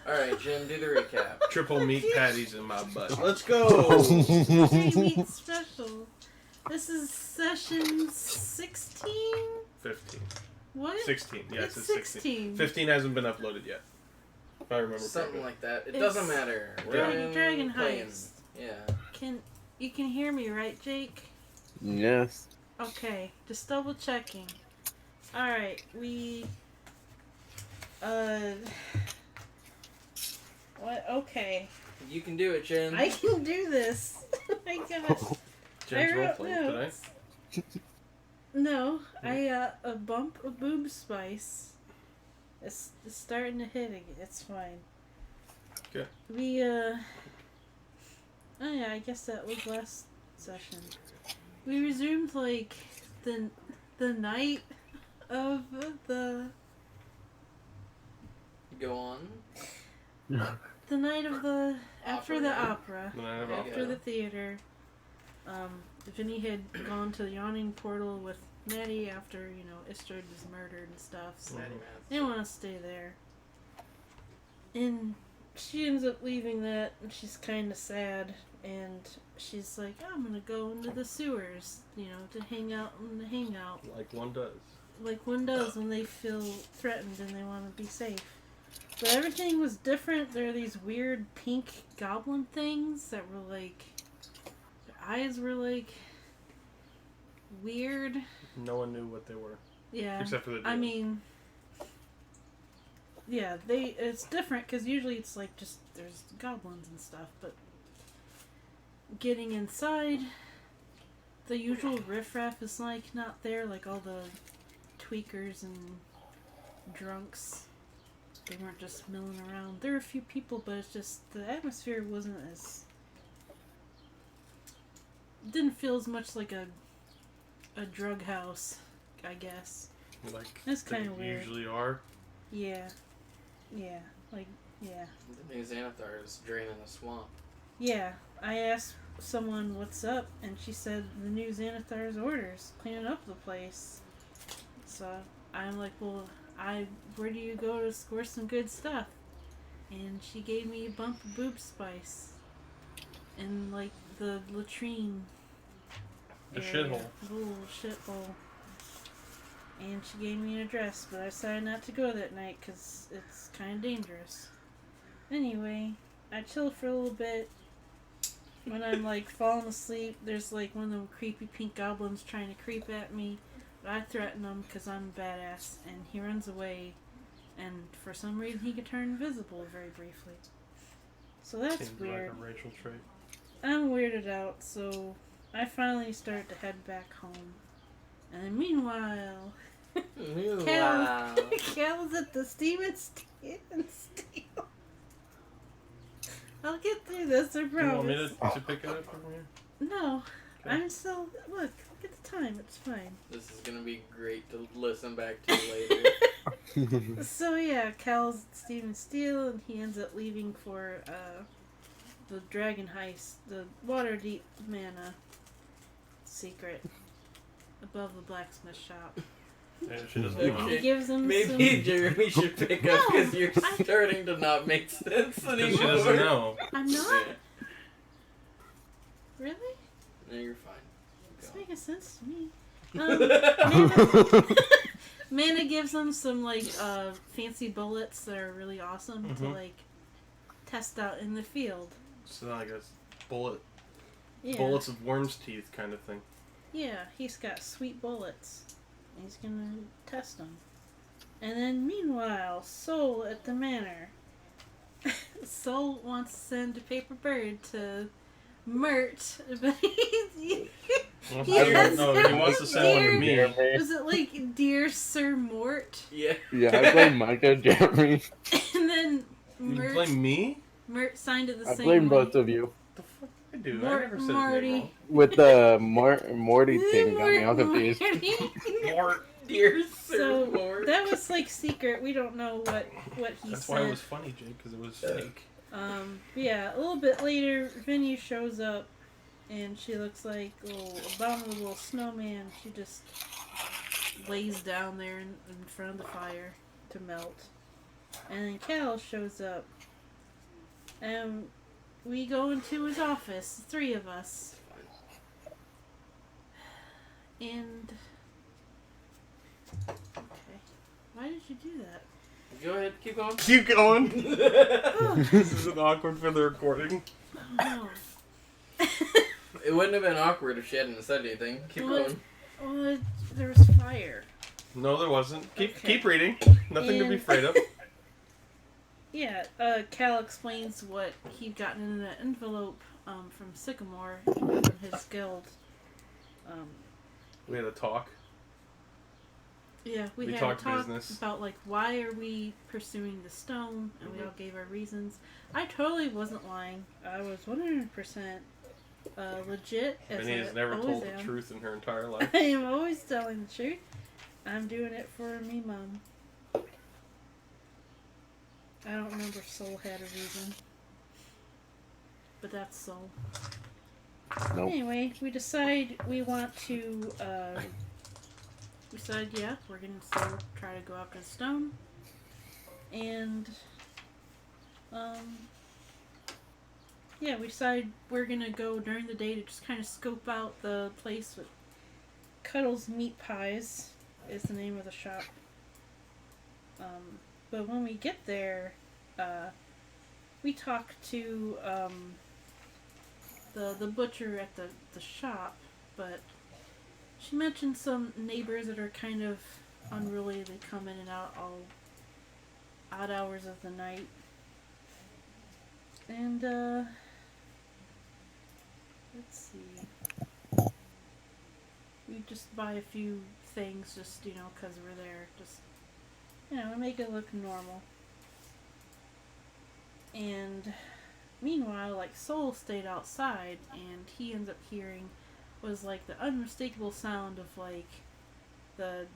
Alright, Jim, do the recap. Triple meat patties in my butt. Let's go! Hey, meat special. This is session 16? 15. What? 16. Yes, It's it's 16. 16. 15 hasn't been uploaded yet. If I remember Something correctly. like that. It It's doesn't matter. We're Dragon playing. Heist. Yeah. You can hear me, right, Jake? Yes. Okay, just double checking. Alright, we... What? Okay. You can do it, Jim. I can do this. Oh my gosh. Jen's I wrote roleplaying today. notes. No, I a bump of boob spice. It's starting to hit again. It's fine. Okay. We oh yeah, I guess that was last session. We resumed like the night of the Go on. the night of the after the opera. The night of There you opera. After the theater, Vinny had gone to the yawning portal with Maddie after, you know, Istrid was murdered and stuff, so Maddie they didn't want to stay there. And she ends up leaving that, and she's kind of sad, and she's like, I'm gonna go into the sewers, you know, to hang out in the hangout. Like one does. Like one does when they feel threatened and they want to be safe. But everything was different. There are these weird pink goblin things that were like... Their eyes were like... weird. No one knew what they were. Yeah. Except for the I DM. mean... Yeah, it's different because usually it's like just... There's goblins and stuff, but... Getting inside... The usual riffraff is like not there, like all the tweakers and drunks. They weren't just milling around. There were a few people, but it's just the atmosphere wasn't as... Didn't feel as much like a drug house, I guess. Like That's they kinda weird. usually are. Yeah. Yeah. Like, yeah. The new Xanathar is draining the swamp. Yeah. I asked someone what's up, and she said the new Xanathar's orders, cleaning up the place. So I'm like, well, where do you go to score some good stuff? And she gave me a bump of boob spice. And like the latrine. The area, shithole. the little shithole. And she gave me an address, but I decided not to go that night because it's kind of dangerous. Anyway, I chill for a little bit. When I'm like falling asleep, there's like one of them creepy pink goblins trying to creep at me. But I threaten him because I'm a badass, and he runs away. And for some reason, he can turn invisible very briefly. So that's Seems weird. like a Rachel trait. I'm weirded out, so I finally start to head back home. And then meanwhile, Wow. Cal's at the Steam and Steel. I'll get through this, I Do you want me promise. to pick it up from here? No, Okay. I'm still... Look at the time, it's fine. This is gonna be great to listen back to later. So yeah, Cal's at Steam and Steel, and he ends up leaving for the Dragon Heist, the Waterdeep mana secret above the blacksmith shop. Yeah, she doesn't Okay. know. He gives him Maybe some... Jeremy should pick up because No, you're I- starting to not make sense Because anymore. she doesn't know. I'm not? Really? No, you're fine. It's Go. making sense to me. Mana, Mana gives them some like fancy bullets that are really awesome to Mhm. like test out in the field. So like a Yeah. bullets of worm's teeth kind of thing. Yeah, he's got sweet bullets. He's gonna test them. And then meanwhile, Soul at the manor. Soul wants to send a paper bird to Mert, but he has No, he wants to send one to me. was it like Dear Sir Mort? Yeah. Yeah, I blame Micah, Jeremy. And then You Mert, blame me? Mert signed it the I same blame way. both of you. The fuck I do? I Mort- never said his Marty. name With the Morty thing, got me all confused. Morty. wrong. Mort. Dear Sir So Lord. that was like secret. We don't know what he That's said. why it was funny, Jake, because it was fake. But yeah, a little bit later, Vinny shows up, and she looks like a little abominable snowman. She just lays down there in front of the fire to melt. And then Cal shows up, And we go into his office, the three of us. And... Okay. Why did you do that? Go ahead, keep going. Keep going. Oh, This isn't awkward for the recording. no. It wouldn't have been awkward if she hadn't said anything. Keep What? going. Oh, there was fire. No, there wasn't. Keep Okay. keep reading. Nothing to be And- afraid of. Yeah, Cal explains what he'd gotten in an envelope from Sycamore from his guild. We had a talk. Yeah, we We had talked a talk business. about like why are we pursuing the stone, and we all gave our reasons. I totally wasn't lying. I was 100% legit. As Vinny I has never always told am. the truth in her entire life. I am always telling the truth. I'm doing it for me, Mom. I don't remember if Soul had a reason, but that's Soul. Nope. Anyway, we decide we want to, yeah, we're gonna still try to go after the stone. And, yeah, we decide we're gonna go during the day to just kind of scope out the place with Cuddles Meat Pies is the name of the shop. But when we get there, we talk to, the butcher at the shop, but she mentioned some neighbors that are kind of unruly. They come in and out all odd hours of the night. And, let's see. We just buy a few things just, you know, 'cause we're there. Just, you know, make it look normal. And meanwhile, like, Soul stayed outside, and he ends up hearing was like the unmistakable sound of like the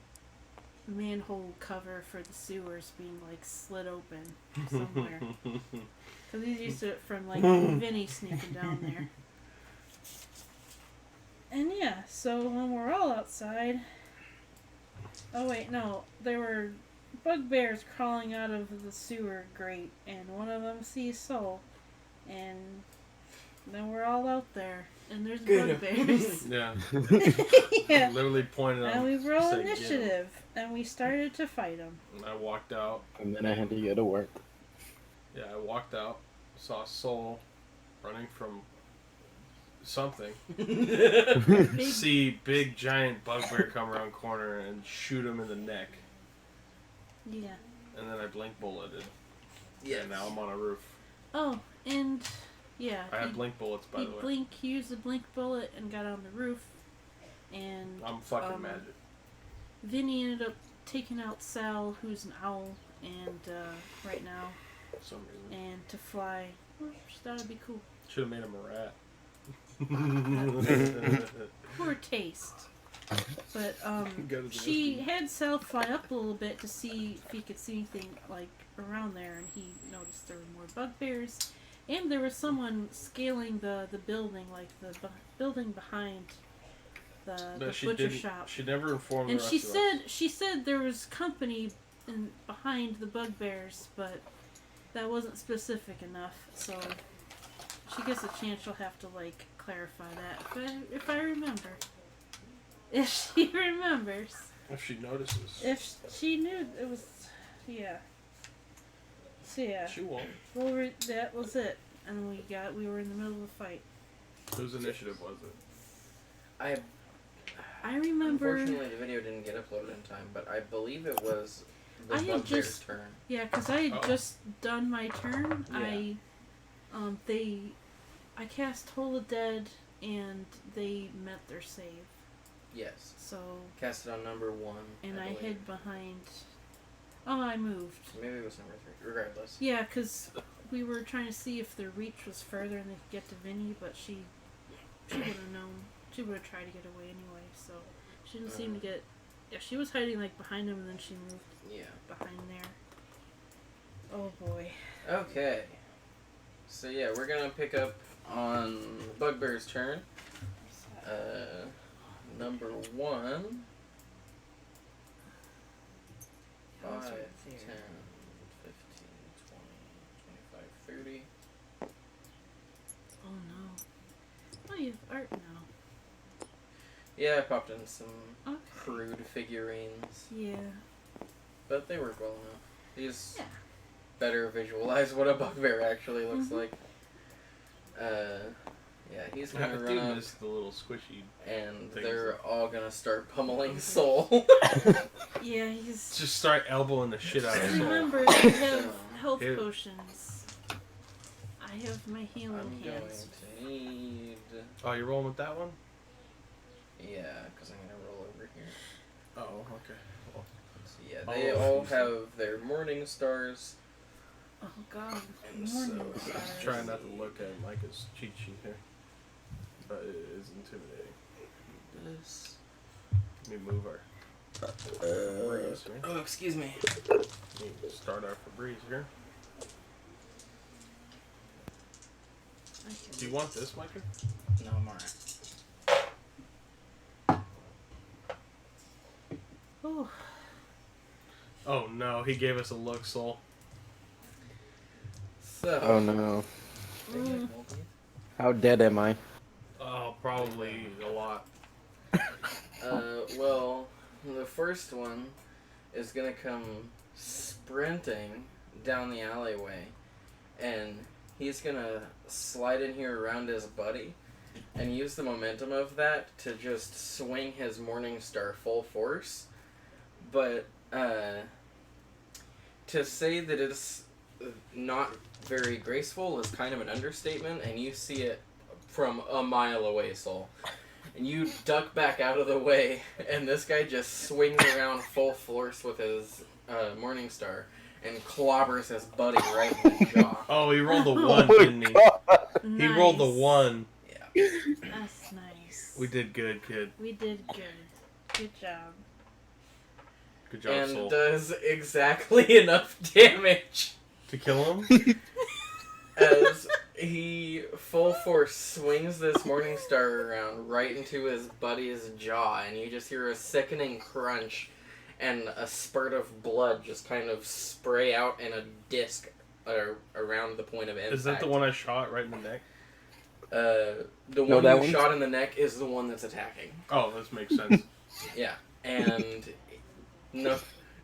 manhole cover for the sewers being like slid open somewhere. Because he's used to it from like Vinny sneaking down there. And yeah, so when we're all outside. Oh wait, no, there were bugbears crawling out of the sewer grate, and one of them sees Soul, and then we're all out there, and there's Good. bugbears. Yeah. Yeah. Literally pointed out. And we roll said, "Get 'em." initiative, and we started to fight them. And I walked out. And then I had to go to work. Yeah, I walked out. Saw Soul running from something. See big giant bugbear come around corner and shoot him in the neck. Yeah. And then I blink bulleted. Yeah. And now I'm on a roof. Oh, and yeah. I have blink bullets, by the way. He used a blink bullet and got on the roof, and I'm fucking magic. Vinny ended up taking out Sal, who's an owl, and right now, For some reason. and to fly. Well, she thought it'd be cool. Should have made him a rat. Poor taste. But Go to the she had Sal fly up a little bit to see if he could see anything like around there, and he noticed there were more bugbears, and there was someone scaling the building, like the building behind the But she butcher didn't. shop. She never informed And the she rest of said us. she said there was company behind the bugbears, but that wasn't specific enough. So she gets a chance. She'll have to like clarify that if I remember. If she remembers. If she notices. If she knew it was, yeah. So yeah. She won't. Well, that was it, and we were in the middle of a fight. Whose initiative was it? I remember. Unfortunately, the video didn't get uploaded in time, but I believe it was the I had bugbear's just- turn. Yeah, because I had Oh. just done my turn. Yeah. I cast Toll of Dead, and they met their save. Yes. So, Cast it on number 1. and I believe. hid behind. Oh, I moved. Maybe it was number 3. Regardless. Yeah, because we were trying to see if their reach was further and they could get to Vinny, but she would have known. She would have tried to get away anyway, so she didn't seem to get. Yeah, she was hiding like behind him, and then she moved Yeah. behind there. Oh boy. Okay. So yeah, we're gonna pick up on Bugbear's turn. Number 1. 5, That was 10, right 15, there. 20, 25, 30. Yeah, I popped in some Okay. crude figurines, Yeah. but they work well enough. These Yeah. better visualize what a bugbear actually looks Mhm. like. Yeah, he's I gonna do run up, miss the little squishy. and things they're that- all gonna start pummeling Soul. Yeah, he's. Just start elbowing the shit out of Soul. Remember, I have health Here. potions. I have my healing I'm going hands. to need... Oh, you're rolling with that one? Yeah, because I'm gonna roll over here. Oh, okay. Well, So yeah, they Oh, all excuse have their morning stars. Oh God. And Morning so- stars. trying not to look at Micah's cheat sheet here, but it is intimidating. This. Let me move our Febreze here. Oh, excuse me. Let me start our Febreze here. Okay. Do you want this, Micah? No, I'm alright. Oh. Oh no, he gave us a look, Soul. So. Oh no. Mm. How dead am I? Oh, probably a lot. Well, the first one is gonna come sprinting down the alleyway, and he's gonna slide in here around his buddy, and use the momentum of that to just swing his Morning Star full force. But, to say that it's not very graceful is kind of an understatement, and you see it from a mile away, Soul. And you duck back out of the way, and this guy just swings around full force with his Morning Star and clobbers his buddy right in the jaw. Oh, he rolled the Oh one, my didn't he? God. He rolled the Nice. one. That's nice. We did good, kid. We did good. Good job. Good job, And Soul. does exactly enough damage To kill him? as he full force swings this Morning Star around right into his buddy's jaw, and you just hear a sickening crunch and a spurt of blood just kind of spray out in a disc around the point of impact. Is that the one I shot right in the neck? The No, one that you one's- shot in the neck is the one that's attacking. Oh, this makes sense. Yeah, and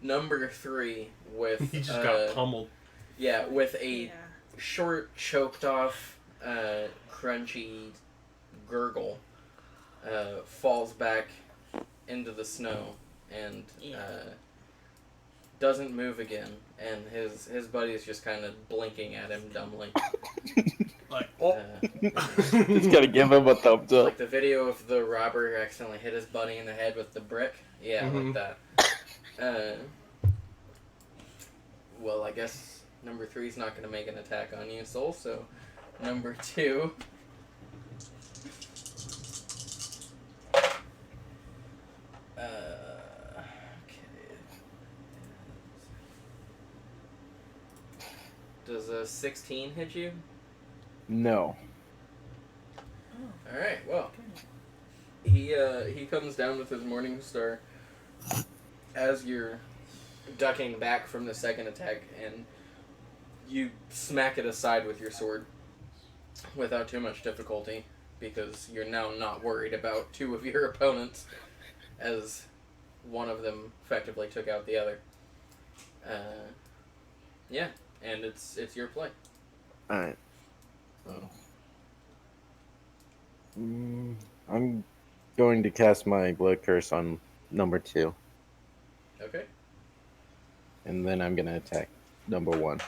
number 3 with He just got pummeled. with a Yeah. short, choked off, crunchy gurgle, falls back into the snow and doesn't move again, and his buddy's just kind of blinking at him dumbly. Like, oh. Just gotta give him a thumbs up. Like the video of the robber who accidentally hit his buddy in the head with the brick. Yeah, Mhm. like that. Well, I guess number 3's not going to make an attack on you, Soul, so number 2. Okay. Does a 16 hit you? No. Oh, Alright, well. good. He comes down with his Morning Star as you're ducking back from the second attack, and you smack it aside with your sword without too much difficulty, because you're now not worried about 2 of your opponents, as one of them effectively took out the other. Yeah, and it's your play. Alright. I'm going to cast my blood curse on number 2, Okay. and then I'm gonna attack number 1.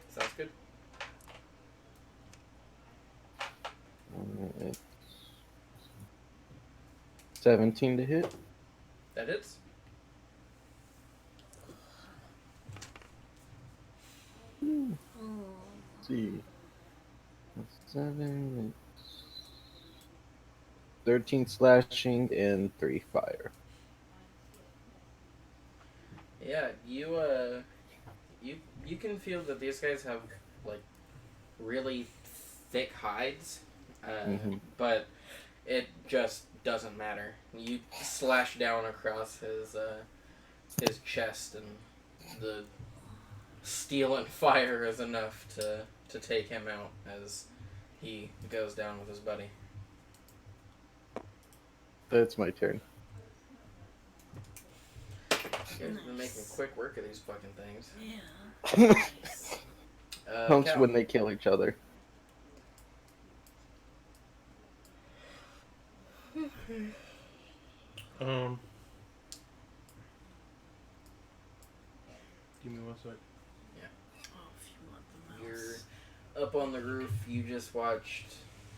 Sounds good. It's 17 to hit. That hits. Oh. Let's see. That's 7. It's 13 slashing and 3 fire. Yeah, you can feel that these guys have like really thick hides, Mhm. but it just doesn't matter. You slash down across his chest, and the steel and fire is enough to take him out as he goes down with his buddy. That's my turn. You guys have been making Nice. quick work of these fucking things. Yeah. Nice. Humps Cal. when they kill each other. Give me one sec. Oh, if you want the You're mouse. up on the roof. You just watched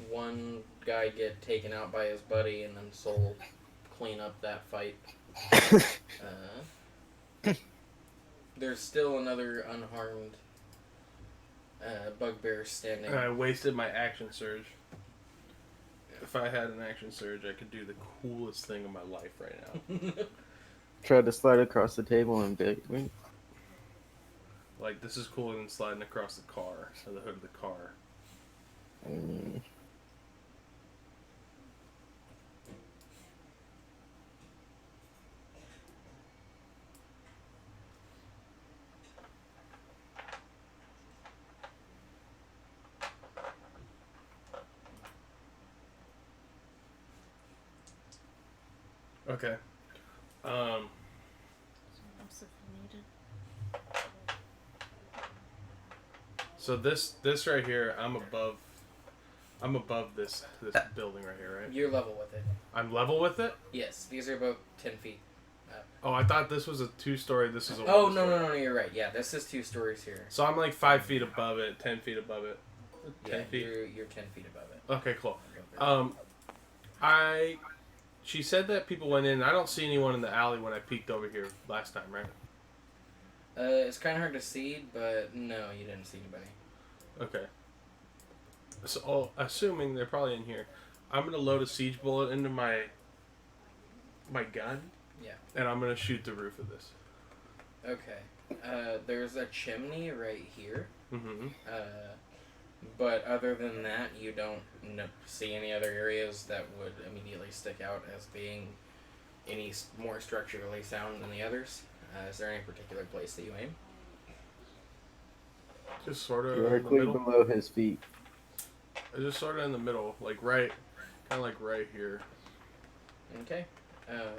one guy get taken out by his buddy, and then Soul clean up that fight. There's still another unharmed bugbear standing. And I wasted my action surge. If I had an action surge, I could do the coolest thing in my life right now. Tried to slide across the table and big. Like, this is cooler than sliding across the car, or the hood of the car. Okay. Mouse if you needed. So this right here, I'm above this building right here, right? You're level with it. I'm level with it? Yes, these are about 10 feet. Oh, I thought this was a 2-story, this is a Oh, 1 story. no, you're right. Yeah, this is 2 stories here. So I'm like 5 feet above it, 10 feet above it. 10 Yeah, feet? you're 10 feet above it. Okay, cool. She said that people went in. I don't see anyone in the alley when I peeked over here last time, right? It's kind of hard to see, but no, you didn't see anybody. Okay. So, assuming they're probably in here, I'm gonna load a siege bullet into my gun. Yeah. And I'm gonna shoot the roof of this. Okay. There's a chimney right here. Mm-hmm. But other than that, you don't see any other areas that would immediately stick out as being any more structurally sound than the others. Is there any particular place that you aim? Just sort of in Directly the middle. below his feet. Just sort of in the middle, like right, kind of like right here. Okay.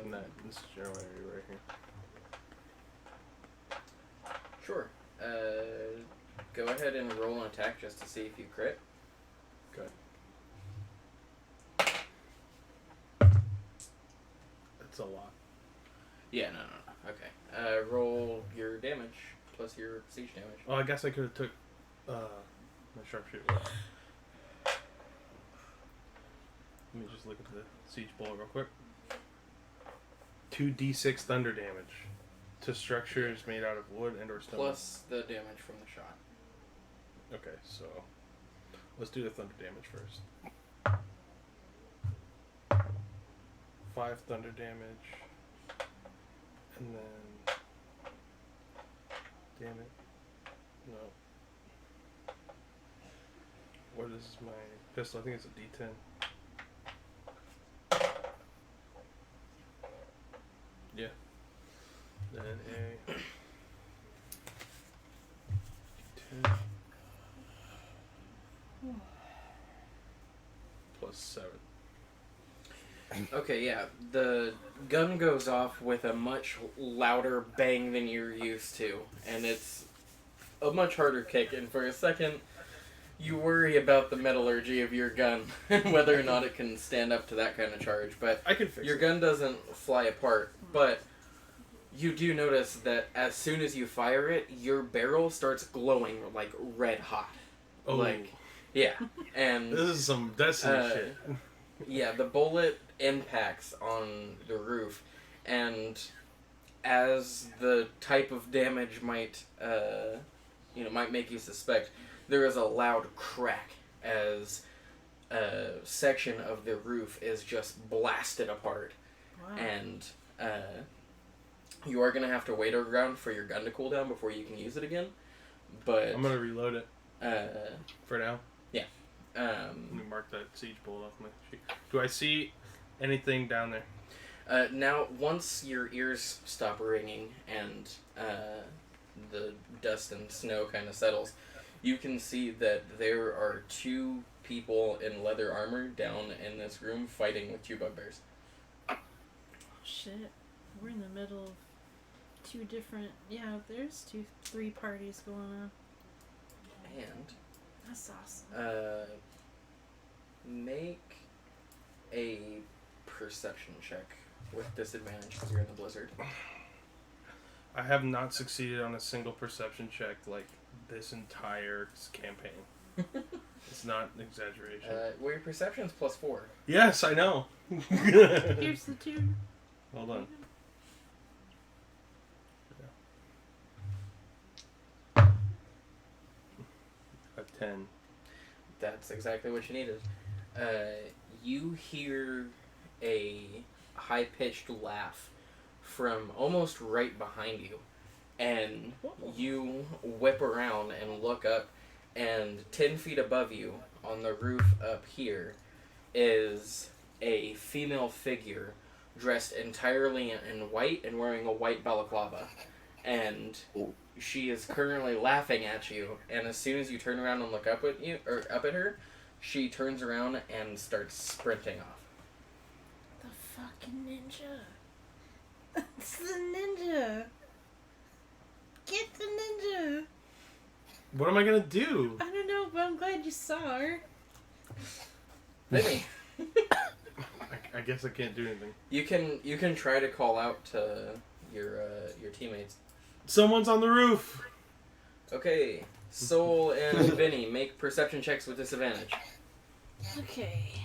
In this general area right here. Sure. Go ahead and roll an attack just to see if you crit. Okay. That's a lot. Yeah, no. Okay. Roll your damage plus your siege damage. Oh, I guess I could have took my sharpshooter. Let me just look at the siege bullet real quick. 2d6 thunder damage to structures made out of wood and or stone. Plus the damage from the shot. Okay, so let's do the thunder damage first. 5 thunder damage. And then... Damn it. No. What is my pistol? I think it's a D10. Yeah. Then a... 10. Plus 7. Okay, yeah. The gun goes off with a much louder bang than you're used to, and it's a much harder kick. And for a second, you worry about the metallurgy of your gun and whether or not it can stand up to that kind of charge. But I can fix your it. gun doesn't fly apart. But you do notice that as soon as you fire it, your barrel starts glowing like red hot. Oh. Like, yeah, and This is some Destiny shit. yeah, the bullet impacts on the roof, and as the type of damage might make you suspect, there is a loud crack as a section of the roof is just blasted apart, Wow. and you are gonna have to wait around for your gun to cool down before you can use it again. But I'm gonna reload it uh, for now. Let me mark that siege bullet off my sheet. Do I see anything down there? Now, once your ears stop ringing and the dust and snow kind of settles, you can see that there are 2 people in leather armor down in this room fighting with 2 bugbears. shit. We're in the middle of two different. Yeah, there's 3 parties going on. And That's awesome. make a perception check with disadvantage because you're in the blizzard. I have not succeeded on a single perception check like this entire campaign. It's not an exaggeration. Well, your perception's +4. Yes, I know. Here's the 2. Hold on. A 10. That's exactly what you needed. You hear a high-pitched laugh from almost right behind you, and you whip around and look up, and 10 feet above you, on the roof up here, is a female figure dressed entirely in white and wearing a white balaclava. And she is currently laughing at you, and as soon as you turn around and look up at her, she turns around and starts sprinting off. The fucking ninja. It's the ninja. Get the ninja. What am I gonna do? I don't know, but I'm glad you saw her. Vinny, I guess I can't do anything. you can try to call out to your teammates. Someone's on the roof. Okay, Soul and Vinny, make perception checks with disadvantage. Okay.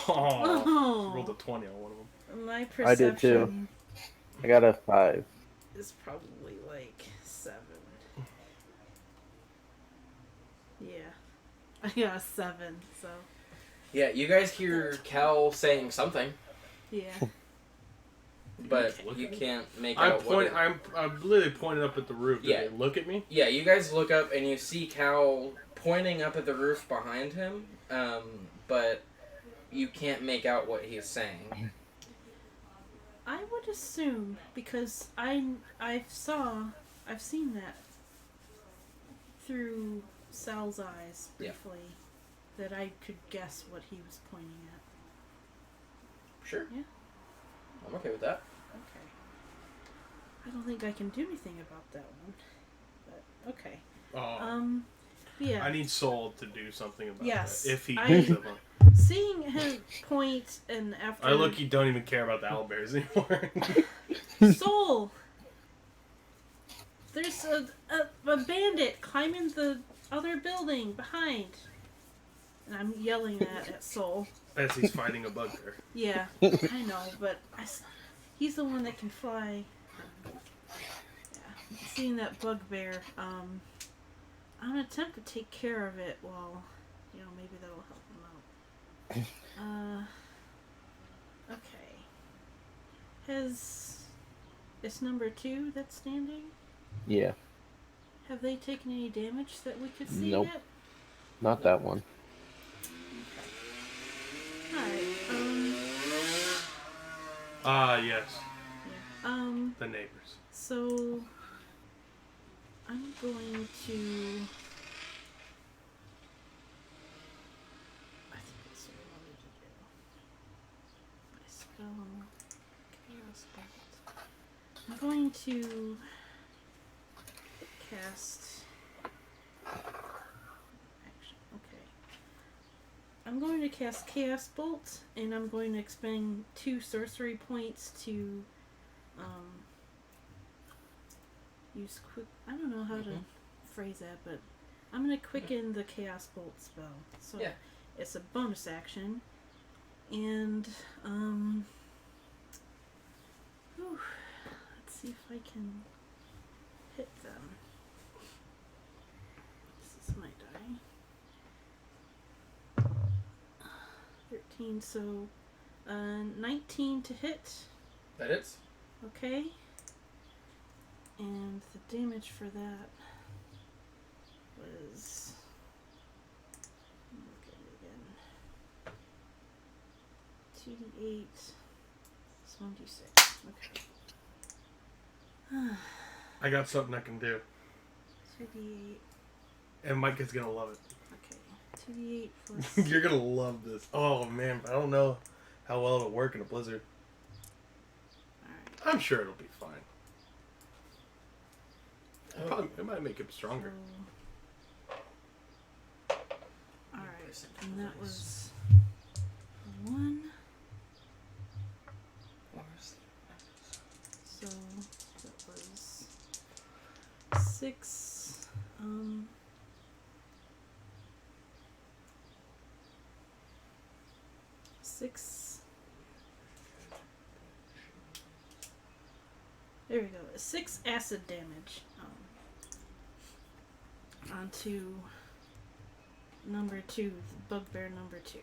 Oh, rolled a 20 on one of them. My perception I did too. I got a 5. is probably like 7. Yeah. I got a 7, so Yeah, you guys hear Cal saying something, yeah. but Okay. you can't make out what I'm literally pointing up at the roof. Did Yeah. they look at me? Yeah, you guys look up and you see Cal pointing up at the roof behind him, but you can't make out what he's saying. I would assume, because I've seen that through Sal's eyes briefly, that I could guess what he was pointing at. Sure. Yeah. I'm okay with that. Okay. I don't think I can do anything about that one, but okay. Oh. Yeah. I need Soul to do something about Yes, that. If he I- gives them Seeing him point and after I look, you don't even care about the owlbears anymore. Soul. There's a bandit climbing the other building behind. And I'm yelling that at Soul. As he's fighting a bugbear. Yeah, I know, but he's the one that can fly. Yeah, seeing that bugbear, I'm gonna attempt to take care of it while, maybe that'll help him out. Okay. It's number 2 that's standing? Yeah, Have they taken any damage that we could see Nope. yet? not that one. Alright, Yes. yeah. The neighbors. So I'm going to. I think that's what I wanted to do. My spell, chaos bolt. I'm going to cast. Action. Okay. I'm going to cast Chaos Bolt, and I'm going to expend 2 sorcery points to use quick. I don't know how to phrase that, but I'm gonna quicken the Chaos Bolt spell. So Yeah. it's a bonus action, and let's see if I can hit them. This is my die. 13, so 19 to hit. That hits. Okay. And the damage for that was. Look at it again. 2d8. It's 1d6. Okay. I got something I can do. 2d8. And Mike is gonna love it. Okay. 2d8 plus. You're gonna love this. Oh man, I don't know how well it'll work in a blizzard. Alright. I'm sure it'll be fine. It might make it stronger. Alright, and that was 1. So that was 6. 6. There we go. 6 acid damage. Onto number 2, the bugbear number 2.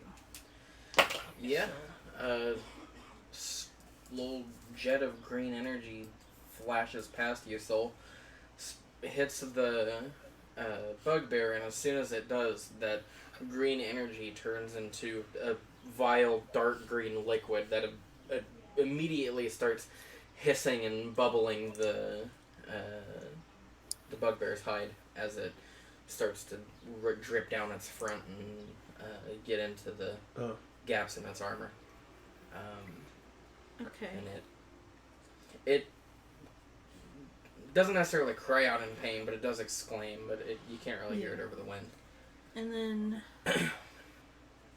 Yeah. Little jet of green energy flashes past you, Soul. Hits the bugbear, and as soon as it does, that green energy turns into a vile, dark green liquid that immediately starts hissing and bubbling the bugbear's hide as it starts to drip down its front and get into the gaps in its armor. Okay. And it doesn't necessarily cry out in pain, but it does exclaim, but you can't really hear it over the wind. And then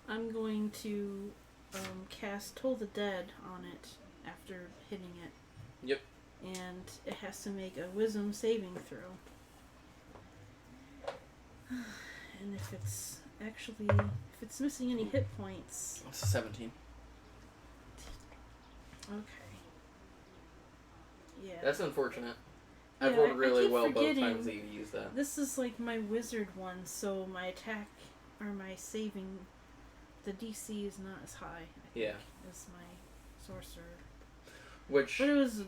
I'm going to cast Toll the Dead on it after hitting it. Yep. And it has to make a wisdom saving throw. And if it's missing any hit points. It's a 17. Okay. Yeah. That's unfortunate. I've Yeah, rolled really I keep well both forgetting times that you've used that. This is like my wizard one, so my attack or my saving, the DC is not as high. I think, as my sorcerer. Which But I was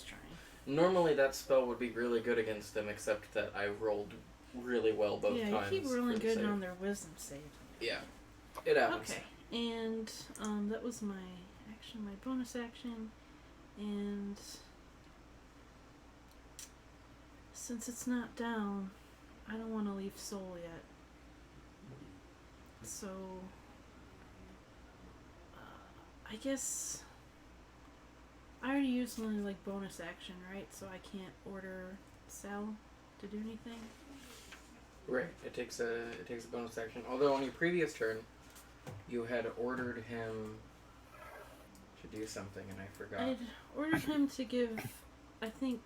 trying. normally that spell would be really good against them, except that I rolled really well both times. Yeah, you keep rolling for the good save. on their wisdom save. Yeah, it happens. Okay, and that was my action, my bonus action, and since it's not down, I don't want to leave Soul yet. So, I guess I already used my bonus action, right? So I can't order Sal to do anything. Right. It takes a bonus action. Although on your previous turn, you had ordered him to do something, and I forgot. I'd ordered him to give, I think,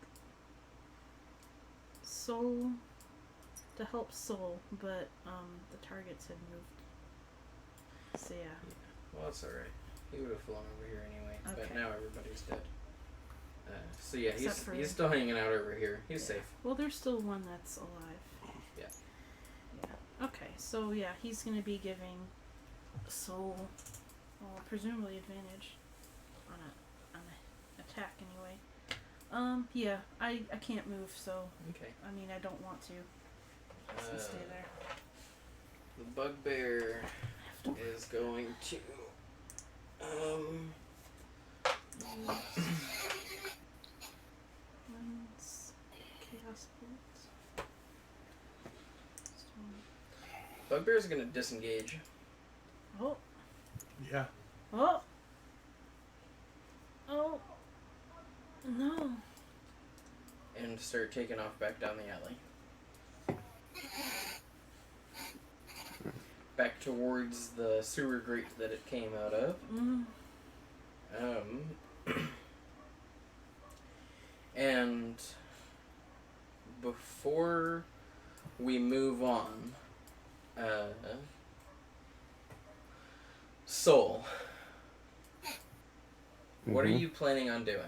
Soul to help Soul, but the targets had moved. So yeah. Well, that's all right. He would have flown over here anyway. But Okay. now everybody's dead. So yeah, Except for- he's still hanging out over here. He's safe. Well, there's still one that's alive. Yeah. Yeah. Okay, so yeah, he's gonna be giving Soul, well, presumably advantage on a attack anyway. Yeah, I can't move, so Okay. I mean I don't want to. So stay there. The bugbear is going to One's chaos bolt. bugbear's gonna disengage. Oh, Yeah. oh, oh, no. And start taking off back down the alley. Back towards the sewer grate that it came out of. And before we move on, Soul, what are you planning on doing?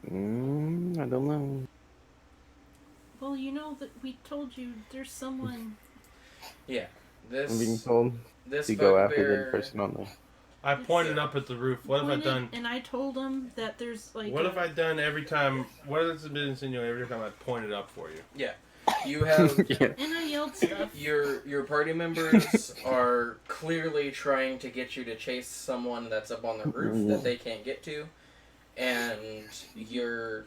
I don't know. Well, you know that we told you there's someone. Yeah, I'm being this told this to go after bugbear. the person on the. I pointed up at the roof. What have I pointed, done? And I told him that there's like. What have I done every time? What has it been insinuated every time I pointed up for you? Yeah, you have. Yeah. And I yelled stuff. Your party members are clearly trying to get you to chase someone that's up on the roof that they can't get to, and your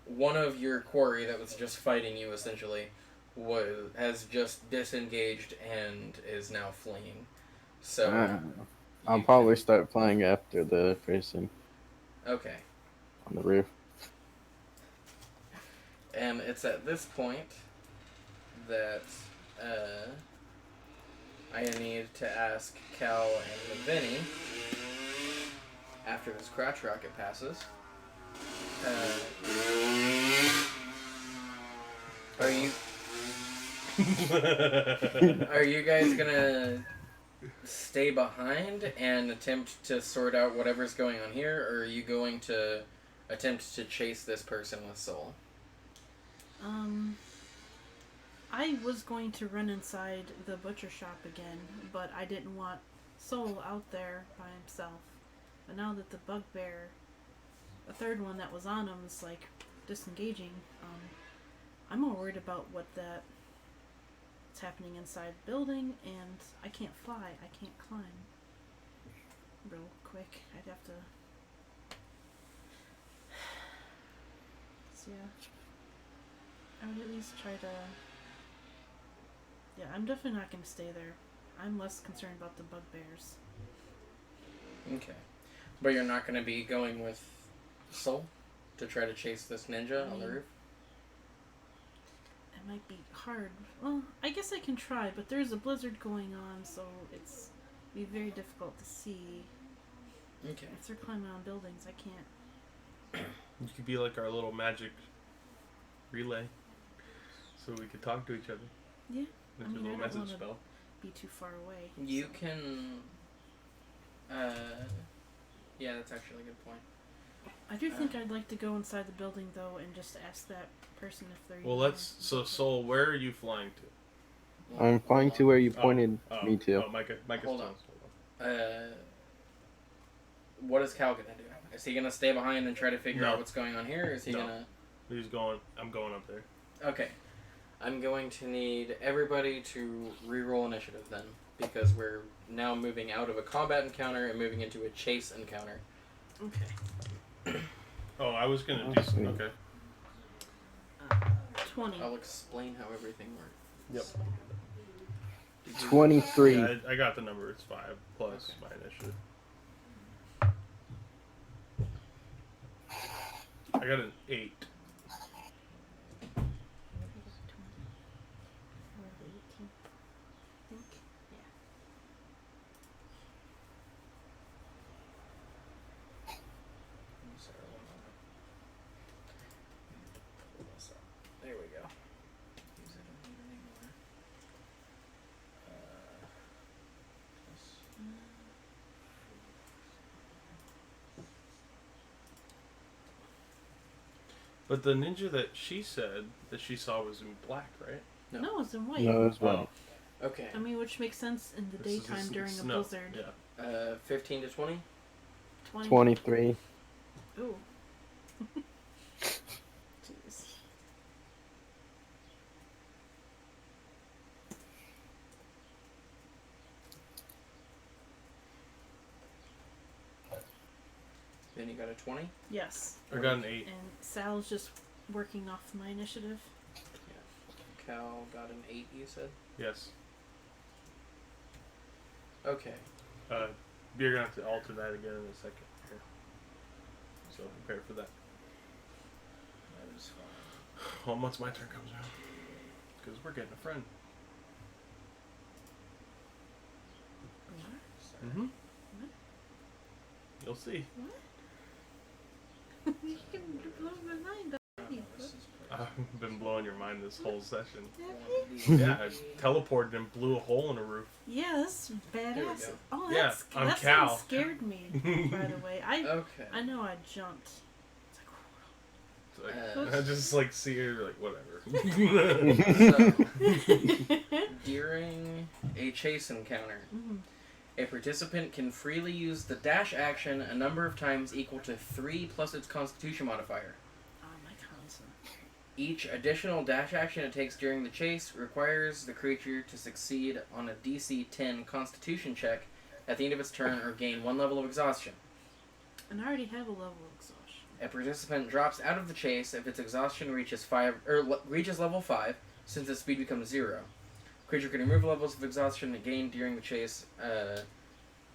one of your quarry that was just fighting you essentially has just disengaged and is now fleeing. So I'll you probably can- start flying after the person okay. on the roof. And it's at this point that I need to ask Cal and Vinny, after this crotch rocket passes, are you guys gonna stay behind and attempt to sort out whatever's going on here, or are you going to attempt to chase this person with Soul? I was going to run inside the butcher shop again, but I didn't want Soul out there by himself. But now that the bugbear, the third one that was on him, is like disengaging, I'm more worried about what's happening inside the building, and I can't fly, I can't climb. Real quick, I'd have to. So yeah, I would at least try to. Yeah, I'm definitely not going to stay there. I'm less concerned about the bugbears. Okay. But you're not going to be going with Soul to try to chase this ninja on the roof? It might be hard. Well, I guess I can try, but there's a blizzard going on, so it's be very difficult to see. Okay. If they're climbing on buildings, I can't. You could be like our little magic relay, so we could talk to each other. Yeah. With I your mean, little I don't message wanna- spell. Be too far away. You so. can... yeah, that's actually a good point. I do think I'd like to go inside the building, though, and just ask that person if they're... Well, let's. So, Soul, where are you flying to? I'm flying to where you Oh, pointed me to. Oh, Micah Hold Stones. on. What is Cal gonna do? Is he gonna stay behind and try to figure No. out what's going on here, or is he No. gonna... He's going. I'm going up there. Okay. I'm going to need everybody to re-roll initiative then, because we're now moving out of a combat encounter and moving into a chase encounter. Okay. Oh, I was gonna do some. Okay. 20. I'll explain how everything works. Yep. 23. Yeah, I got the number. It's 5 plus my initiative. I got an 8. Sorry, one moment. Pull this up. There we go. Use it anymore. But the ninja that she said that she saw was in black, right? No, it's in white. No, it's right. Okay. I mean, which makes sense in the This is- daytime this is during a snow. blizzard. Yeah. 15 to 20? 23. Ooh. Jeez. Then you got a 20? Yes. I got an 8. And Sal's just working off my initiative. Cal got an 8, you said? Yes. Okay. You're gonna have to alter that again in a second. Here. So prepare for that. That is fine. Well, once my turn comes around, because we're getting a friend. Mm-hmm. What? You'll see. You can blow my mind already. I've been blowing your mind this whole session. Have you? Yeah, I teleported and blew a hole in a roof. Yeah, that's There we badass. go. Oh, Yeah, that's I'm that Cal. sound scared me. By the way, I Okay. know I jumped. It's like, Uh, I just like see her like whatever. So, during a chase encounter, Mhm. a participant can freely use the dash action a number of times equal to 3 plus its constitution modifier. Oh, my constant. Each additional dash action it takes during the chase requires the creature to succeed on a DC 10 constitution check at the end of its turn or gain 1 level of exhaustion. And I already have a level of exhaustion. A participant drops out of the chase if its exhaustion reaches reaches level 5 since its speed becomes 0. Creature can remove levels of exhaustion gained during the chase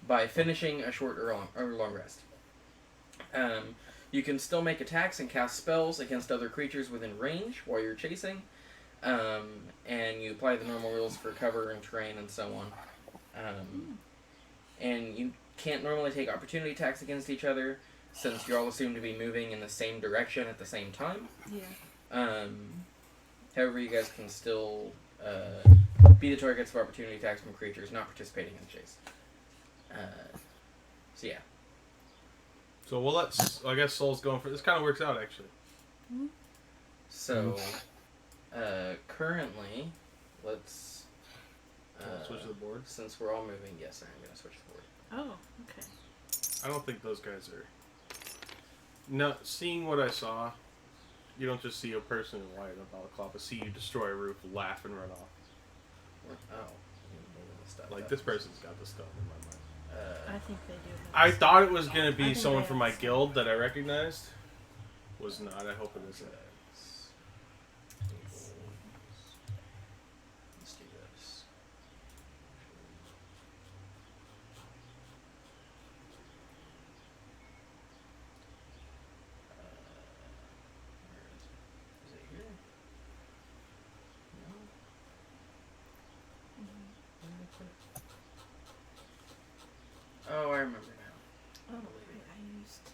by finishing a short or long rest. You can still make attacks and cast spells against other creatures within range while you're chasing, and you apply the normal rules for cover and terrain and so on. And you can't normally take opportunity attacks against each other, since you're all assumed to be moving in the same direction at the same time. Yeah. However, you guys can still be the targets of opportunity attacks from creatures not participating in the chase. So yeah. So we'll let. I guess Soul's going for this. Kind of works out actually. So currently, let's Switch to the board. since we're all moving. Yes, I'm gonna switch the board. Oh, okay. I don't think those guys are. No, seeing what I saw, you don't just see a person in white in a balaclava. See you destroy a roof, laugh, and run off. Like this person's got the stuff in my mind. I think they do. I thought it was gonna I be think someone they from have my some. guild that I recognized. Was not. I hope it isn't. Let's do this. Is it here? No. Where did I put it? Oh, I remember now. Oh, right. I used.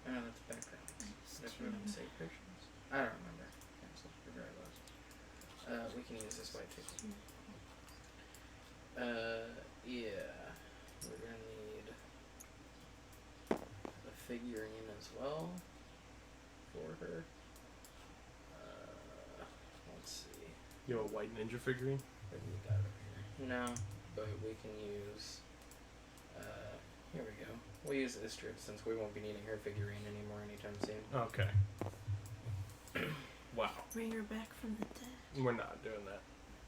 Oh, that's background. Did I put it in save pictures? I don't remember. Cancel. Regardless. We can use this white too. Yeah. We're gonna need a figurine as well for her. Let's see. You have a white ninja figurine? What do we got over here? No, but we can use. Here we go. We'll use Istrid since we won't be needing her figurine anymore anytime soon. Okay. Wow. Bring her back from the dead. We're not doing that.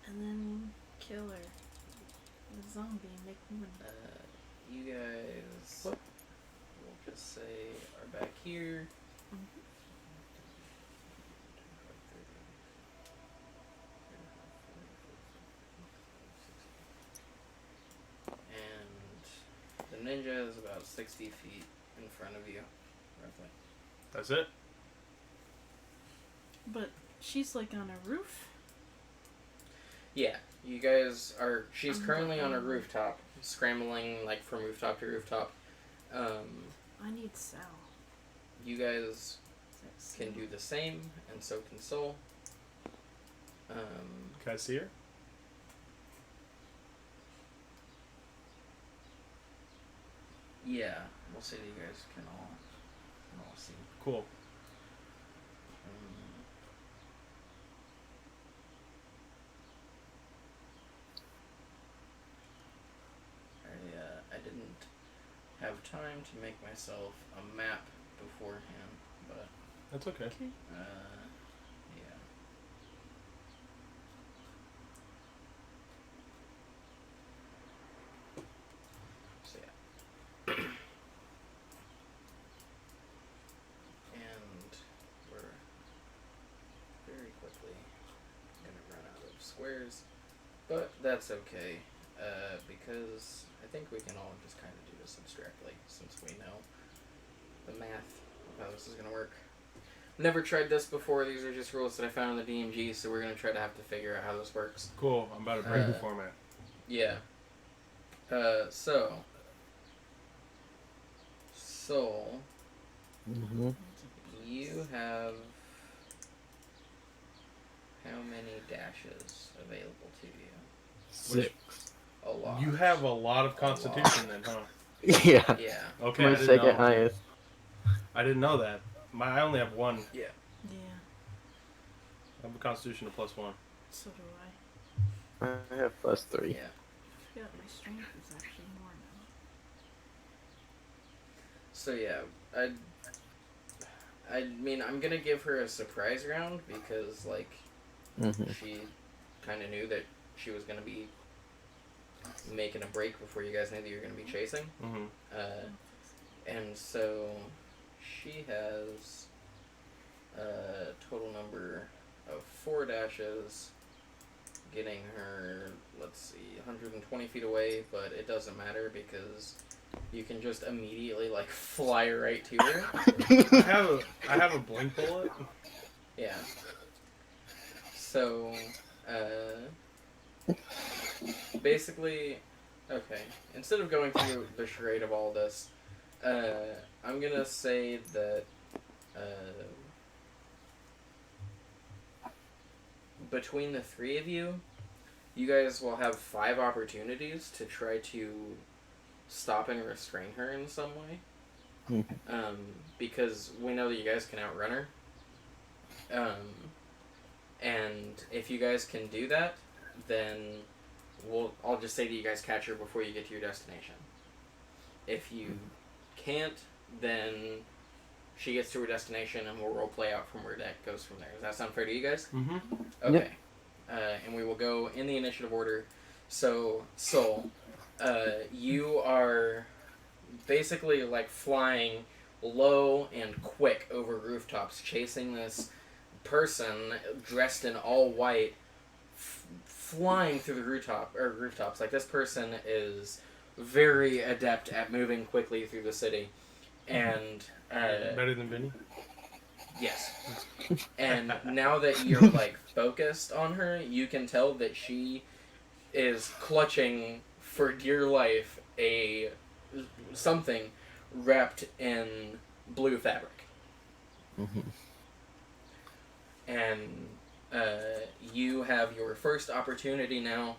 And then kill her. The zombie, make one. You guys, we'll just say, are back here. And the ninja is about 60 feet in front of you, roughly. That's it? But she's like on a roof. Yeah, you guys are. She's I'm currently on a looking. rooftop, scrambling like from rooftop to rooftop. I need Sal. You guys Is that can Sal? do the same, and so can Soul. Can I see her? Yeah, we'll say that you guys can all see. Cool. I didn't have time to make myself a map beforehand, but That's okay. Okay. yeah. So yeah. And we're very quickly gonna run out of squares, but that's okay, because I think we can all just kind of do this abstractly since we know the math of how this is gonna work. Never tried this before. These are just rules that I found in the DMG, so we're gonna try to have to figure out how this works. Cool. I'm about to break the format. Yeah. So, you have how many dashes available to you? 6. A lot. You have a lot of constitution then, huh? Yeah. Yeah. Okay, My I didn't second know. highest. I didn't know that. I only have one. Yeah. Yeah. I have a constitution of +1. So do I. I have +3. Yeah. I forgot my strength is actually more now. So yeah, I mean, I'm gonna give her a surprise round because like she kind of knew that she was gonna be making a break before you guys knew that you were gonna be chasing. Mm-hmm. And so she has a total number of 4 dashes getting her, let's see, 120 feet away, but it doesn't matter because you can just immediately, like, fly right to her. I have a blink bullet. Yeah. So, basically, okay, instead of going through the charade of all this, I'm gonna say that, between the three of you, you guys will have 5 opportunities to try to stop and restrain her in some way. Because we know that you guys can outrun her. And if you guys can do that, then I'll just say that you guys catch her before you get to your destination. If you can't, then she gets to her destination and we'll roleplay out from where that goes from there. Does that sound fair to you guys? Mm-hmm. Okay. And we will go in the initiative order. So, Soul, you are basically like flying low and quick over rooftops, chasing this person dressed in all white, flying through the rooftops. Like, this person is very adept at moving quickly through the city, and better than Vinny. yes. And now that you're like focused on her, you can tell that she is clutching for dear life something wrapped in blue fabric. And you have your first opportunity now.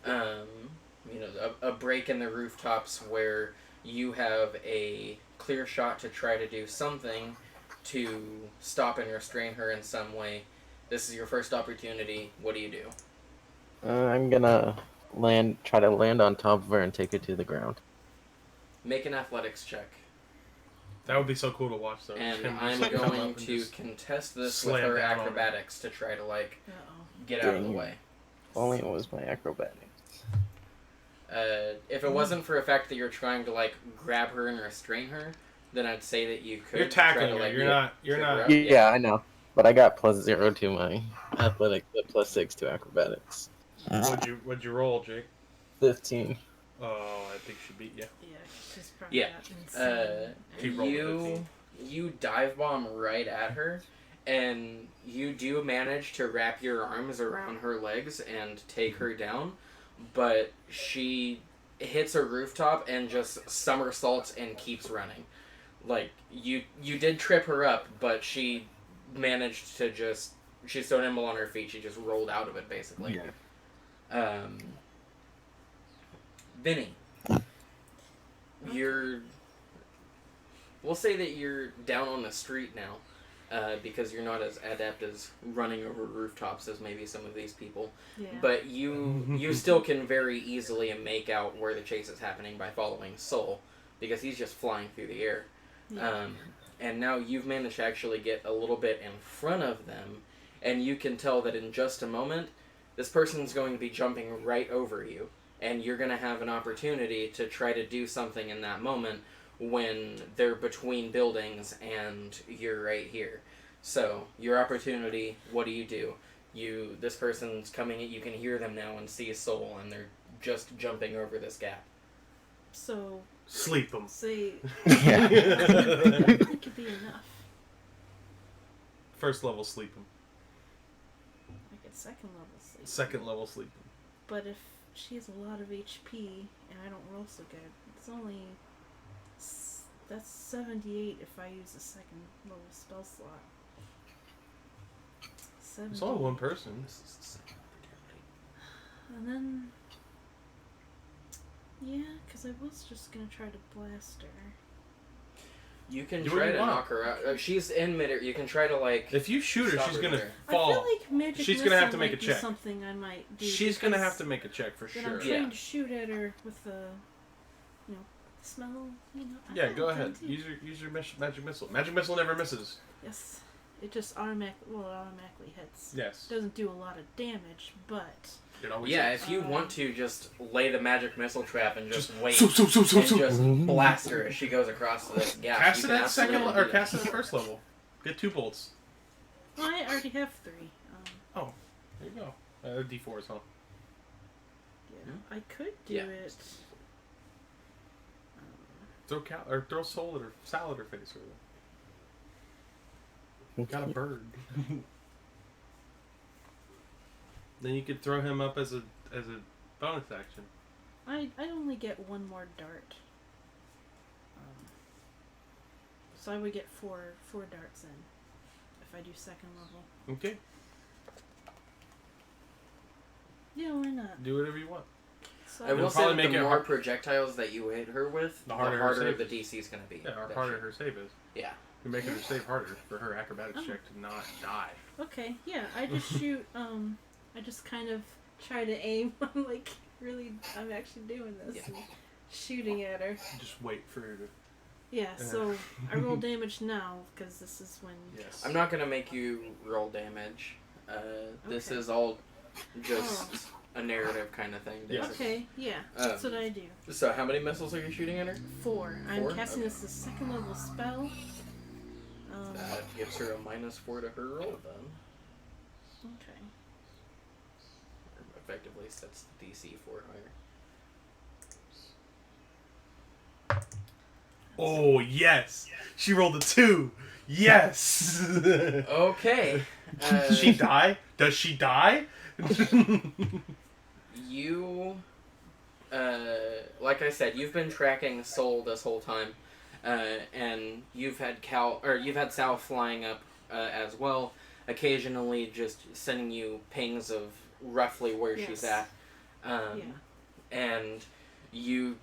A break in the rooftops where you have a clear shot to try to do something to stop and restrain her in some way. This is your first opportunity. What do you do? I'm gonna try to land on top of her and take her to the ground. Make an athletics check. That would be so cool to watch, though. And Him I'm just come up going and to just contest this slam with her down on her. acrobatics to try to, like, Uh-oh. get out of the Dang. way. If only it was my acrobatics. If it wasn't for the fact that you're trying to, like, grab her and restrain her, then I'd say that you could You're try tackling to, her. like, You're trip her not. up. Yeah, I know. But I got +0 to my athletics, but +6 to acrobatics. What'd you roll, Jake? 15. Oh, I think she beat you. Yeah, she's probably Yeah. insane. Keep rolling. You dive bomb right at her, and you do manage to wrap your arms around her legs and take her down, but she hits a rooftop and just somersaults and keeps running. Like, you did trip her up, but she managed to just... She's so nimble on her feet, she just rolled out of it, basically. Yeah. Vinny, you're... We'll say that you're down on the street now, because you're not as adept as running over rooftops as maybe some of these people. Yeah. But you still can very easily make out where the chase is happening by following Soul, because he's just flying through the air. Yeah. And now you've managed to actually get a little bit in front of them, and you can tell that in just a moment, this person's going to be jumping right over you, and you're going to have an opportunity to try to do something in that moment when they're between buildings and you're right here. So, your opportunity, what do? This person's coming, you can hear them now and see Soul, and they're just jumping over this gap. So, Sleep them. say, Yeah. that could be enough. First level sleep them. Like at second level sleep. Second level sleep them. But if she has a lot of HP and I don't roll so good, it's only... That's 78 if I use a second level spell slot. 70. It's only one person. And then... Yeah, because I was just going to try to blast her. You can Do what try you to want. knock her out. She's in midair. You can try to, like... If you shoot her, Stop she's her gonna there. fall. I feel like magic She's gonna have to missile make a might be check. something I might do. She's gonna because have to make a check for then sure. I'm trying Yeah. to shoot at her with the, smell, I Yeah, don't go know, ahead. too. Use your magic missile. Magic missile never misses. Yes. It just automatically hits. Yes. Doesn't do a lot of damage, but... It always Yeah, hits. if you want to, just lay the magic missile trap and just wait Soup, soup, soup, soup, and soup. just blast her as she goes across this gap. Cast You it can at second absolutely or do that. cast it at first level. Get 2 bolts. Well, I already have 3. There you go. D4s, huh? Yeah, I could do Yeah. it. Throw salad at her face. Got a bird. Then you could throw him up as a bonus action. I only get one more dart. So I would get four darts in if I do second level. Okay. Yeah, why not? Do whatever you want. So I will It'll say probably that make the it more hard- projectiles that you hit her with, The harder her save the is. DC is going to be. Yeah, or That harder shit. her save is. Yeah. You're making her save harder for her acrobatics check to not die. Okay, yeah, I just shoot. I just kind of try to aim. I'm like, really, I'm actually doing this, Yeah. and shooting at her. Just wait for her to. Yeah, so I roll damage now because this is when. Yes. I'm not going to make you roll damage. This Okay. is all just a narrative kind of thing. Yeah. basically. Okay, yeah, that's what I do. So how many missiles are you shooting at her? 4. I'm Four? casting Okay. this as a second level spell. That gives her a -4 to her roll then. Okay. Or effectively sets the DC 4 higher. Oh yes, she rolled a 2. Yes. Okay. Does she die? Does she die? You, like I said, you've been tracking Soul this whole time, and you've had Sal flying up as well, occasionally just sending you pings of roughly where she's Yes. at, Yeah. and you,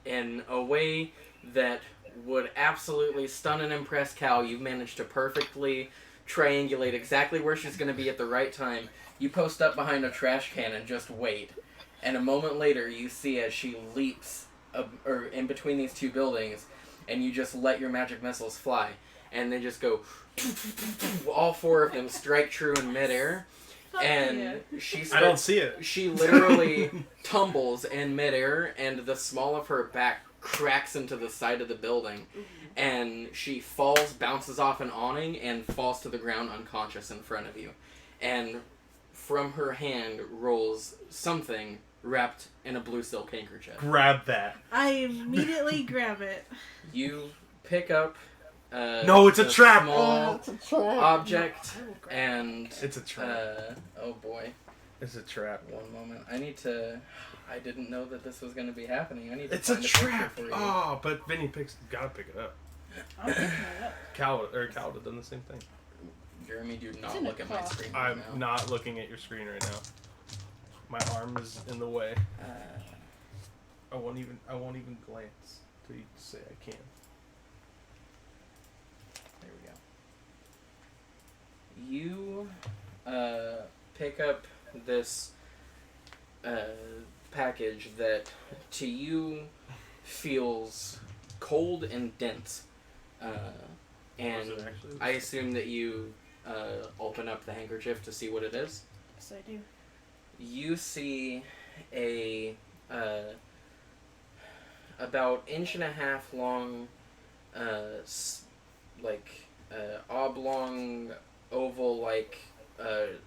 in a way that would absolutely stun and impress Cal, you've managed to perfectly triangulate exactly where she's going to be at the right time. You post up behind a trash can and just wait. And a moment later, you see as she leaps or in between these two buildings, and you just let your magic missiles fly. And they just go... all 4 of them strike true in midair. And she I don't starts... see it. She literally tumbles in midair, and the small of her back cracks into the side of the building. And she falls, bounces off an awning, and falls to the ground unconscious in front of you. And from her hand rolls something wrapped in a blue silk handkerchief. Grab that. I immediately grab it. You pick up No, it's a the trap! small object, I will grab it. and It's a trap. oh boy, It's a trap. one moment. I didn't know that this was going to be happening. I need to It's a find picture trap. for you. Oh, but Vinny gotta pick it up. I'm picking it up. Cal would have done the same thing. Jeremy, do not in a look at my cloth. screen right I'm now. not looking at your screen right now. My arm is in the way. I won't even glance till you say I can. There we go. You pick up this package that to you feels cold and dense. And Was it actually? I assume that you open up the handkerchief to see what it is. Yes, I do. You see a about 1.5 inch long, oblong, oval-like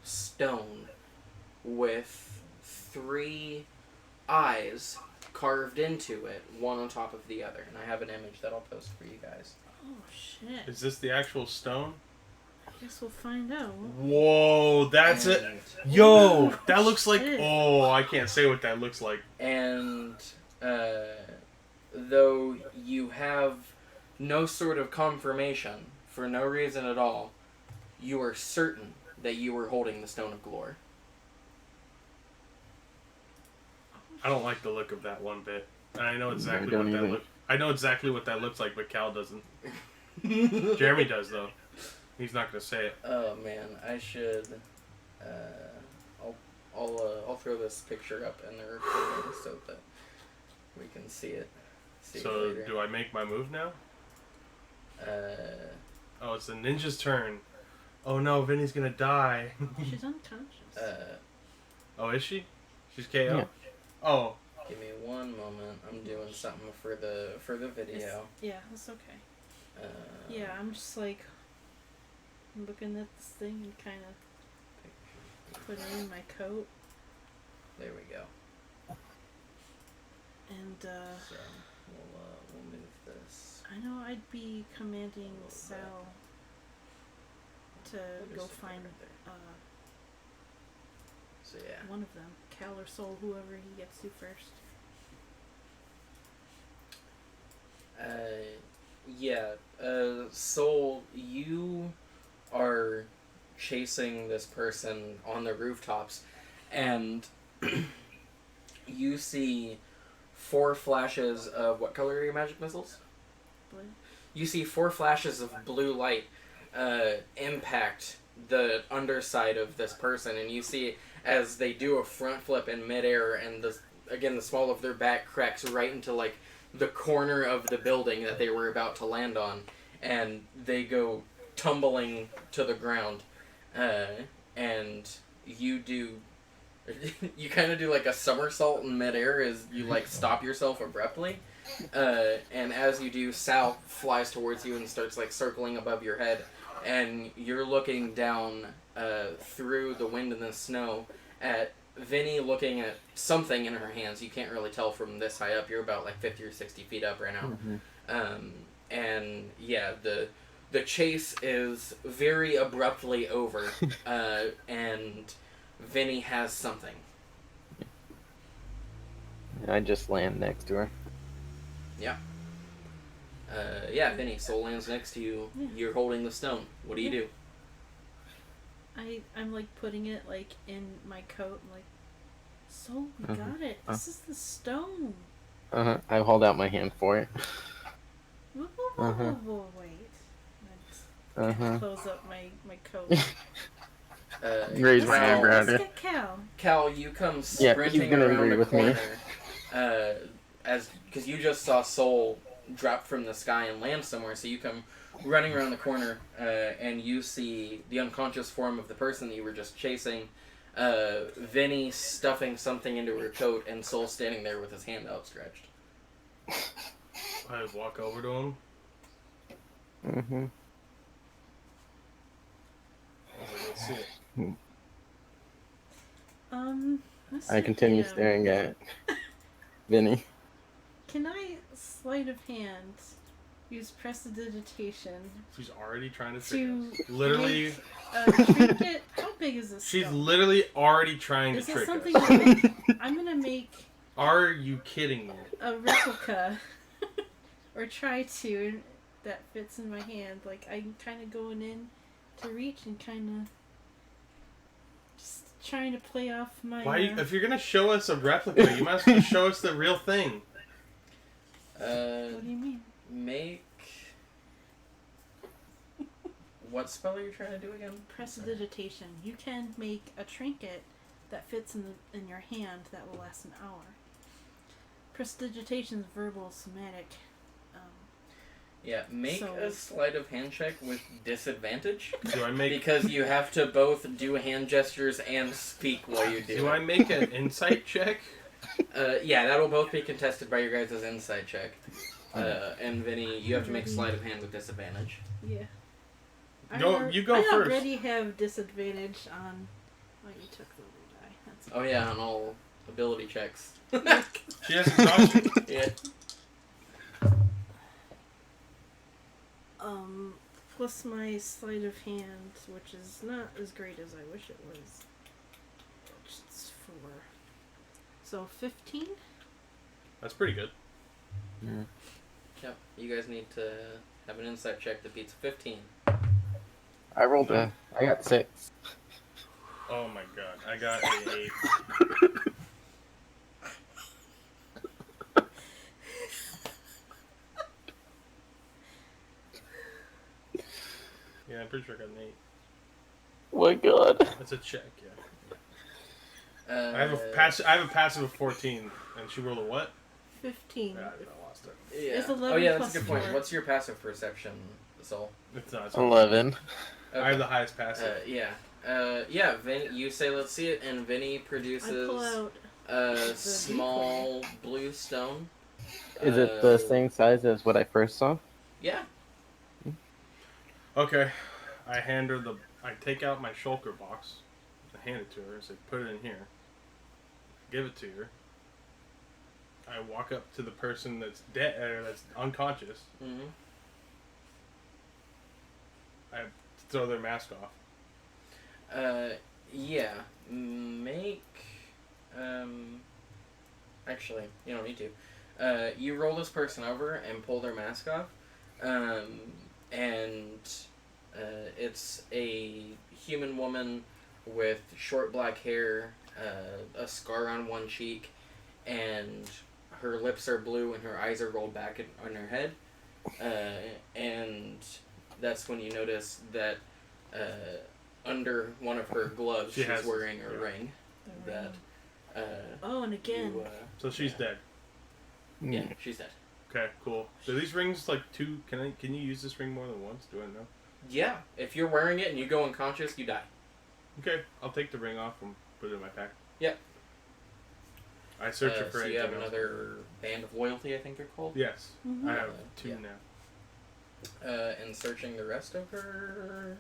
stone with 3 eyes carved into it, one on top of the other. And I have an image that I'll post for you guys. Oh shit. Is this the actual stone? Guess we'll find out. Whoa, that's it. And- Yo, that looks like. Shit. Oh, I can't say what that looks like. And though you have no sort of confirmation, for no reason at all, you are certain that you were holding the Stone of Glore. I don't like the look of that one bit. I know exactly don't what that either. look. I know exactly what that looks like, but Cal doesn't. Jeremy does though. He's not gonna say it. Oh man, I should. I'll throw this picture up in the recording so that we can see it. See So it later. do I make my move now? Oh, it's the ninja's turn. Oh no, Vinny's gonna die. She's unconscious. Oh, is she? She's KO. Yeah. Oh, Give me one moment. I'm doing something for the video. Yeah, that's okay. Yeah, I'm just like looking at this thing and kind of putting it in my coat. There we go. And So we'll move this. I know I'd be commanding Sal to We'll go just stick it find right there. So yeah. one of them, Cal or Soul, whoever he gets to first. Soul, you are chasing this person on the rooftops, and you see 4 flashes of what color are your magic missiles? Blue. You see 4 flashes of blue light impact the underside of this person, and you see as they do a front flip in midair, and the small of their back cracks right into like the corner of the building that they were about to land on, and they go tumbling to the ground, and you do. You kind of do like a somersault in midair as you like stop yourself abruptly, and as you do, Sal flies towards you and starts like circling above your head, and you're looking down through the wind and the snow at Vinny looking at something in her hands. You can't really tell from this high up. You're about like 50 or 60 feet up right now. Mm-hmm. And yeah, the chase is very abruptly over, and Vinny has something. I just land next to her. Vinny, Soul lands next to you. Yeah. You're holding the stone. What do you do? I'm like putting it like in my coat. I'm like, Soul, we got it. This is the stone. I hold out my hand for it. Whoa, wait. I close up my coat. Raise my eyebrow. Let's get Cal. Cal, you come Yeah, sprinting he's gonna around agree the with me. corner, because you just saw Soul drop from the sky and land somewhere, so you come running around the corner, and you see the unconscious form of the person that you were just chasing, Vinny stuffing something into her coat, and Soul standing there with his hand outstretched. I walk over to him. Mm-hmm. I was like, let's see it. Let's I see, continue yeah. staring at Vinny. Can I sleight of hand use prestidigitation She's already trying to trick to us. Literally, make a trinket? How big is this? she's stone? literally already trying Is to this trick something us. that I'm gonna make Are you kidding me? a replica, or try to, that fits in my hand? Like I'm kind of going in to reach and kind of just trying to play off my. Why? If you're gonna show us a replica, you might as well show us the real thing. What do you mean? Make... What spell are you trying to do again? Prestidigitation. You can make a trinket that fits in your hand that will last an hour. Prestidigitation is verbal, somatic. Yeah, make So- a sleight of hand check with disadvantage, Do I make? because you have to both do hand gestures and speak while you do Do it. I make an insight check? Yeah, that'll both be contested by your guys' insight check. And Vinny, you have to make sleight of hand with disadvantage. Yeah. You go I first. already have disadvantage on. Oh, you took the other die. That's Oh yeah, on all ability checks. She has exhaustion. Yeah. Plus my sleight of hand, which is not as great as I wish it was. Which is 4. So 15? That's pretty good. Yeah. Yep. You guys need to have an insight check that beats 15. I rolled I got 6. Oh my god, I got a 8. Yeah, I'm pretty sure I got an 8. Oh my god. That's a check, yeah. I I have a passive of 14, and she rolled a what? 15. Yeah, I lost it. Yeah. It's 11 oh yeah, that's plus a good point. 4. What's your passive perception, Soul? It's not. 11. Okay. I have the highest passive. Vin, you say let's see it, and Vinny I pull produces out. a small blue stone. Is it the same size as what I first saw? Yeah. Okay, I hand her I take out my shulker box, I hand it to her, and say, put it in here. Give it to her. I walk up to the person that's dead or that's unconscious. Mm-hmm. I throw their mask off. Yeah. Make. Actually, you don't need to. You roll this person over and pull their mask off. And it's a human woman with short black hair, a scar on one cheek, and her lips are blue and her eyes are rolled back on her head. And that's when you notice that under one of her gloves she's wearing a ring. That. And again. So she's dead. Yeah, she's dead. Okay, cool. Do these rings like two? Can you use this ring more than once? Do I know? Yeah, if you're wearing it and you go unconscious, you die. Okay, I'll take the ring off and put it in my pack. Yep. I search it for so anything you have else. Another band of loyalty, I think they're called. Yes, Mm-hmm. I have two yeah. now. And searching the rest of her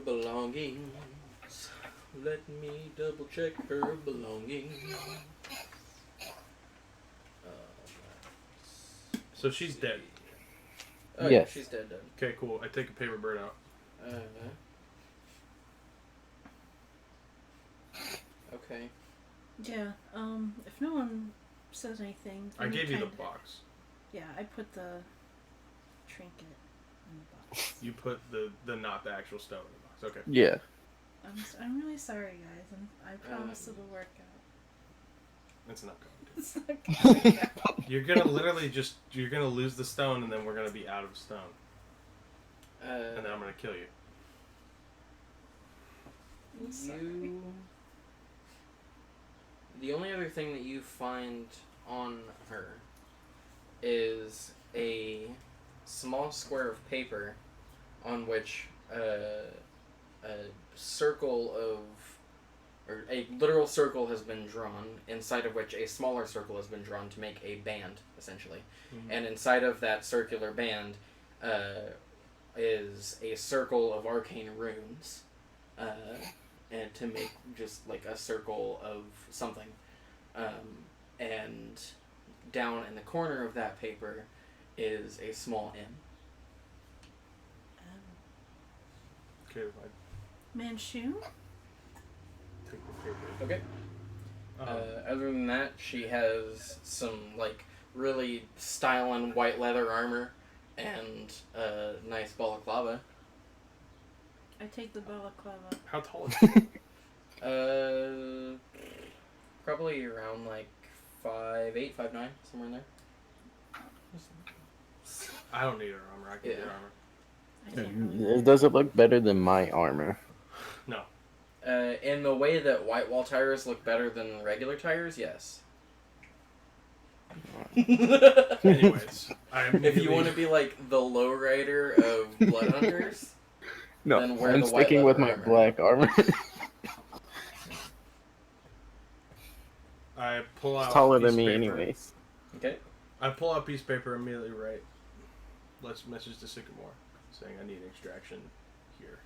belongings. Let me double check her belongings. So she's dead. Oh, Yes. Yeah, she's dead. Okay, cool. I take a paper bird out. Okay. Yeah, if no one says anything... I then gave you the kinda- box. Yeah, I put the trinket in the box. You put the not the actual stone in the box. Okay. Yeah. I'm really sorry, guys, and I promise it'll work out. It's not going to. It's not gonna You're gonna literally you're gonna lose the stone and then we're gonna be out of stone. And then I'm gonna kill you. I'm sorry. The only other thing that you find on her is a small square of paper on which a circle of, or a literal circle has been drawn, inside of which a smaller circle has been drawn to make a band, essentially. Mm-hmm. And inside of that circular band is a circle of arcane runes, and to make just like a circle of something. And down in the corner of that paper is a small M. Okay, I Manchu? take the paper. Okay. Other than that, she has some like really styling white leather armor and a nice balaclava. I take the balaclava. How tall is she? Probably around like 5'8", 5'9", somewhere in there. I don't need her armor. I can get Yeah. armor. I take Does it look better than my armor? No. In the way that white wall tires look better than regular tires, yes. Anyways, If you want to be like the lowrider of Bloodhunters, No, then wear I'm the white sticking with leather my armor. black armor. I pull out. It's taller a piece than me, of paper. anyways. Okay. I pull out a piece of paper and immediately write, "Let's message to Sycamore, saying I need an extraction here."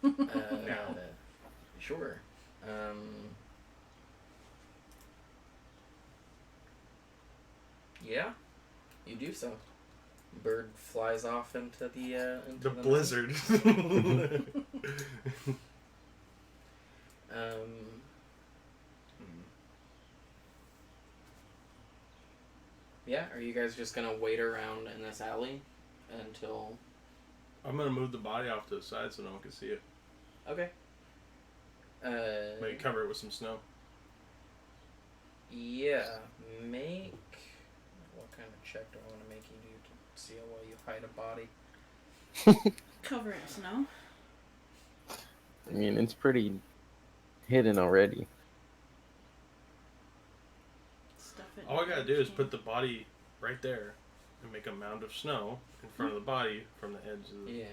Now. Sure. Yeah, you do so. Bird flies off into the The night. blizzard. Yeah, are you guys just gonna wait around in this alley until? I'm gonna move the body off to the side so no one can see it. Okay. Maybe cover it with some snow. Yeah, make. What kind of check do I want to make you do to see how well you hide a body? Cover it in snow. I mean, it's pretty hidden already. Stuff it. All I in gotta the do is can. put the body right there and make a mound of snow in front of the body from the edge of the. Yeah.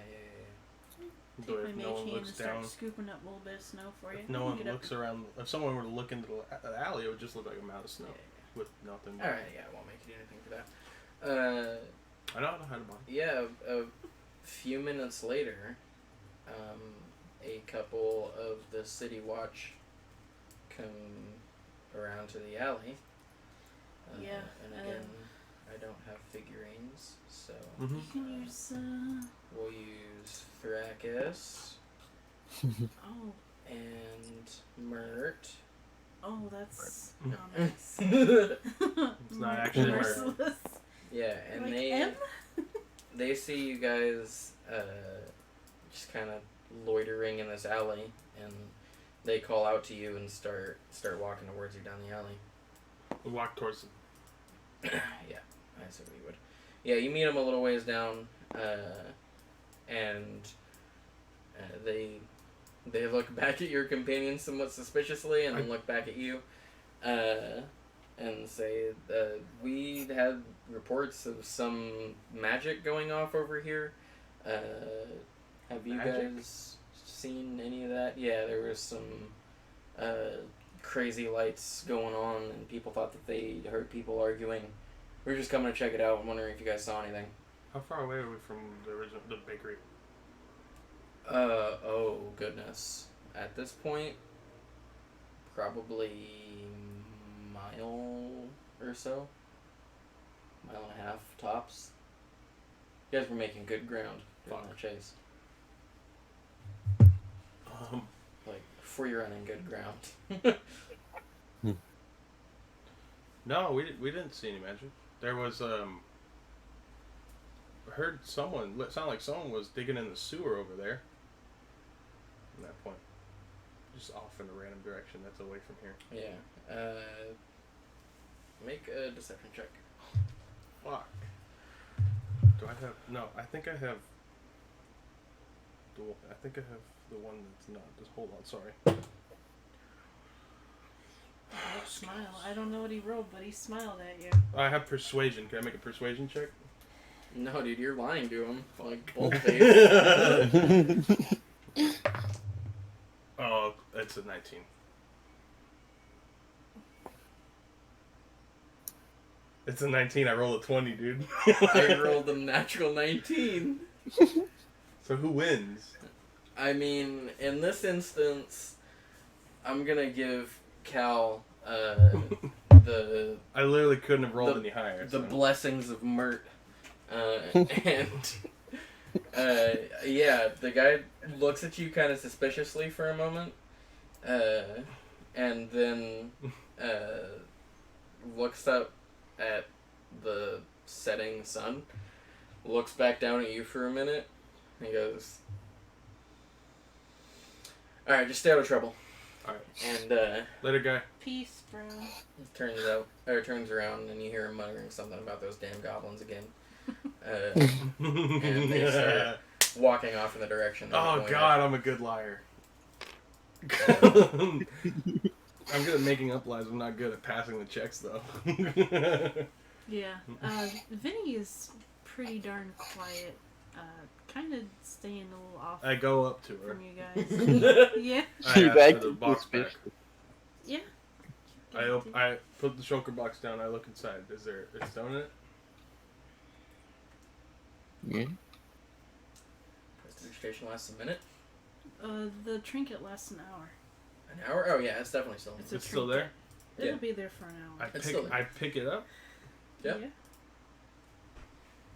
So Take if my no mage one hand looks and start down, scooping up a little bit of snow for you. if no one Get up looks around, if someone were to look into the alley, it would just look like a mound of snow with nothing. All right. Yeah, I won't make you do anything for that. I know how to hide a body. Yeah, a few minutes later, a couple of the city watch come around to the alley. Yeah, And again, I don't have figurines, so Mm-hmm. You can use, we'll use Thrakis oh, and Mert. oh, that's ominous. It's not actually merciless. Yeah, and Like they M? they see you guys just kind of loitering in this alley, and they call out to you and start walking towards you down the alley. We walk towards them. Yeah, I said we would. Yeah, you meet them a little ways down, and they look back at your companion somewhat suspiciously, and then look back at you, and say, "We had reports of some magic going off over here. Have you Magic? guys seen any of that? Yeah, there was some crazy lights going on, and people thought that they heard people arguing. We were just coming to check it out. I'm wondering if you guys saw anything." How far away are we from the bakery? Oh goodness. At this point, probably mile or so. Mile and a half tops. You guys were making good ground on the chase. Like, before you're running good ground. No, we didn't see any magic. There was I heard someone. It sounded like someone was digging in the sewer over there. At that point, just off in a random direction. That's away from here. Yeah. Make a deception check. Fuck. Do I have? No, I think I have. I think I have the one that's not. Just hold on. Sorry. Don't smile. I don't know what he rolled, but he smiled at you. I have persuasion. Can I make a persuasion check? No, dude, you're lying to him. Like, bold-faced. Oh, it's a 19. It's a 19. I rolled a 20, dude. I rolled a natural 19. So who wins? I mean, in this instance, I'm gonna give Cal the I literally couldn't have rolled any higher. the So. blessings of Mert, and yeah, the guy looks at you kind of suspiciously for a moment, and then looks up at the setting sun, looks back down at you for a minute, and goes, "Alright, just stay out of trouble." Alright. And Later, guy. Peace, bro. turns around, and you hear him muttering something about those damn goblins again. And they start walking off in the direction. Oh god, I'm a good liar. I'm good at making up lies. I'm not good at passing the checks, though. Yeah. Vinny is pretty darn quiet. Kind of staying a little off I go up to her. from you guys. Yeah. I She's ask for the acting box back. suspicious. Yeah. I put the shulker box down. I look inside. Is there a stone in it? Yeah. Prestidigitation lasts a minute. The trinket lasts an hour. An hour? Oh yeah, it's definitely still. It's a It's still there? It'll Yeah. be there for an hour. It's still there. I pick it up. Yep. Yeah.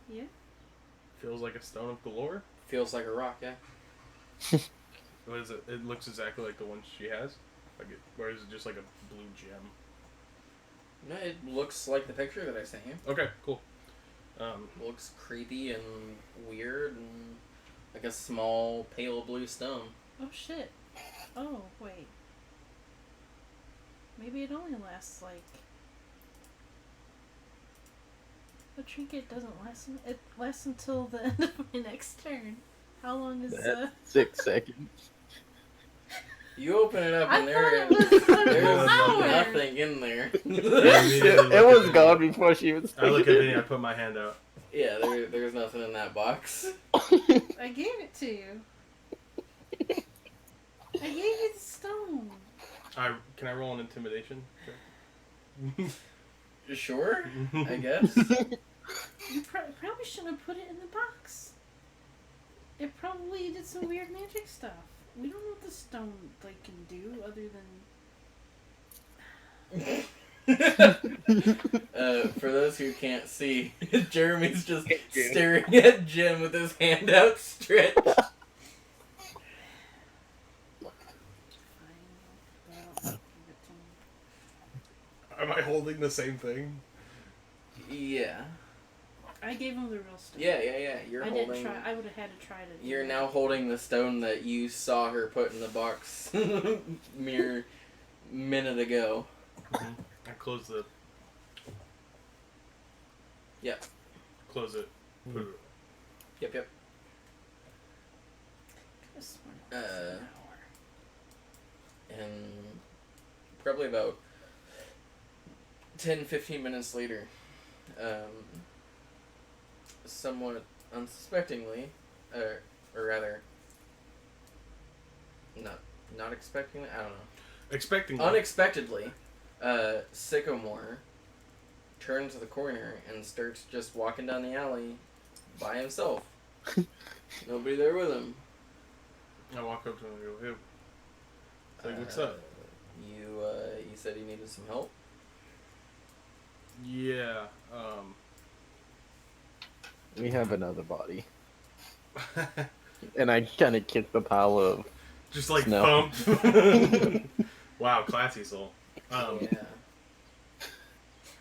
Yeah. Feels like a stone of galore. Feels like a rock, yeah. What is it? It looks exactly like the one she has. Or is it just like a blue gem? No, it looks like the picture that I sent you. Okay, cool. Looks creepy and weird and like a small pale blue stone. Oh shit. Oh wait. Maybe it only lasts like. A trinket doesn't last. It lasts until the end of my next turn. How long is That's 6 seconds. You open it up I and thought it there's was an hour. nothing in there. It was gone before she was. I look at Vinny, I put my hand out. Yeah, there's nothing in that box. I gave it to you. I gave you the stone. Can I roll an intimidation? Sure, I guess. You probably shouldn't have put it in the box. It probably did some weird magic stuff. We don't know what the stone can do other than. For those who can't see, Jeremy's just staring at Jim with his hand outstretched. Am I holding the same thing? Yeah. I gave him the real stone. Yeah. You're I holding. didn't try. I would have had to try to. You're now holding the stone that you saw her put in the box mere minute ago. Mm-hmm. I close the. Yep. Close it. Put it. Yep. And probably about 10-15 minutes later, somewhat unsuspectingly, or rather, not expectingly, I don't know. Expecting. Unexpectedly, Sycamore turns the corner and starts just walking down the alley by himself. Nobody there with him. I walk up to him and go, hey. It's like, what's up? You said you needed some help? Yeah, We have another body. And I kind of kicked the pile of just like snow. thump. Wow, classy soul. Yeah.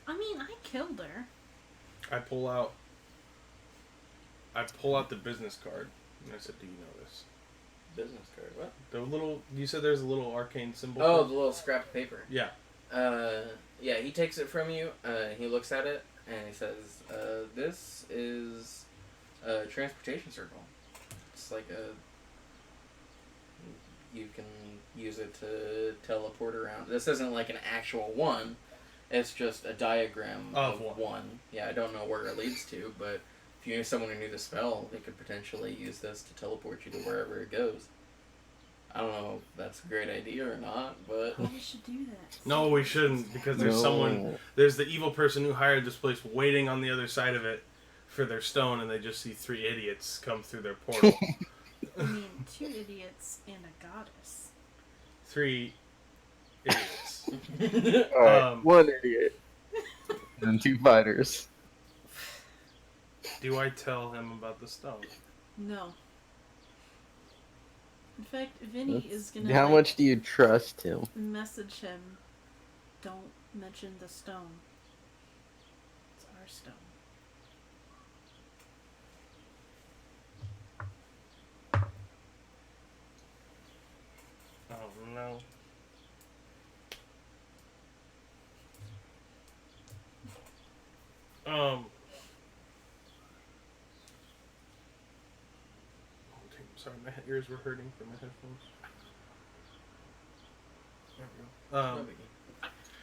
I mean, I killed her. I pull out the business card, and I said, do you know this? Business card, what? The little, you said there's a little arcane symbol. Oh, the little scrap of paper. Yeah. Yeah, he takes it from you, he looks at it, and he says, this is a transportation circle. It's like you can use it to teleport around. This isn't like an actual one, it's just a diagram of one. Yeah, I don't know where it leads to, but if you knew someone who knew the spell, they could potentially use this to teleport you to wherever it goes. I don't know if that's a great idea or not, but... We should do that. No, we shouldn't, because there's there's the evil person who hired this place waiting on the other side of it for their stone, and they just see 3 idiots come through their portal. I mean, 2 idiots and a goddess. 3 idiots. Alright, 1 idiot. And 2 fighters. Do I tell him about the stone? No. In fact, Vinny is gonna. How much do you trust him? Message him. Don't mention the stone. It's our stone. Oh no. Sorry, my ears were hurting from my headphones. There we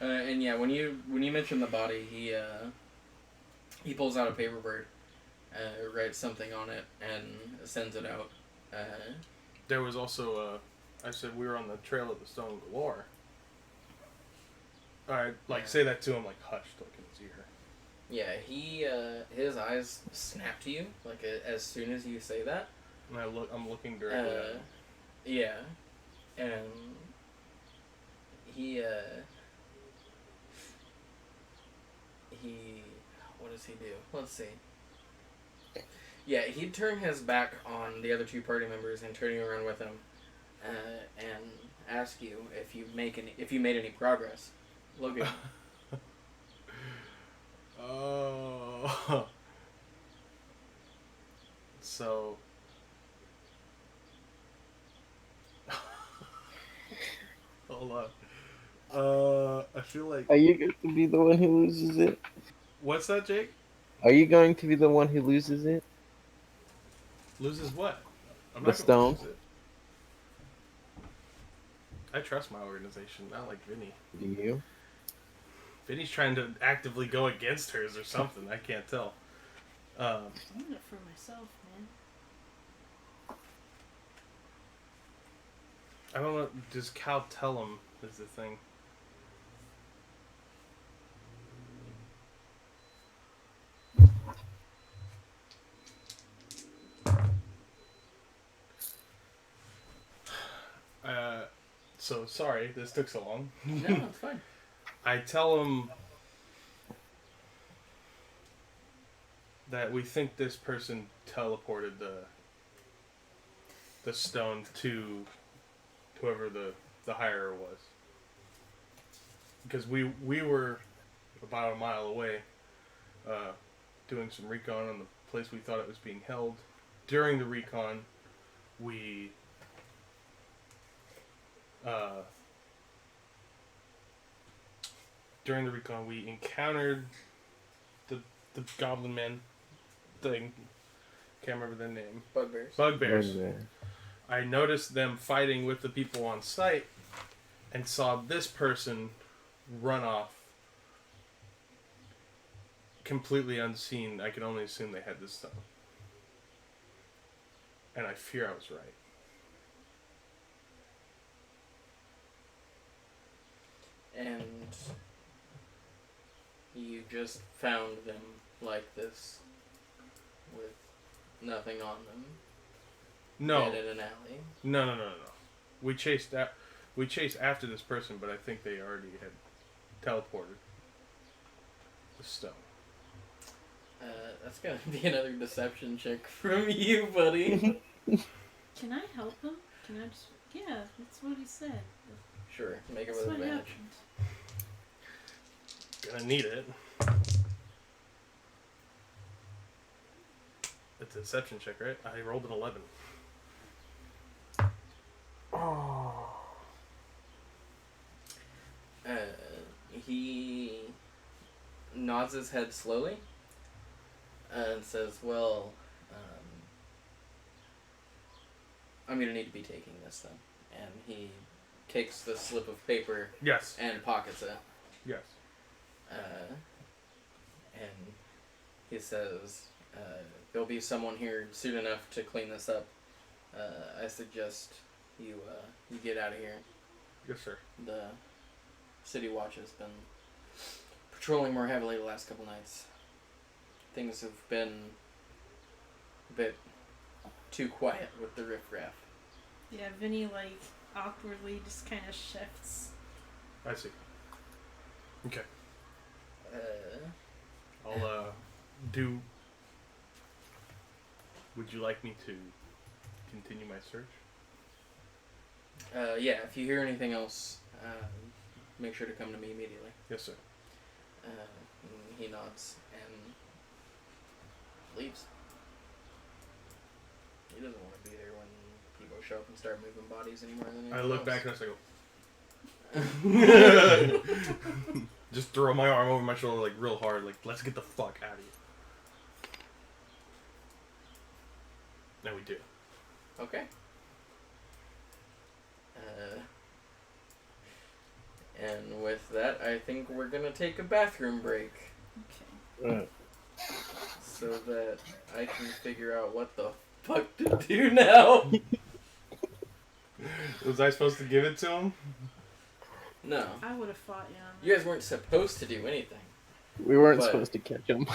go. And yeah, when you mention the body, he pulls out a paper bird, writes something on it, and sends it out. There was also I said we were on the trail of the stone galore. Alright, say that to him hushed, in his ear. Yeah, his eyes snap to you, as soon as you say that. And I'm looking directly at him. Yeah. And he what does he do? Let's see. Yeah, he'd turn his back on the other 2 party members and turn you around with him, and ask you if you made any progress. Look at him. Oh. So. Hold on. I feel like. Are you going to be the one who loses it? What's that, Jake? Are you going to be the one who loses it? Loses what? I'm The not stone? Lose it. I trust my organization, not like Vinny. Do you? Vinny's trying to actively go against hers or something. I can't tell. I'm doing it for myself, man. I don't know. Does Cal tell him is the thing? So sorry this took so long. No, it's fine. I tell him that we think this person teleported the stone to whoever the hirer was. Because we were about a mile away doing some recon on the place we thought it was being held. During the recon, we encountered the goblin man thing. Can't remember their name. Bugbears. Bugbears. I noticed them fighting with the people on site and saw this person run off completely unseen. I can only assume they had this stone. And I fear I was right. And you just found them like this with nothing on them. No. Dead in an alley. No. We chased after this person, but I think they already had teleported the stone. That's gonna be another deception check from you, buddy. Can I help him? Can I just... Yeah, that's what he said. Sure, make it That's with what advantage. happened. Gonna need it. It's a deception check, right? I rolled an 11. He nods his head slowly and says, well, I'm going to need to be taking this then. And he takes the slip of paper Yes. and pockets it. Yes. And he says, there'll be someone here soon enough to clean this up. I suggest you get out of here. Yes, sir. The City Watch has been patrolling more heavily the last couple nights. Things have been a bit too quiet with the riffraff. Yeah, Vinny, like, awkwardly just kind of shifts. I see. Okay. Uh, I'll do. Would you like me to continue my search? yeah, if you hear anything else, make sure to come to me immediately. Yes, sir. And he nods and leaves. He doesn't want to be there when people show up and start moving bodies anymore than I anyone look else. back and I go. Just throw my arm over my shoulder like real hard, like let's get the fuck out of here. And we do. Okay. And with that, I think we're gonna take a bathroom break Okay. so that I can figure out what the fuck to do now. Was I supposed to give it to him? No, I would have fought you on that. you guys weren't supposed to do anything. We weren't But- supposed to catch him.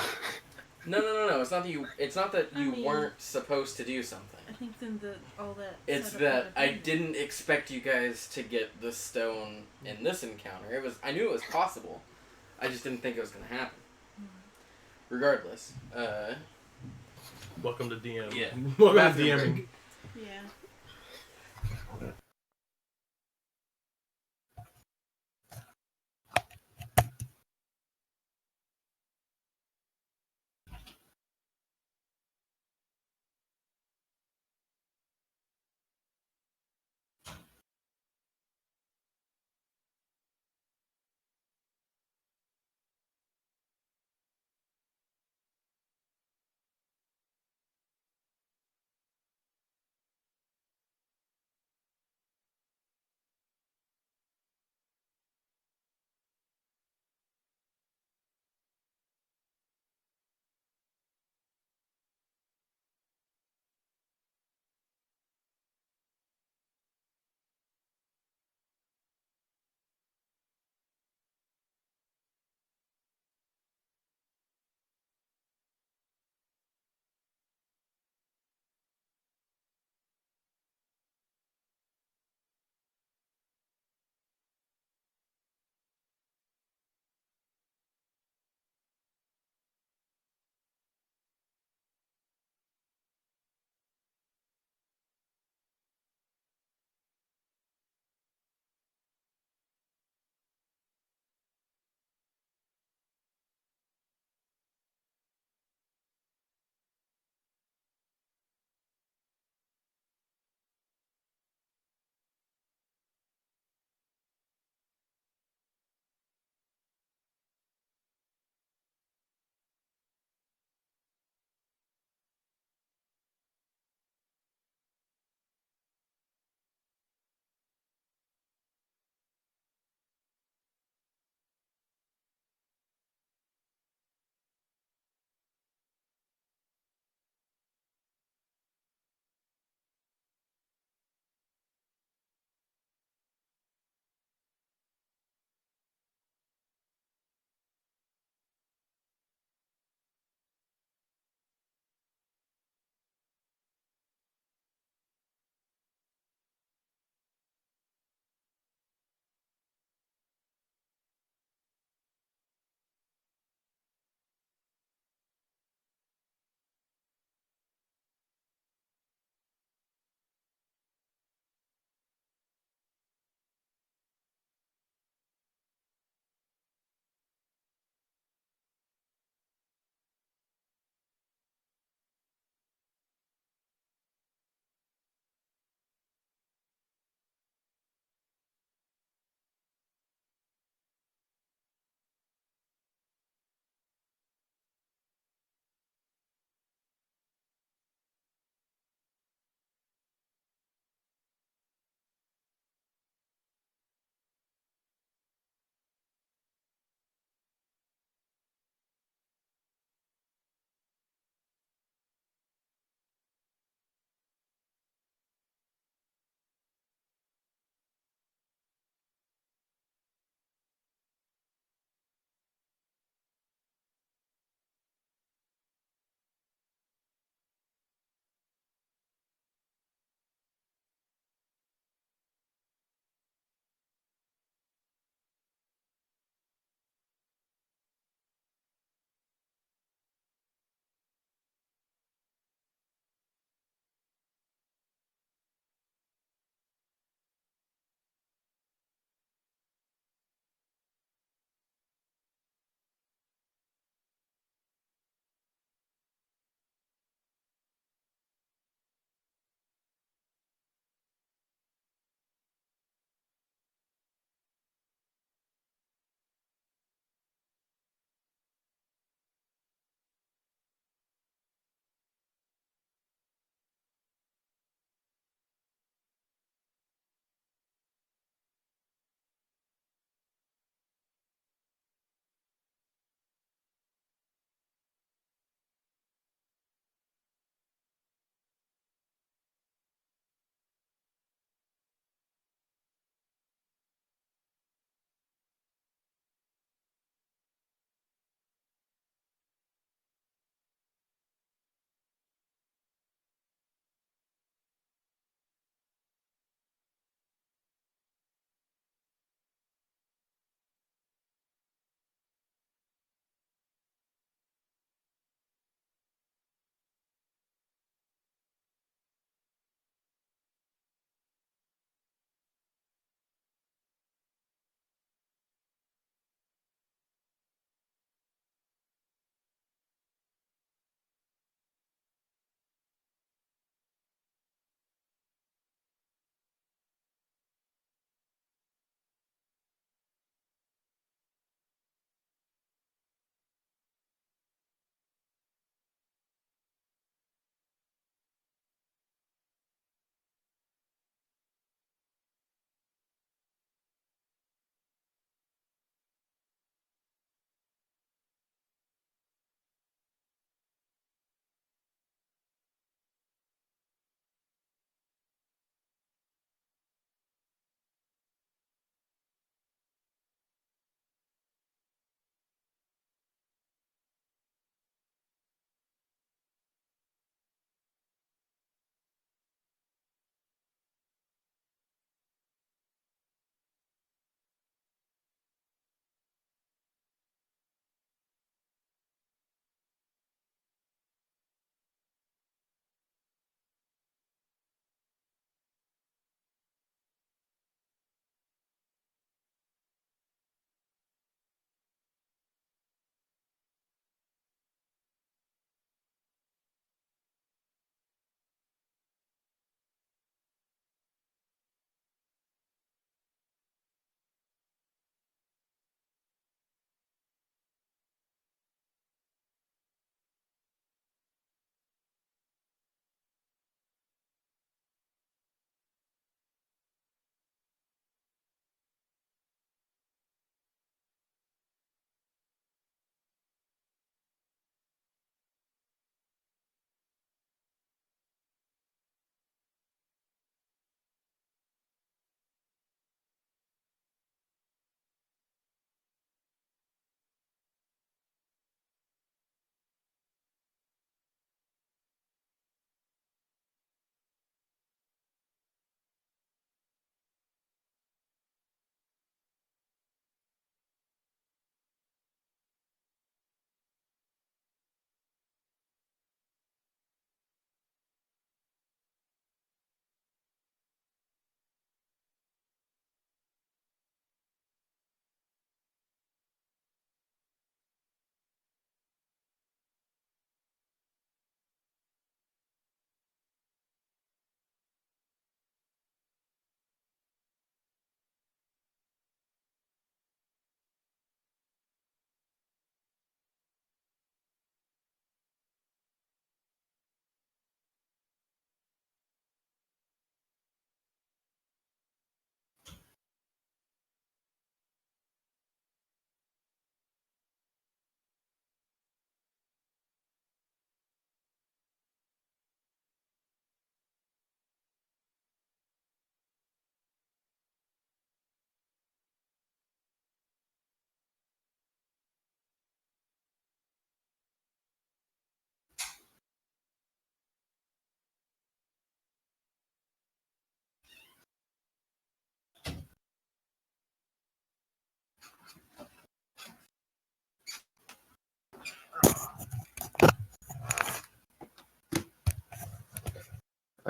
No. It's not that you. It's not that I you mean- weren't supposed to do something. I think then all that... It's setup that would have I been- didn't expect you guys to get the stone in this encounter. I knew it was possible. I just didn't think it was gonna happen. Regardless, Welcome to DM. Yeah. Welcome Bathroom to break. DMing. Yeah.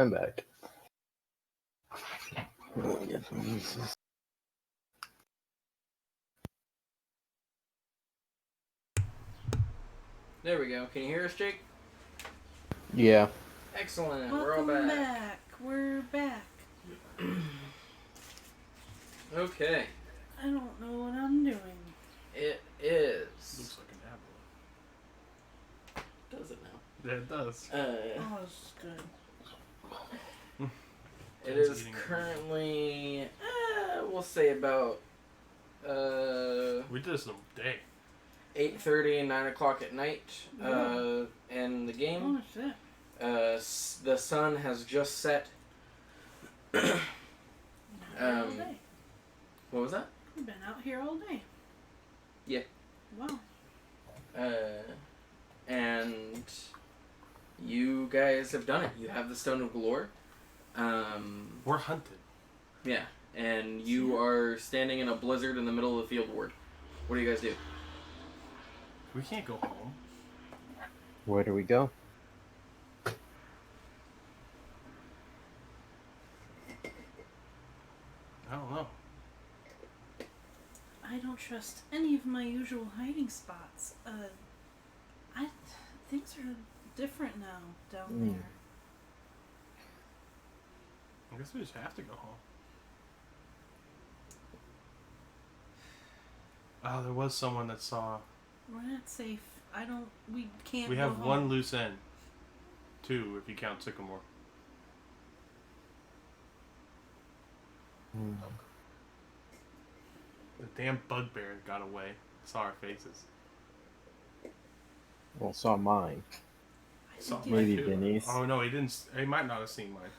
I'm back. There we go. Can you hear us, Jake? Yeah. Excellent. Welcome We're all back. back. We're back. Okay. I don't know what I'm doing. It is. Looks like an apple. Does it now? Yeah, it does. Oh, this is good. It Ken's is eating it. currently, we'll say about We did this in a day. 8:30 and 9 o'clock at night. In the game, Oh, shit. the sun has just set. Been out here all day. What was that? We've been out here all day. Yeah. Wow. And you guys have done it. You have the Stone of Galore. We're hunted. Yeah. And you are standing in a blizzard in the middle of the field ward. What do you guys do? We can't go home. Where do we go? I don't know. I don't trust any of my usual hiding spots. Things are different now down there. I guess we just have to go home. Oh, there was someone that saw. We're not safe. We can't We go have home. one loose end. Two, if you count Sycamore. The damn bugbear got away. Saw our faces. Well, saw mine. I Saw think mine Maybe too. Denise. Oh no, he didn't. He might not have seen mine.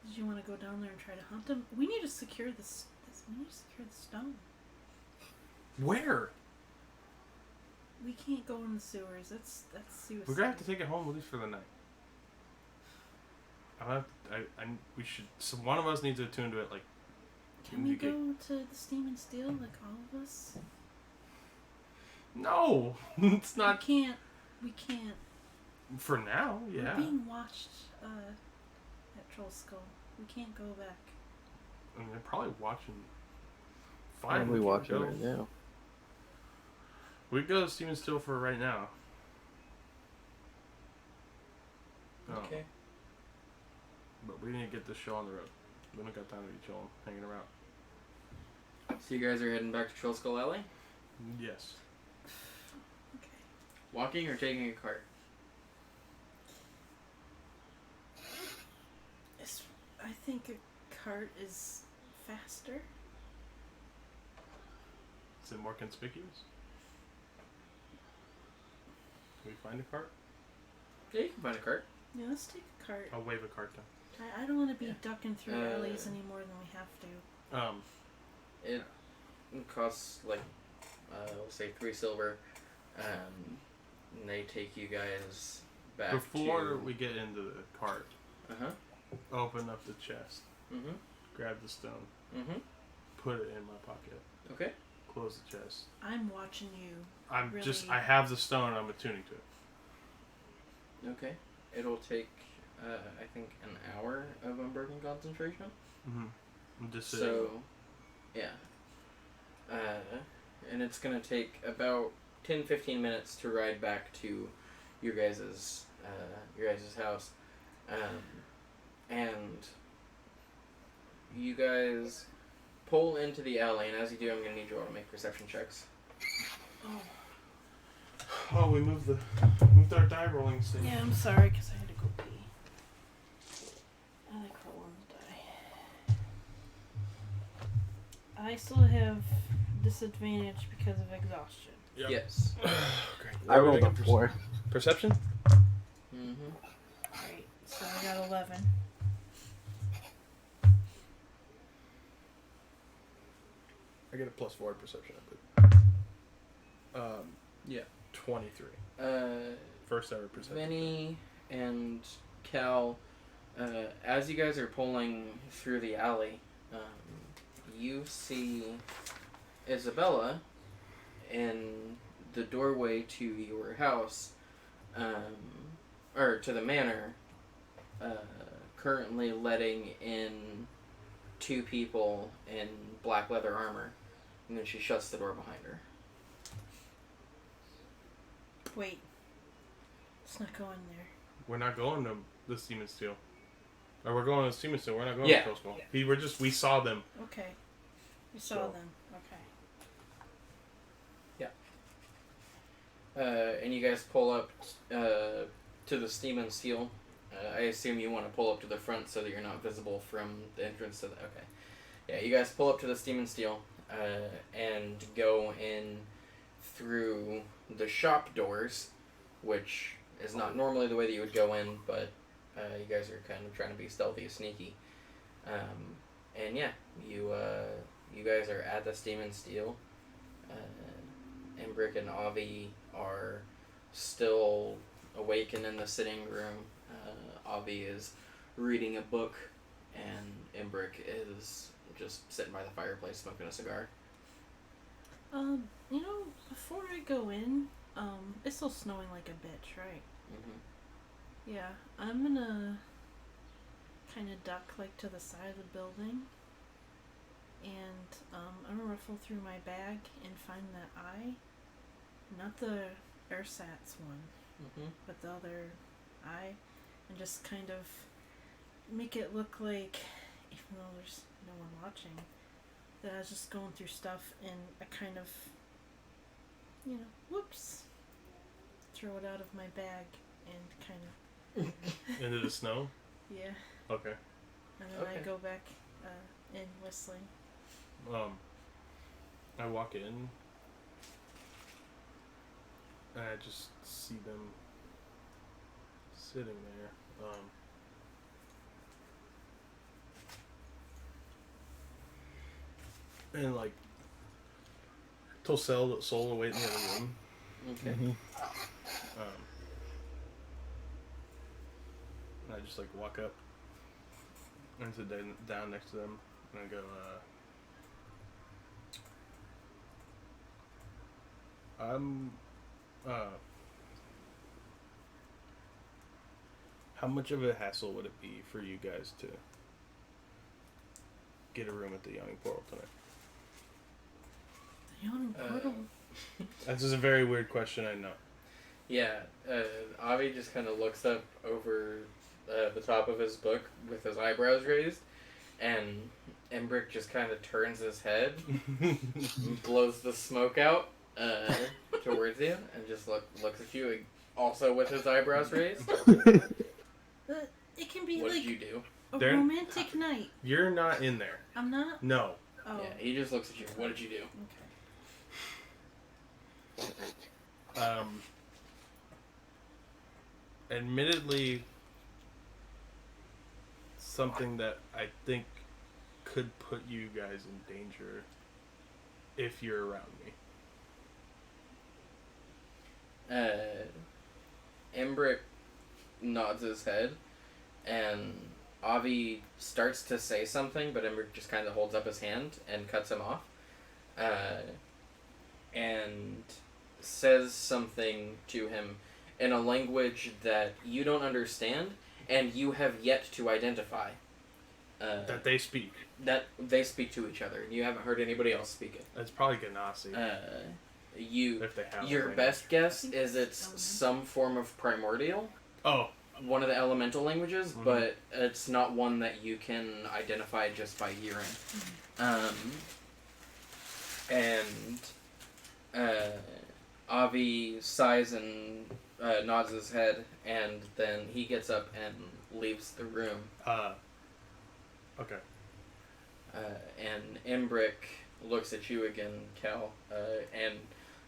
Did you want to go down there and try to hunt them? We need to secure this. We need to secure the stone. Where? We can't go in the sewers. That's suicide. We're gonna have to take it home at least for the night. We should. So one of us needs to attune to it. Like, Can we get- go to the Steam and Steel, like all of us? no, it's not We can't. for now. Yeah. We're being watched at Troll Skull. We can't go back. I mean, they're probably watching. Why Fine. are we can watching go. right now? We go to Steven Still for right now. Oh, Okay. but we need to get this show on the road. We don't got time to be chilling, hanging around. So you guys are heading back to Troll Skull Alley? Yes. Okay. Walking or taking a cart? I think a cart is faster. Is it more conspicuous? Can we find a cart? Yeah, you can find a cart. Yeah, let's take a cart. I'll wave a cart down. I don't want to be ducking through Uh, alleys any more than we have to. It costs like, we'll say 3 silver. And they take you guys back Before to... we get into the cart, Uh-huh. open up the chest, Mm-hmm. grab the stone, Mm-hmm. put it in my pocket, Okay. close the chest. I'm watching you. I'm Really? just, I have the stone, I'm attuning to it. Okay. It'll take, I think, an hour of unbroken concentration. Mm-hmm. I'm just sitting. So, yeah. And it's going to take about 10-15 minutes to ride back to your guys' house. And you guys pull into the alley, and as you do, I'm going to need you all to make perception checks. Oh. Oh, we moved our die rolling station. Yeah, I'm sorry, because I had to go pee. I like rolling the die. I still have disadvantage because of exhaustion. Yep. Yes. Great. I rolled a 4. Perception? Mm-hmm. Alright, so I got 11. I get a +4 perception, I believe. Yeah. 23. First ever perception. Vinny and Cal, as you guys are pulling through the alley, you see Isabella in the doorway to your house, or to the manor, currently letting in 2 people in black leather armor, and then she shuts the door behind her. Wait. Let's not go in there. We're not going to the Steam and Steel. Or we're going to Steam and Steel. We're not going Yeah. to Coastal. We saw them. Okay. We saw So- them. Okay. And you guys pull up to the Steam and Steel. I assume you want to pull up to the front so that you're not visible from the entrance to the... Okay. Yeah, you guys pull up to the Steam and Steel and go in through the shop doors, which is not normally the way that you would go in, but you guys are kind of trying to be stealthy and sneaky. And yeah, you guys are at the Steam and Steel. Embrick and Avi are still awake and in the sitting room. Avi is reading a book, and Embrick is just sitting by the fireplace smoking a cigar. Before I go in, it's still snowing like a bitch, right? Mm-hmm. Yeah, I'm gonna kind of duck like to the side of the building, and I'm gonna ruffle through my bag and find that eye, not the ersatz one, Mm-hmm. but the other eye, and just kind of make it look like, even though there's no one watching, that I was just going through stuff and I kind of, whoops, throw it out of my bag and kind of, Into the snow? yeah, Okay. and then I Okay. go back in whistling. I walk in, and I just see them sitting there. And like, Soul away in the other room. Okay. Mhm. And I just like walk up and sit down next to them, and I go, how much of a hassle would it be for you guys to get a room at the Yawning Portal tonight? The yawning portal. This is a very weird question, I know. Yeah, Avi just kind of looks up over the top of his book with his eyebrows raised, and Embrick just kind of turns his head, and blows the smoke out towards you, and just looks at you also with his eyebrows raised. It can be What like did you do? a There- romantic night. You're not in there. I'm not? No. Oh. Yeah, he just looks at you. What did you do? Okay. Admittedly, something that I think could put you guys in danger if you're around me. Embrick nods his head, and Avi starts to say something, but Embrick just kind of holds up his hand and cuts him off, and says something to him in a language that you don't understand and you have yet to identify. That they speak. That they speak to each other. You haven't heard anybody else speak it. It's probably Ganassi. If they have your language. best guess think is it's it's some form of primordial, Oh, one of the elemental languages, Mhm. but it's not one that you can identify just by hearing. And Avi sighs and nods his head, and then he gets up and leaves the room. okay. And Embrick looks at you again, Cal, and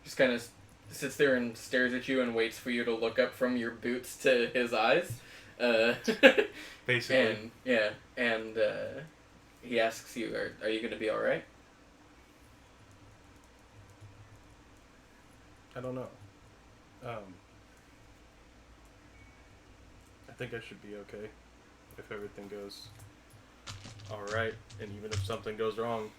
just kind of sits there and stares at you and waits for you to look up from your boots to his eyes. Basically. And he asks you, "Are you going to be all right?" I don't know. I think I should be okay if everything goes alright, and even if something goes wrong.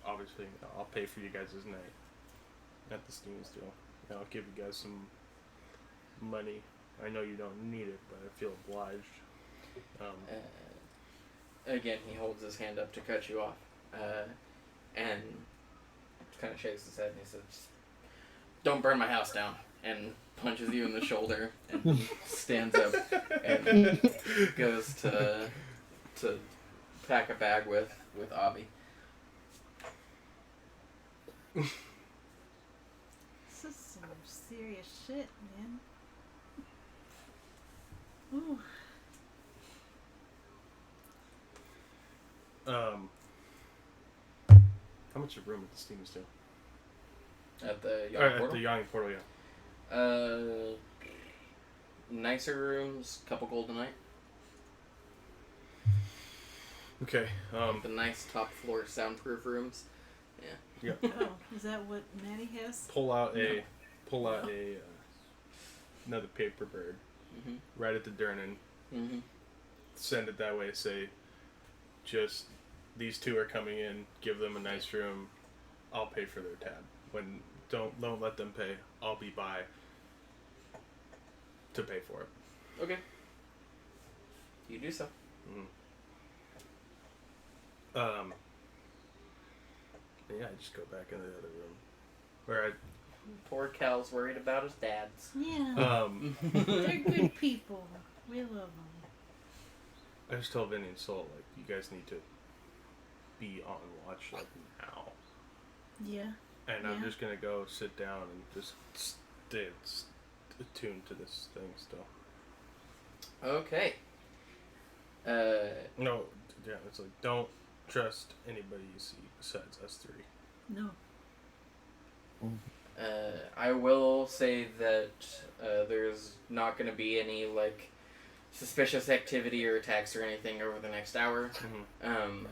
Obviously, I'll pay for you guys' night at the Steam Steel I'll give you guys some money. I know you don't need it, but I feel obliged. Again, he holds his hand up to cut you off, and kind of shakes his head and he says, "Don't burn my house down," and punches you in the shoulder and stands up and goes to pack a bag with Avi. This is some serious shit, man. Ooh. How much a room at the Steam Still? At the At yawning portal? the Yawning Portal, yeah. Nicer rooms, couple gold a night. Okay. The nice top floor soundproof rooms. Yeah. Oh, is that what Maddie has? Pull out a another paper bird. Mm-hmm. Right at the Durnan. Mm-hmm. Send it that way. Say, just these two are coming in. Give them a nice room. I'll pay for their tab. When don't let them pay. I'll be by to pay for it. Okay. You do so. Mm-hmm. Yeah, I just go back into the other room. Where Poor Cal's worried about his dads. Yeah. They're good people. We love them. I just told Vinny and Soul, like, you guys need to be on watch, like, now. Yeah. And I'm Yeah. just gonna go sit down and just stay attuned to this thing still. Okay. No, yeah, it's like, don't trust anybody you see besides us three. No. I will say that there's not going to be any like suspicious activity or attacks or anything over the next hour. Mm-hmm.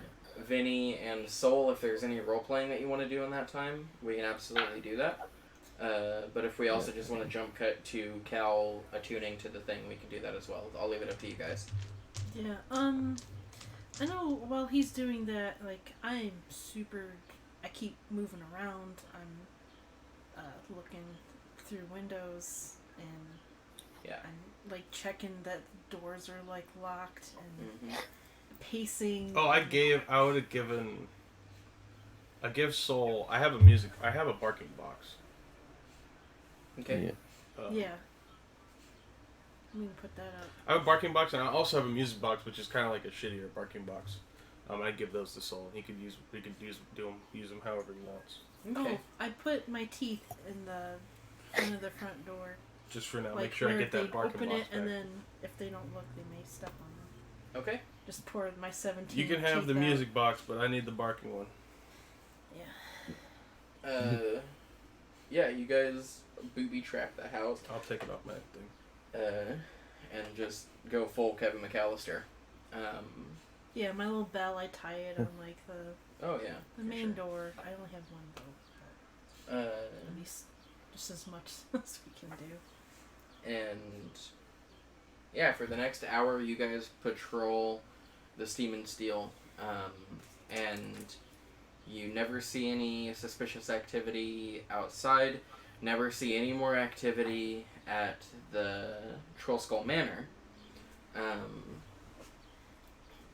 Vinny and Soul, if there's any role playing that you want to do in that time, we can absolutely do that. But if we also just want to jump cut to Cal attuning to the thing, we can do that as well. I'll leave it up to you guys. Yeah. I know while he's doing that, like, I keep moving around. I'm looking through windows and Yeah. I'm like checking that doors are like locked and Mm-hmm. pacing. Oh, I give Soul, I have a barking box. Okay. Yeah. Yeah. We can put that up. I have a barking box, and I also have a music box, which is kind of like a shittier barking box. I give those to Soul. He could use them however he wants. Okay. Oh, I put my teeth in the front of the front door. Just for now, Like make sure I where get that they'd barking open box it, and back. then if they don't look, they may step on them. Okay. Just pour my 17. You can have teeth the out. music box, but I need the barking one. Yeah. Yeah, you guys booby trap the house. I'll take it off my thing. And just go full Kevin McAllister. Yeah, my little bell, I tie it on like the Oh yeah. the for main sure. door. I only have one bolt. At least just as much as we can do. And yeah, for the next hour, you guys patrol the Steam and Steel, and you never see any suspicious activity outside. Never see any more activity at the Troll Skull Manor.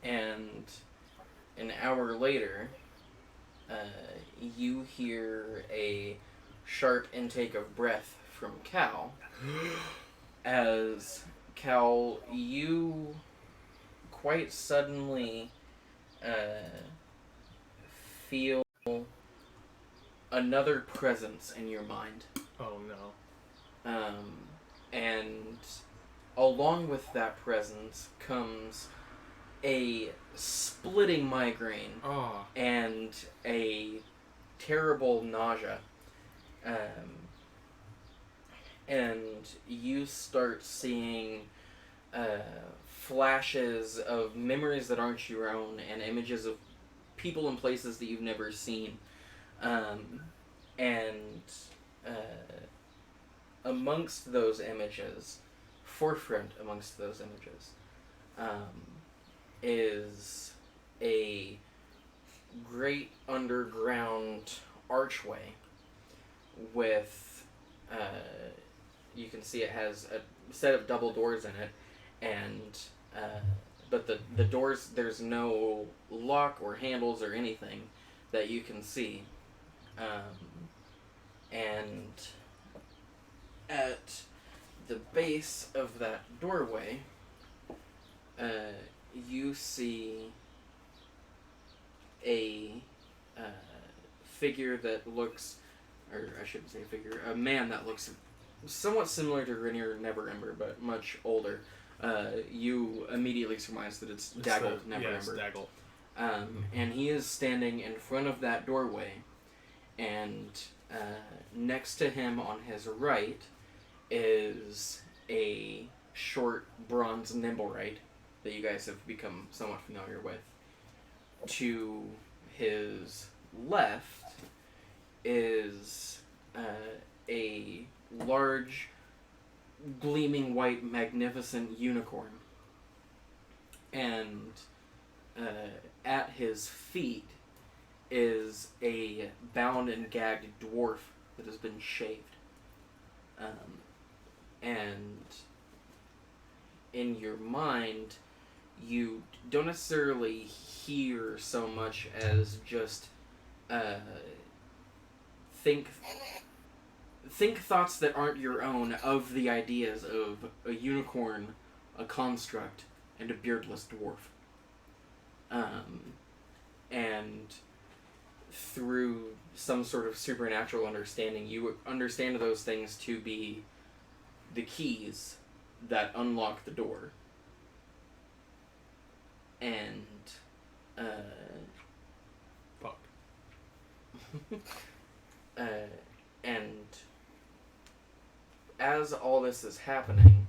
And an hour later, you hear a sharp intake of breath from Cal. As Cal, you quite suddenly feel another presence in your mind. Oh no. And along with that presence comes a splitting migraine Oh. and a terrible nausea. And you start seeing flashes of memories that aren't your own and images of people and places that you've never seen. Amongst those images, forefront amongst those images, is a great underground archway with you can see it has a set of double doors in it, and but the doors, there's no lock or handles or anything that you can see, and at the base of that doorway, you see a figure that looks, or I shouldn't say figure, a man that looks somewhat similar to Rainier Neverember, but much older. You immediately surmise that it's Daggle Neverember. Yes, Daggle. And he is standing in front of that doorway, and next to him on his right is a short bronze Nimblewright that you guys have become somewhat familiar with. To his left is a large, gleaming white, magnificent unicorn. And at his feet is a bound and gagged dwarf that has been shaved. And in your mind, you don't necessarily hear so much as just think thoughts that aren't your own of the ideas of a unicorn, a construct, and a beardless dwarf. And through some sort of supernatural understanding, you understand those things to be the keys that unlock the door. And Fuck. and as all this is happening,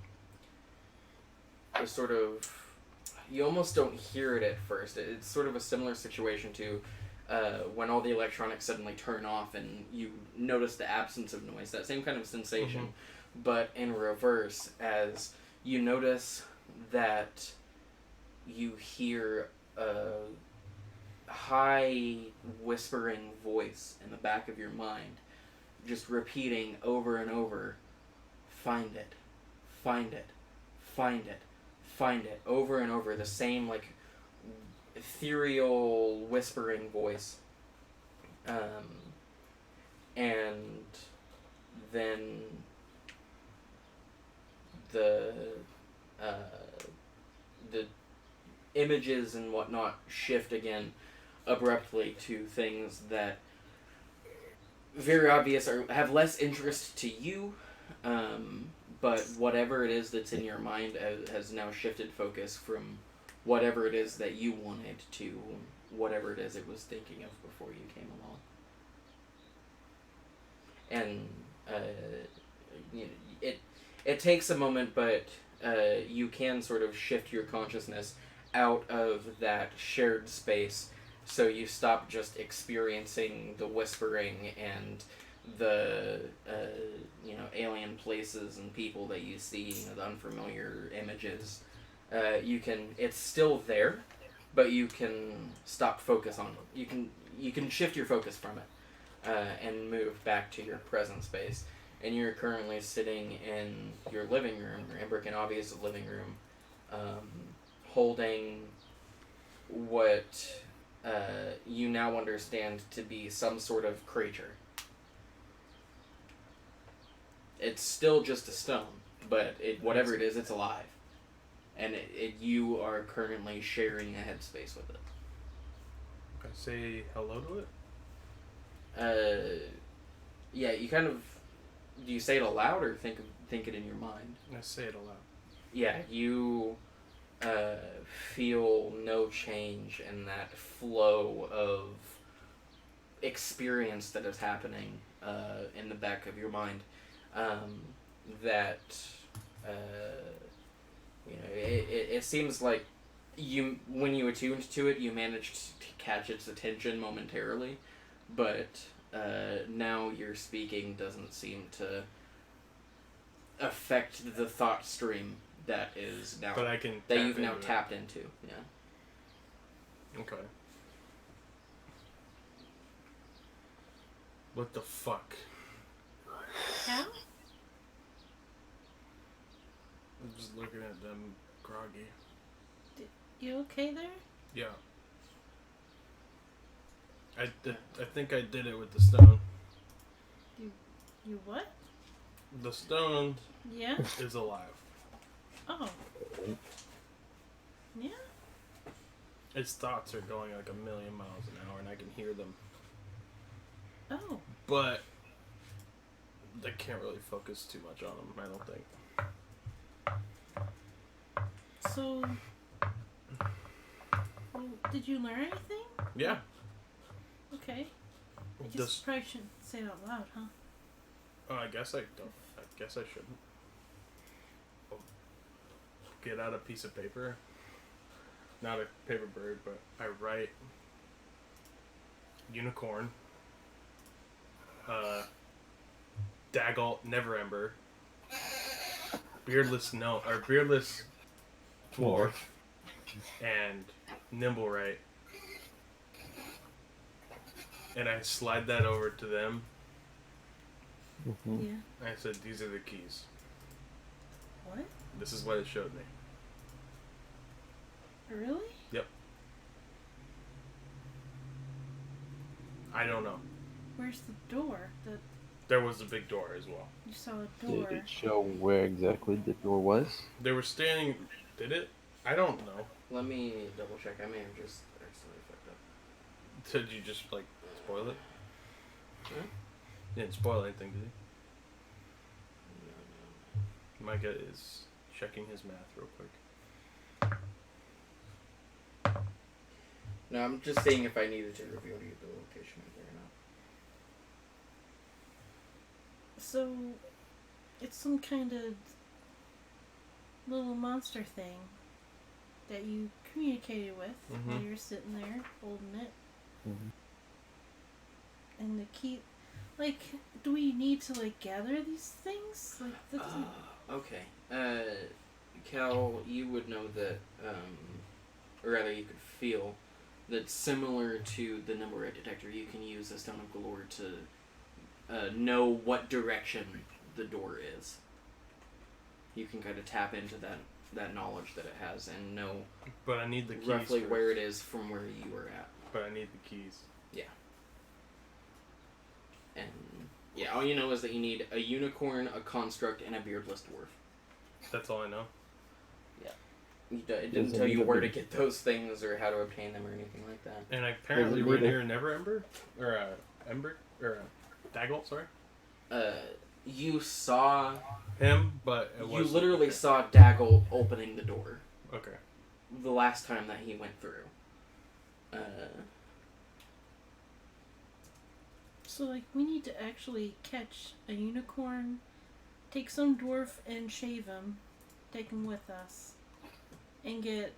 it's sort of, you almost don't hear it at first. It's sort of a similar situation to when all the electronics suddenly turn off and you notice the absence of noise. That same kind of sensation, but in reverse, as you notice that you hear a high whispering voice in the back of your mind just repeating over and over, find it, find it, find it, find it, over and over, the same like ethereal whispering voice. And then the images and whatnot shift again abruptly to things that very obvious or have less interest to you, but whatever it is that's in your mind has now shifted focus from whatever it is that you wanted to whatever it is it was thinking of before you came along. And it takes a moment, but you can sort of shift your consciousness out of that shared space, so you stop just experiencing the whispering and the alien places and people that you see, the unfamiliar images. It's still there, but you can stop focus on it. You can shift your focus from it and move back to your present space. And you're currently sitting in your living room, your Embrick and Obvious living room, holding what you now understand to be some sort of creature. It's still just a stone, but whatever it is, it's alive. And you are currently sharing a headspace with it. I say hello to it? Yeah, you kind of... Do you say it aloud or think it in your mind? I say it aloud. Yeah, you feel no change in that flow of experience that is happening in the back of your mind. It seems like when you attuned to it, you managed to catch its attention momentarily, but now your speaking doesn't seem to affect the thought stream that is now But I can that tap you've now into it. tapped into. Yeah. Okay. What the fuck? How? I'm just looking at them groggy. You okay there? Yeah. I think I did it with the stone. You what? The stone Yeah? is alive. Oh. Yeah? Its thoughts are going like 1,000,000 miles an hour, and I can hear them. Oh. But I can't really focus too much on them, I don't think. So, well, did you learn anything? Yeah. Okay. I guess This, probably shouldn't say it out loud, huh? oh, I guess I don't. I guess I shouldn't. Oh. Get out a piece of paper. Not a paper bird, but I write unicorn. Daggalt Neverember. Beardless dwarf. And Nimblewright. And I slide that over to them. Mm-hmm. Yeah. And I said, these are the keys. What? This is what it showed me. Really? Yep. I don't know. Where's the door? There was a big door as well. You saw a door. Did it show where exactly the door was? They were standing... Did it? I don't know. Let me double check. I may have just accidentally fucked up. Did you just, like, spoil it? Huh? You didn't spoil anything, did No. you? Micah is checking his math real quick. No, I'm just seeing if I needed to reveal to you the location of there or not. So, it's some kind of little monster thing that you communicated with while you were sitting there holding it. Mm-hmm. And the key, like, do we need to like gather these things? Like, that's Okay. Cal, you would know that, or rather, you could feel that similar to the number rate detector, you can use the Stone of Galore to know what direction the door is. You can kind of tap into that knowledge that it has and know But I need the keys roughly first. where it is from where you were at. But I need the keys. Yeah. And yeah, all you know is that you need a unicorn, a construct, and a beardless dwarf. That's all I know. It didn't tell you where to get those things or how to obtain them or anything like that. And I apparently Doesn't went need here Neverember? Or Ember? Or Daggalt, sorry? You saw... Him, but it You was literally saw Daggle opening the door Okay. the last time that he went through. so like we need to actually catch a unicorn, take some dwarf and shave him, take him with us, and get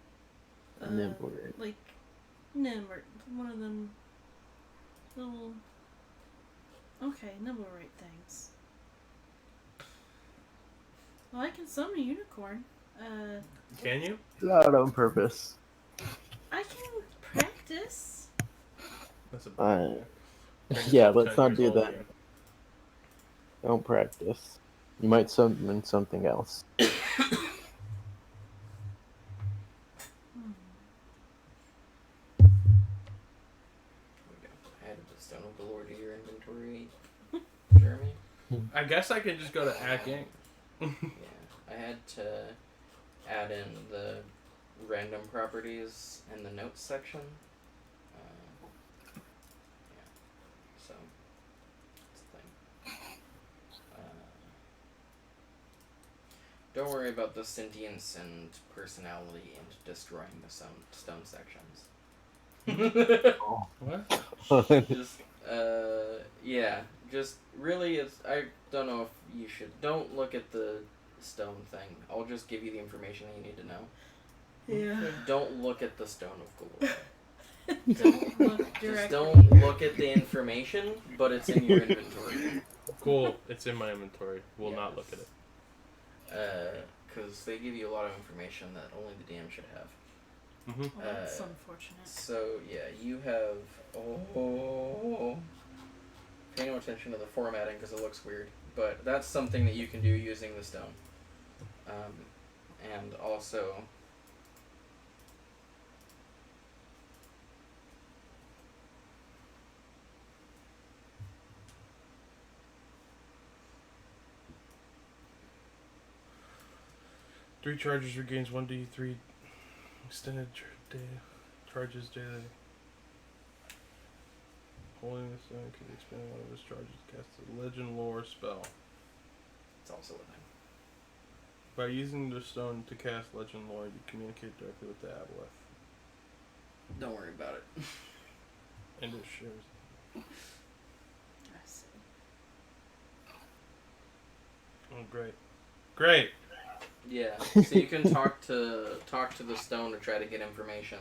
Nimblewright. like Nimblewright, one of them little Nimblewright things. Well, I can summon a unicorn. Can you? Not on purpose. I can practice. That's a Yeah, let's 10 not years do old that. again. Don't practice. You might summon something else. Add the Stone of Galore to your inventory, Jeremy. I guess I could just go to Ack Inc. Yeah, I had to add in the random properties in the notes section. Yeah, so that's the thing. Don't worry about the sentience and personality and destroying the stone sections. What? Just, yeah, just really, I don't know if you should. Don't look at the stone thing. I'll just give you the information that you need to know. Yeah. Don't look at the Stone of Galore. Don't look Just directly. don't look at the information, but it's in your inventory. Cool. It's in my inventory. We'll Yes. not look at it. Because they give you a lot of information that only the DM should have. Mm-hmm. Well, that's unfortunate. So, yeah, you have... Oh... Pay no attention to the formatting because it looks weird. But that's something that you can do using the stone. and also Three charges regains 1d3 extended day charges daily. Holding this stone can expend one of his charges to cast a legend lore spell. it's also a thing. By using the stone to cast legend lore, you communicate directly with the aboleth. Don't worry about it. And it shares. I see. Oh, great. Great! Yeah, so you can talk to the stone to try to get information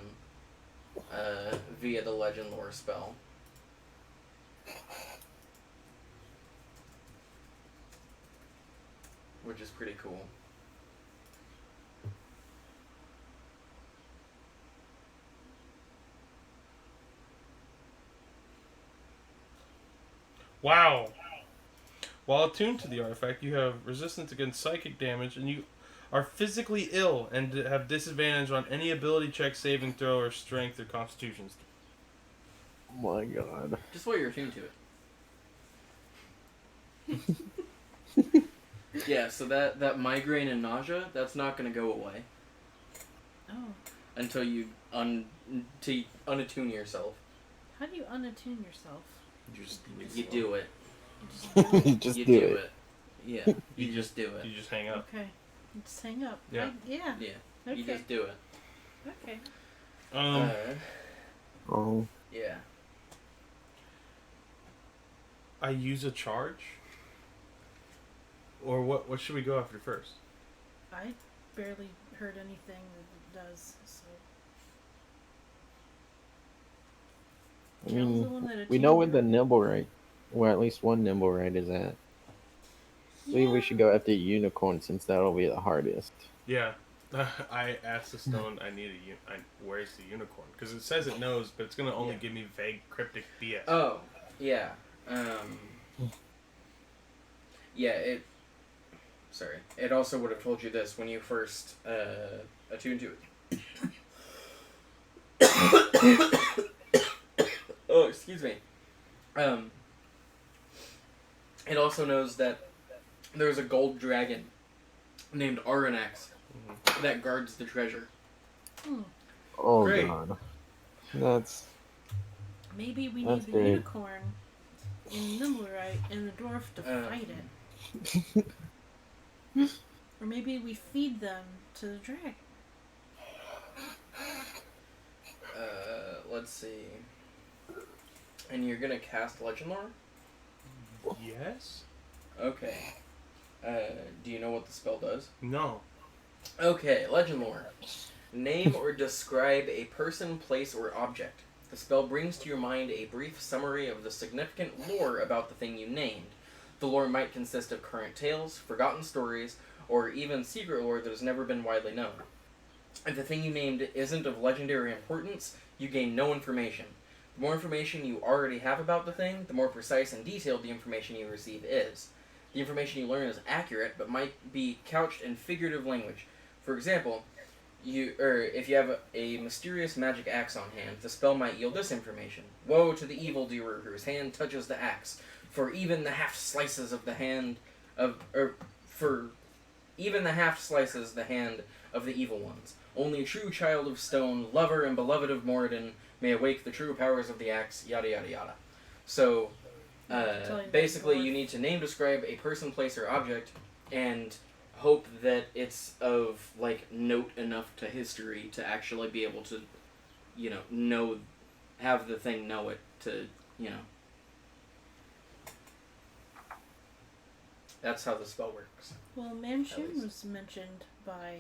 via the legend lore spell. Which is pretty cool. Wow! While attuned to the artifact, you have resistance against psychic damage, and you are physically ill and have disadvantage on any ability check, saving throw, or strength or constitution. Oh my god. Just while you're attuned to it. Yeah, so that migraine and nausea, that's not going to go away Oh. until you unattune yourself. How do you unattune yourself? You do it. You just do it? Just You do do it. it. Yeah, you just do it. You just hang up. Okay. You just hang up. Yeah. Yeah. Yeah, Okay. you just do it. Okay. Oh. Yeah. I use a charge? Or what should we go after first? I barely heard anything that it does, so. I Kale's the mean, one that we know where attuned the her. nimble right, where at least one nimble right is at. I think we should go after unicorn since that'll be the hardest. Yeah. I asked the stone, I need where's the unicorn? Because it says it knows, but it's going to only give me vague, cryptic BS. Oh, yeah. Yeah, Sorry. It also would have told you this when you first attuned to it. Oh, excuse me. It also knows that there's a gold dragon named Aranax that guards the treasure. Oh Great. god. That's Maybe we That's need the great. unicorn in Nimblewright and the dwarf to fight it. Or maybe we feed them to the dragon. Let's see. And you're gonna cast Legend Lore? Yes? Okay. Do you know what the spell does? No. Okay, Legend Lore. Name or describe a person, place, or object. The spell brings to your mind a brief summary of the significant lore about the thing you named. The lore might consist of current tales, forgotten stories, or even secret lore that has never been widely known. If the thing you named isn't of legendary importance, you gain no information. The more information you already have about the thing, the more precise and detailed the information you receive is. The information you learn is accurate, but might be couched in figurative language. For example, if you have a mysterious magic axe on hand, the spell might yield this information. Woe to the evildoer whose hand touches the axe, for even the half slices the hand of the evil ones. Only a true child of stone, lover and beloved of Moradin, may awake the true powers of the axe, yada yada yada. So, basically you need to name, describe a person, place, or object, and hope that it's of, like, note enough to history to actually be able to, have the thing know it to, That's how the spell works. Well, Manchun was mentioned by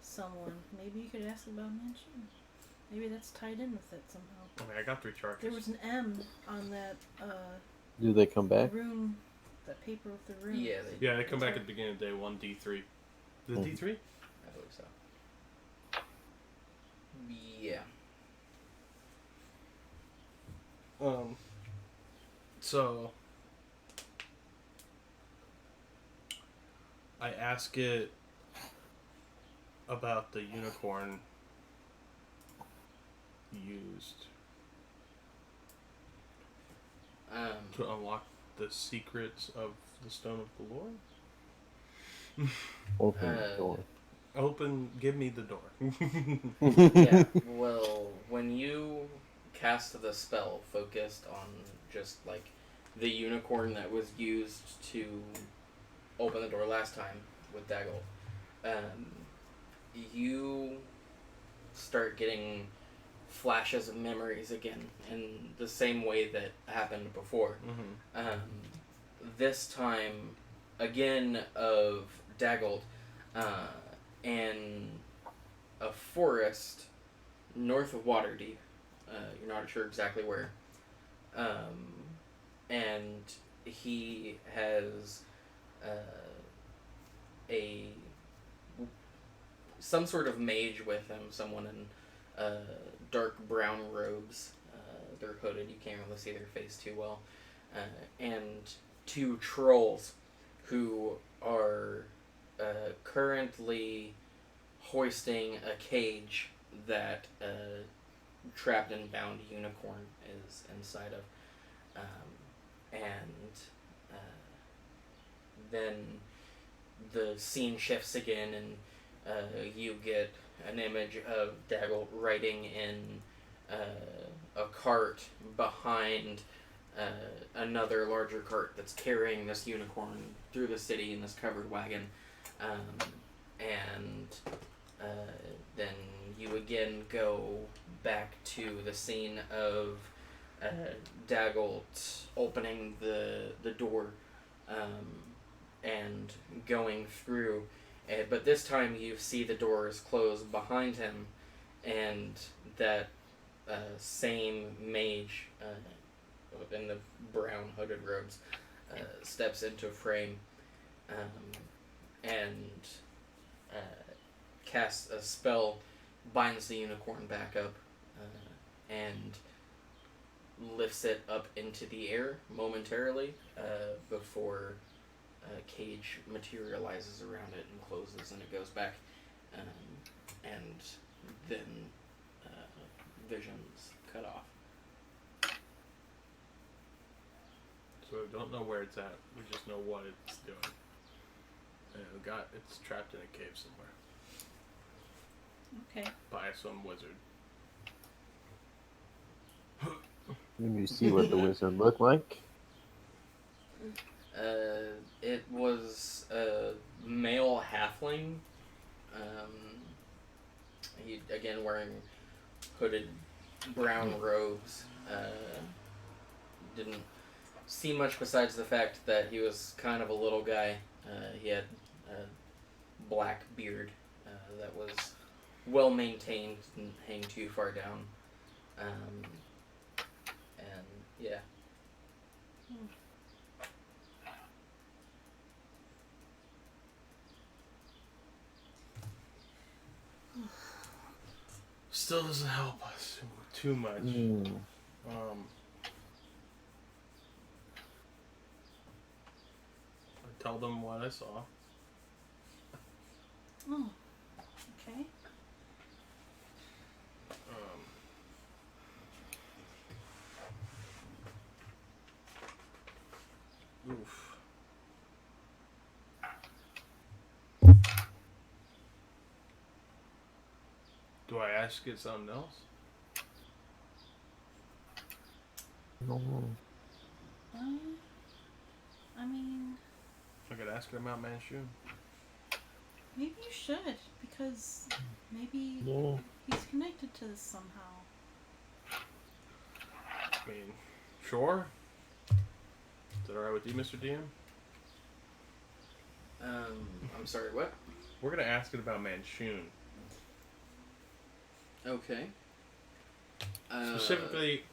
someone. Maybe you could ask about Manchun. Maybe that's tied in with it somehow. Okay, I got 3 charges. There was an M on that do they come back? rune, that paper with the rune. Yeah, Yeah, they come back at the beginning of day 1, D3. The D3? I believe so. Yeah. So I ask it about the unicorn used to unlock the secrets of the Stone of the Lord? Open the door. Give me the door. Yeah, well, when you cast the spell focused on just, like, the unicorn that was used to open the door last time with Daggle, you start getting flashes of memories again in the same way that happened before. Mm-hmm. This time, again, of Daggled, in a forest north of Waterdeep. You're not sure exactly where. And he has a some sort of mage with him, someone in dark brown robes. They're hooded, you can't really see their face too well. And two trolls who are currently hoisting a cage that trapped and bound unicorn is inside of. And then the scene shifts again, and you get an image of Daggle riding in a cart behind another larger cart that's carrying this unicorn through the city in this covered wagon. And then you again go back to the scene of Daggle opening the door and going through. But this time you see the doors close behind him, and that same mage in the brown hooded robes steps into frame and casts a spell, binds the unicorn back up, and lifts it up into the air momentarily before a cage materializes around it and closes, and it goes back, and then vision's cut off. So we don't know where it's at. We just know what it's doing. And it's trapped in a cave somewhere. Okay. By some wizard. Did you see what the wizard looked like? It was a male halfling. He, again, wearing hooded brown robes. Didn't see much besides the fact that he was kind of a little guy. He had a black beard that was well maintained, didn't hang too far down. And yeah. Still doesn't help us too much. I tell them what I saw. Oh, okay. Oof. Do I ask it something else? No. I mean, I could ask it about Manchun. maybe you should, because maybe Yeah. he's connected to this somehow. I mean, sure. Is that alright with you, Mr. DM? I'm sorry, what? We're gonna ask it about Manchun. Okay. Specifically,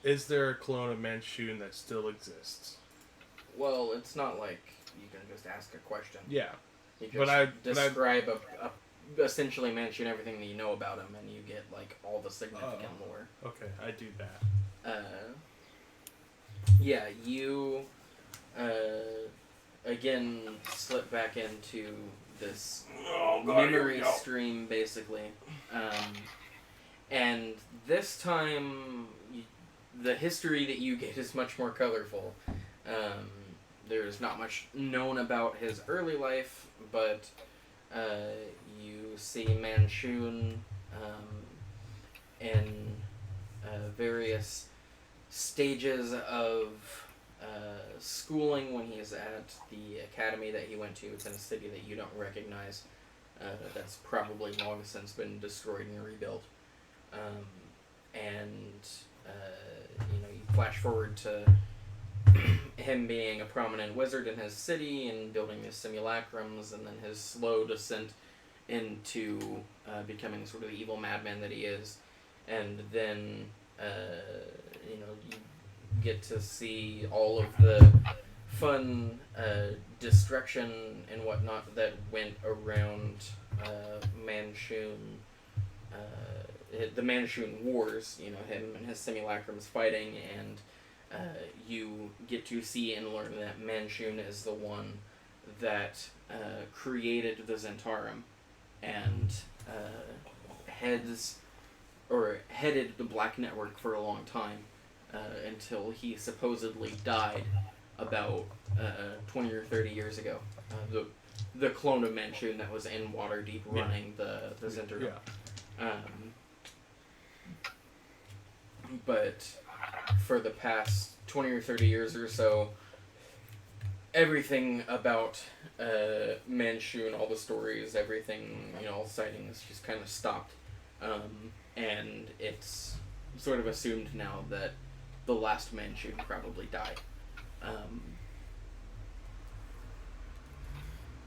is there a clone of Manchun that still exists? Well, it's not like you can just ask a question. Yeah. You just describe a essentially mention everything that you know about him, and you get like all the significant lore. Okay, I do that. Yeah, you again slip back into this memory stream, basically. And this time, the history that you get is much more colorful. There's not much known about his early life, but you see Manchun in various stages of schooling when he's at the academy that he went to. It's in a city that you don't recognize. That's probably long since been destroyed and rebuilt. You flash forward to him being a prominent wizard in his city and building his simulacrums, and then his slow descent into becoming sort of the evil madman that he is. And then, you get to see all of the fun destruction and whatnot that went around Manchun. The Manchun Wars, him and his simulacrums fighting, and you get to see and learn that Manchun is the one that created the Zentarum and headed the Black Network for a long time until he supposedly died about 20 or 30 years ago. The clone of Manchun that was in Waterdeep running the Zentarum. Yeah. But for the past 20 or 30 years or so, everything about Manchun, all the stories, everything, all sightings just kind of stopped. And it's sort of assumed now that the last Manchun probably died.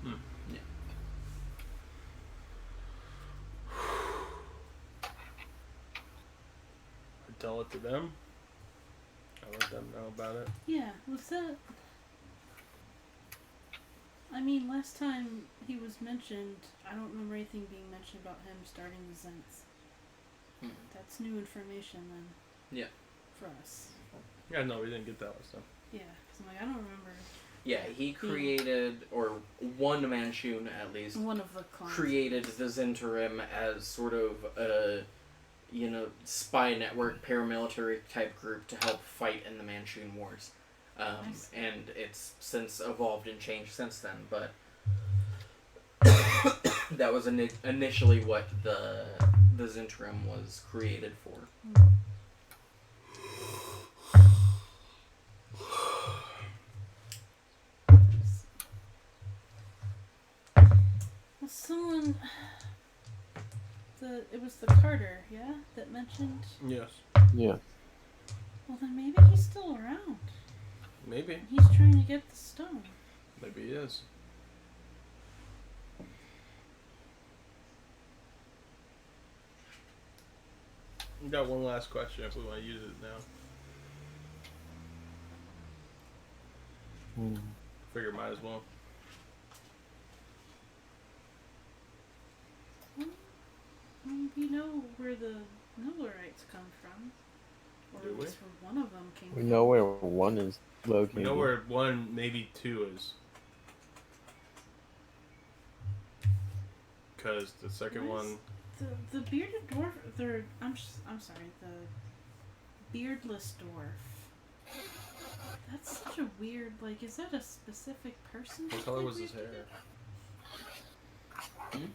Yeah. I tell it to them. I let them know about it. Yeah, was that... I mean, last time he was mentioned, I don't remember anything being mentioned about him starting the Zents. That's new information then. Yeah. For us. Yeah, no, we didn't get that last time. Yeah, because I'm like, I don't remember. Yeah, he created, or one Manchun at least, One of the clones. created the Zentarum as sort of a, spy network, paramilitary type group to help fight in the Manchun Wars. Nice. And it's since evolved and changed since then, but that was initially what the Zentarum was created for. Was someone... It was the Carter, yeah? That mentioned... Yes. Yeah. Well, then maybe he's still around. Maybe. He's trying to get the stone. Maybe he is. We got one last question if we want to use it now. Figure might as well. We know where the Millerites come from. Or Do at we? least where one of them came We from. know where one is located. We know where one, maybe two is. Because the second Where's one... The bearded dwarf... I'm sorry, the beardless dwarf. That's such a weird... is that a specific person? What color was his hair?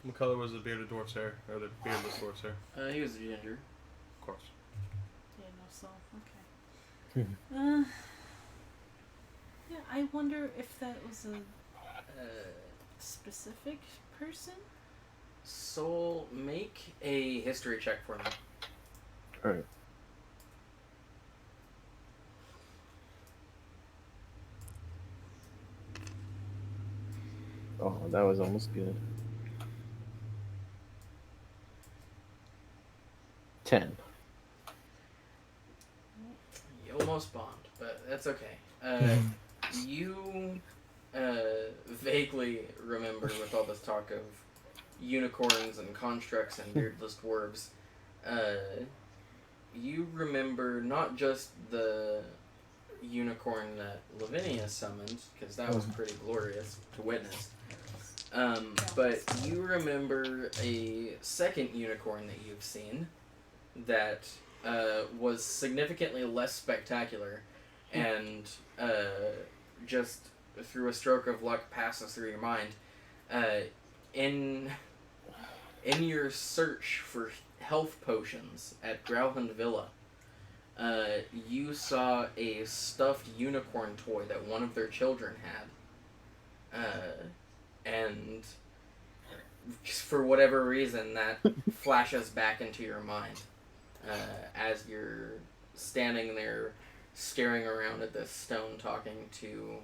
What color was the bearded dwarf's hair? Or the beardless dwarf's hair? He was a ginger. Of course. Yeah, no soul. Okay. Yeah, I wonder if that was a specific person? Soul, make a history check for me. Alright. Oh, that was almost good. 10. You almost bombed, but that's okay. You vaguely remember, with all this talk of unicorns and constructs and beardless dwarves, you remember not just the unicorn that Lavinia summoned, because that was pretty glorious to witness, But you remember a second unicorn that you've seen that was significantly less spectacular, and just through a stroke of luck passes through your mind. In your search for health potions at Growlhund Villa, you saw a stuffed unicorn toy that one of their children had. And for whatever reason, that flashes back into your mind as you're standing there staring around at this stone talking to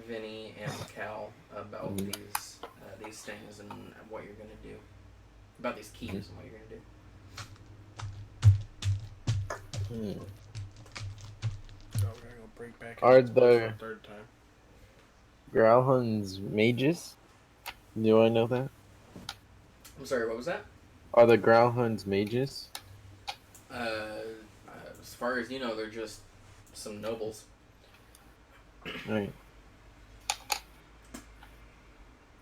Vinny and Cal about these things and what you're going to do. About these keys and what you're going to do. So we're gonna go break back. Are into this the- for a third time? Growlhunds mages? Do I know that? I'm sorry, what was that? Are the Growlhunds mages? As far as you know, they're just some nobles. Right.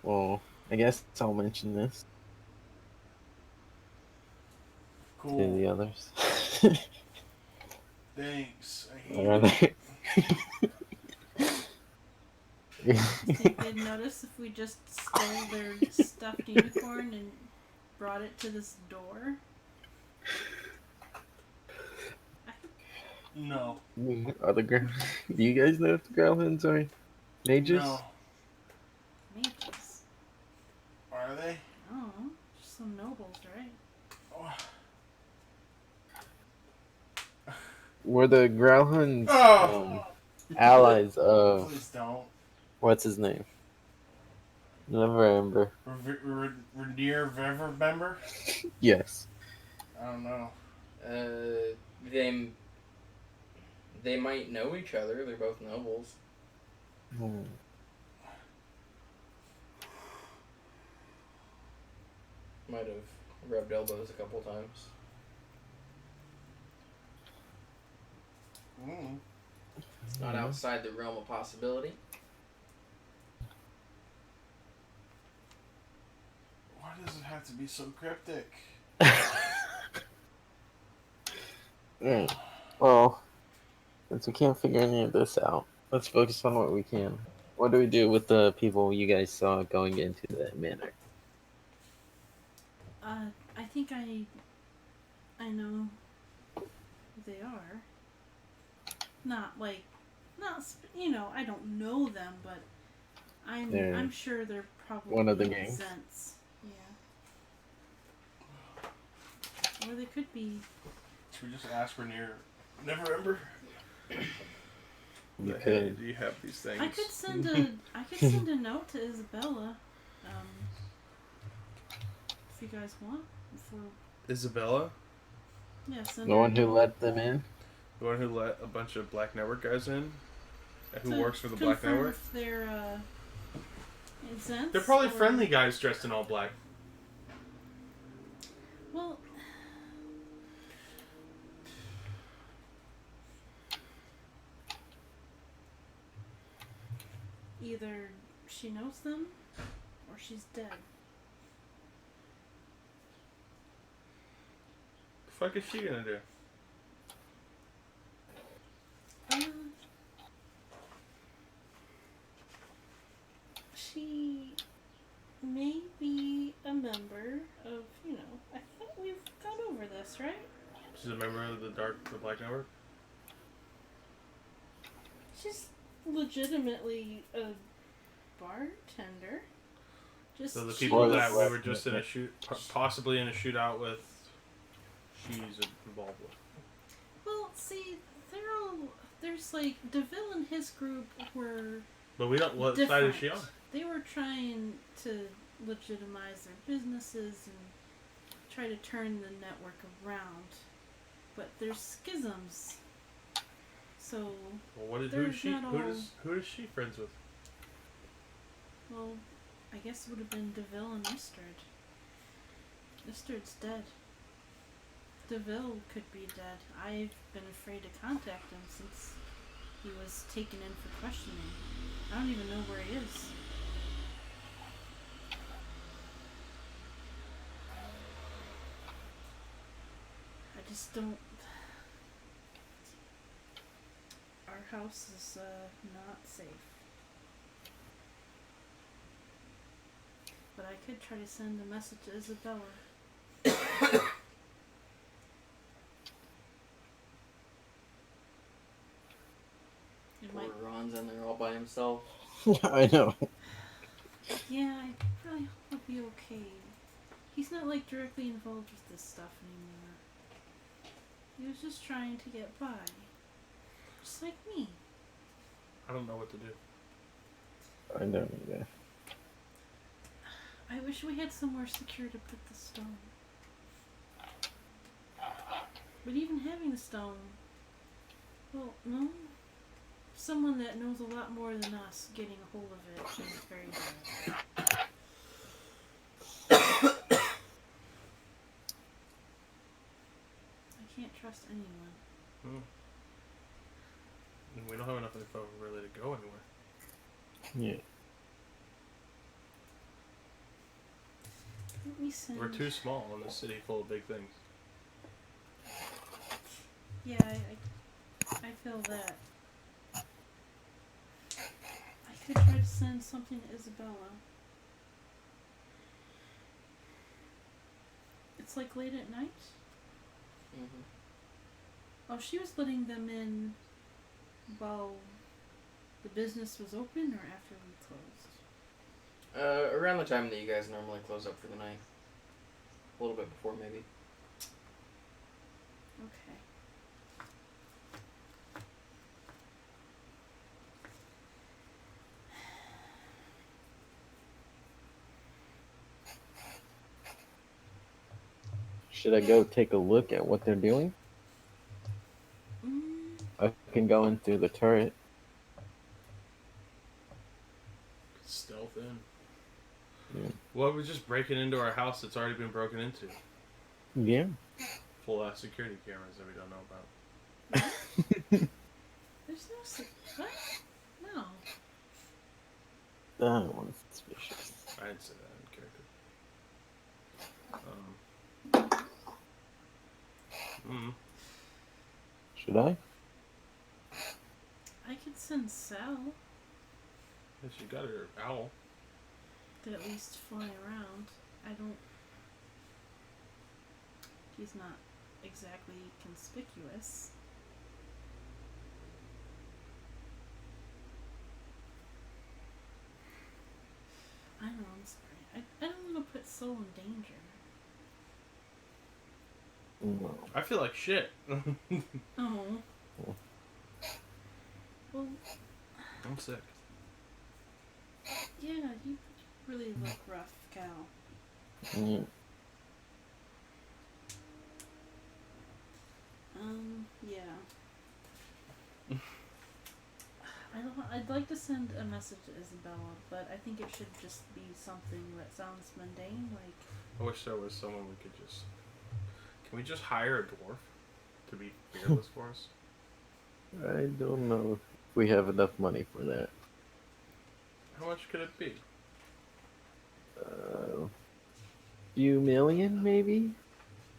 Well, I guess I'll mention this to Cool. the others. Thanks. I Or are hate You think they'd notice if we just stole their stuffed unicorn and brought it to this door? No. Are the Do you guys know if the Growlhunds are mages? No. Mages. Are they? I don't know. Just some nobles, right? Oh. Were the Growlhunds Oh. allies of Please don't. what's his name? Never remember. Renier Veverbember? Yes. I don't know. They might know each other. They're both nobles. Might have rubbed elbows a couple times. It's not outside the realm of possibility. Why does it have to be so cryptic? Alright. Well, since we can't figure any of this out, let's focus on what we can. What do we do with the people you guys saw going into that manor? I think I know who they are. Not I don't know them, but They're I'm sure they're probably one of the gangs. Zents. Yeah. Or they could be. Should we just ask Renier? Never remember. You Hey, could. do you have these things? I could send a note to Isabella. If you guys want. Isabella? Yeah, send The her one a who note. let them in? The one who let a bunch of Black Network guys in? Who To works for the Black confirm Network? If they're Zents. They're probably or- friendly guys dressed in all black. Well, either she knows them or she's dead. The fuck is she gonna do? She may be a member of, I thought we've gone over this, right? She's a member of the Black Network? She's legitimately a bartender. Just So the she people Or was- that we Black were just in a possibly in a shootout with, she's involved with. Well, see, there's like DeVille and his group were But we don't. What side is she on? They were trying to legitimize their businesses and try to turn the network around, but there's schisms. So, Well, who They're is she? not Who all- is she friends with? well, I guess it would have been DeVille and Mustard. Mustard's dead. DeVille could be dead. I've been afraid to contact him since he was taken in for questioning. I don't even know where he is. just don't. Our house is not safe. But I could try to send a message to Isabella. It Poor might. Ron's in there all by himself. I know. Yeah, I really hope he'll be okay. He's not like directly involved with this stuff anymore. He was just trying to get by. Just like me. I don't know what to do. I don't either. I wish we had somewhere secure to put the stone. But even having the stone, well, no. Someone that knows a lot more than us getting a hold of it is very bad. I can't trust anyone. And we don't have enough info really to go anywhere. Yeah. Let me send. We're too small in this city full of big things. Yeah, I feel that. I could try to send something to Isabella. It's like late at night. Mm-hmm. Oh, she was letting them in while the business was open or after we closed? Around the time that you guys normally close up for the night. A little bit before, maybe. Okay. Should I go take a look at what they're doing? I can go in through the turret. Stealth in. Yeah. Well, we're just breaking into our house that's already been broken into. Yeah. Full ass security cameras that we don't know about. There's no what? No. That one's suspicious. I didn't say that in character. Should I? I could send Sal Yeah, she got her owl. to at least fly around. I don't. He's not exactly conspicuous. I know, I'm sorry. I don't want to put Soul in danger. No. I feel like shit. Oh. Well, I'm sick. yeah, you really look rough, Cal. Yeah. Yeah. I'd like to send a message to Isabella, but I think it should just be something that sounds mundane, like... I wish there was someone we could just... Can we just hire a dwarf to be fearless for us? I don't know if we have enough money for that. How much could it be? Few million, maybe?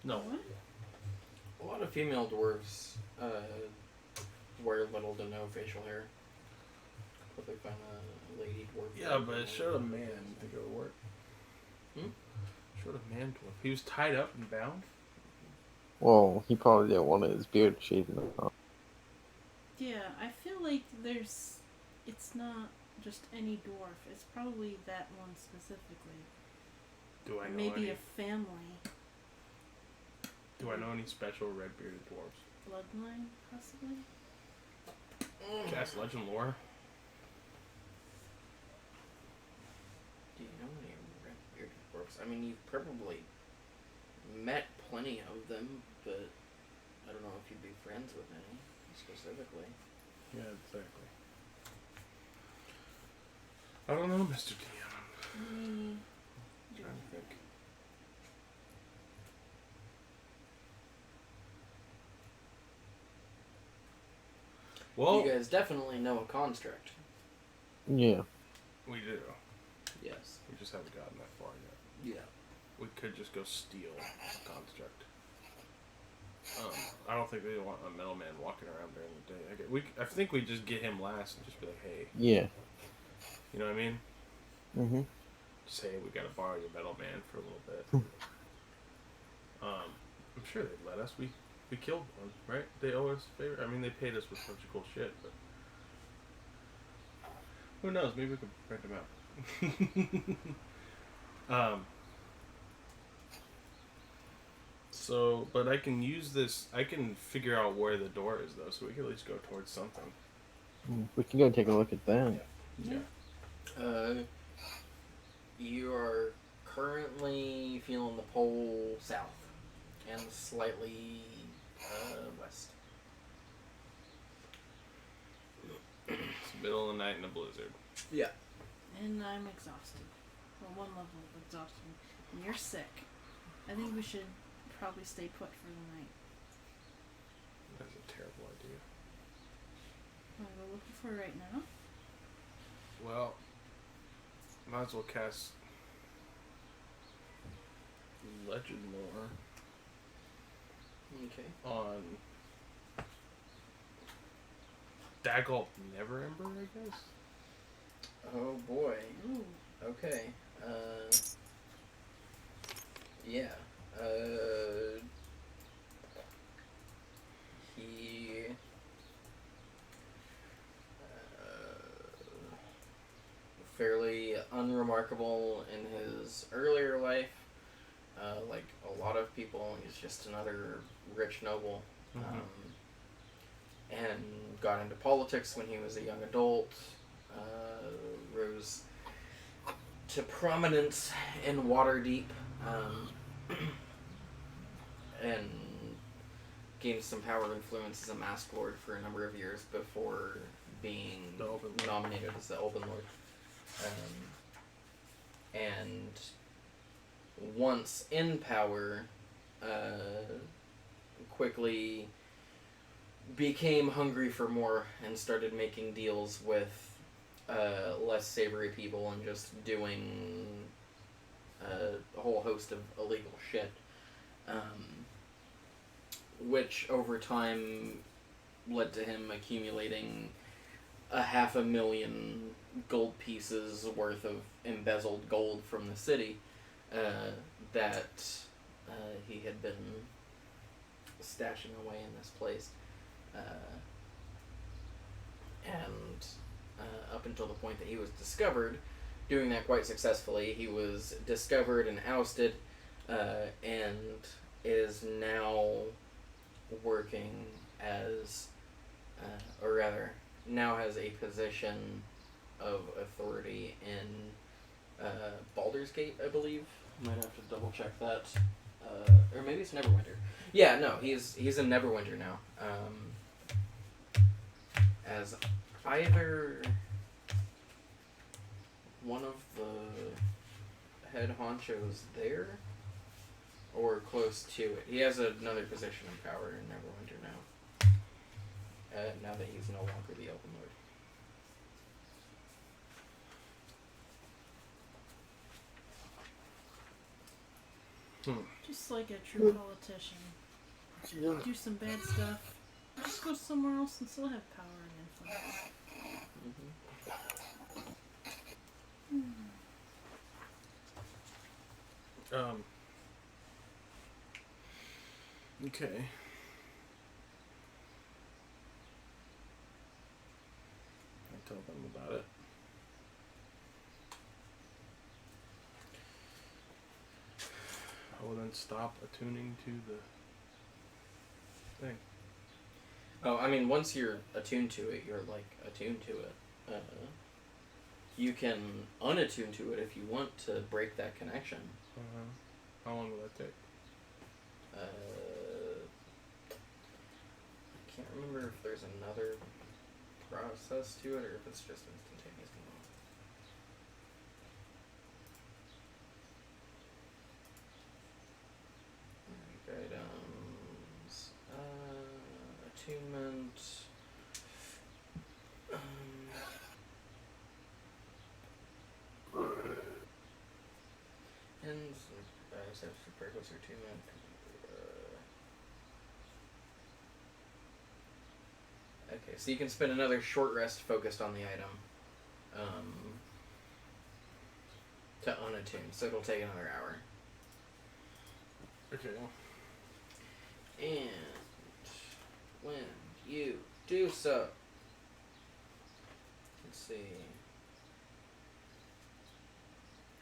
No. What? A lot of female dwarves wear little to no facial hair. But they find a lady dwarf. Yeah, but it showed a man to go to work. Showed a man dwarf. He was tied up and bound? Well, he probably didn't want his beard shaven off. Yeah, I feel like it's not just any dwarf. It's probably that one specifically. Do I know Maybe any? a family. Do I know any special red-bearded dwarves? Bloodline, possibly? Cast legend lore. Do you know any red-bearded dwarves? I mean, you've probably met plenty of them, but I don't know if you'd be friends with any specifically. Yeah, exactly. I don't know, Mr. DM. Me. Trying to think. Well, You guys definitely know a construct. Yeah. we do. Yes. We just haven't gotten that far yet. Yeah. We could just go steal a construct. I don't think they want a metal man walking around during the day. I think we just get him last and just be like, hey. Yeah. You know what I mean? Mm-hmm. Say we gotta borrow your metal man for a little bit. I'm sure they'd let us. We killed one, right? They owe us a favor. I mean, they paid us with a bunch of cool shit, but who knows? Maybe we could rent them out. So, but I can use this. I can figure out where the door is, though, so we can at least go towards something. We can go take a look at that. Yeah. You are currently feeling the pole south and slightly west. It's the middle of the night in a blizzard. Yeah. And I'm exhausted. Well, one level of exhaustion. And you're sick. I think we should probably stay put for the night. That's a terrible idea. Want to go looking for it right now? Well, might as well cast Legend Lore Okay. on Dagult Neverember, I guess. Oh boy. Ooh. Okay. Yeah. He. Fairly unremarkable in his earlier life. Like a lot of people, he's just another rich noble. Mm-hmm. And got into politics when he was a young adult. Rose to prominence in Waterdeep. And gained some power and influence as a masked lord for a number of years before being nominated as the Open Lord. And once in power, quickly became hungry for more and started making deals with less savory people and just doing a whole host of illegal shit. Which over time led to him accumulating 500,000 gold pieces worth of embezzled gold from the city that he had been stashing away in this place. And up until the point that he was discovered, doing that quite successfully, he was discovered and ousted, and is now working as, or rather, now has a position of authority in Baldur's Gate, I believe. Might have to double check that. Or maybe it's Neverwinter. Yeah, no, he's in Neverwinter now. As either one of the head honchos there, or close to it. He has another position of power in Neverwinter now. Now that he's no longer the Open Lord. Just like a true politician. Do some bad stuff. Just go somewhere else and still have power and influence. Okay. I tell them about it. I will then stop attuning to the thing. Oh, I mean, once you're attuned to it, you're like attuned to it. You can unattune to it if you want to break that connection. How long will that take? I can't remember if there's another process to it or if it's just instantaneous. Items, attunement. And purpose or attunement. Okay, so you can spend another short rest focused on the item. To unattune, so it'll take another hour. Okay. And when you do so, let's see.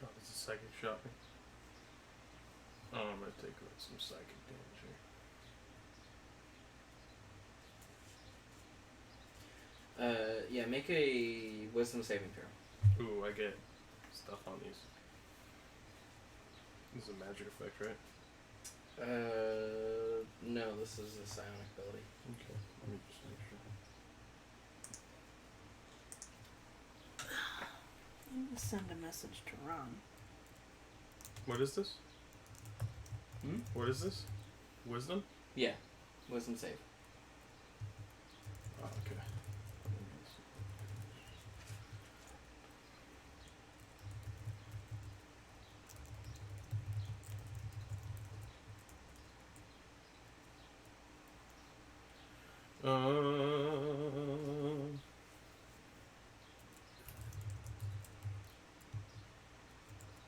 Oh, this is psychic shot me. Oh, I'm gonna take some psychic damage here. Yeah, make a wisdom saving throw. Ooh, I get stuff on these. This is a magic effect, right? No, this is a psionic ability. Okay, let me just make sure. I'm gonna send a message to Ron. What is this? Hmm? What is this? Wisdom? Yeah, wisdom save. Oh, okay.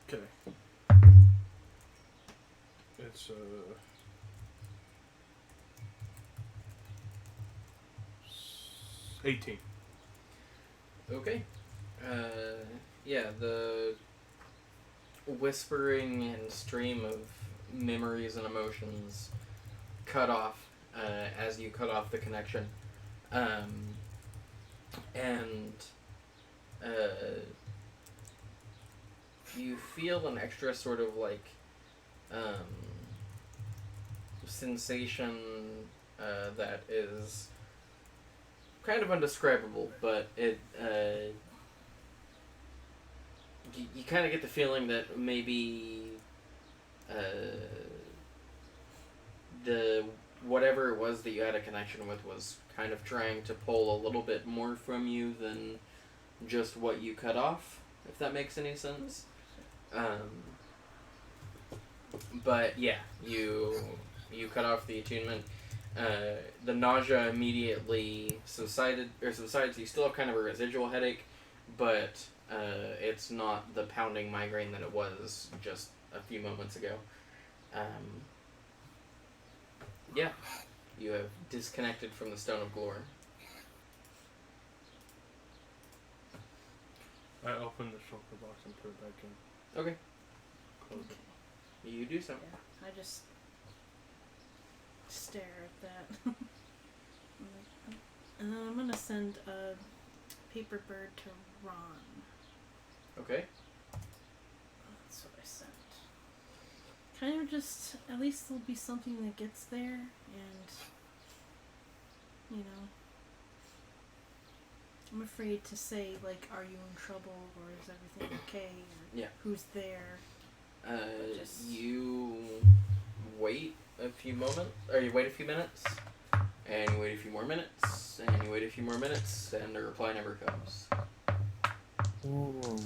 Okay. It's 18. Okay. Yeah, the whispering and stream of memories and emotions cut off as you cut off the connection. And you feel an extra sort of like sensation that is kind of undescribable, but it you kind of get the feeling that maybe the whatever it was that you had a connection with was kind of trying to pull a little bit more from you than just what you cut off, if that makes any sense. But yeah, you cut off the attunement. The nausea immediately subsides. You still have kind of a residual headache, but it's not the pounding migraine that it was just a few moments ago. Yeah, you have disconnected from the Stone of Glory. I opened the shulker box and put it back in. Okay, Close it. you do so. Yeah, I just stare at that. And then I'm gonna send a paper bird to Ron. Okay. That's what I sent. Kind of just, at least there'll be something that gets there, and, you know, I'm afraid to say, like, are you in trouble, or is everything okay, or Yeah. who's there. Just- You wait a few moments, or you wait a few minutes, and you wait a few more minutes, and you wait a few more minutes, and the reply never comes. Ooh.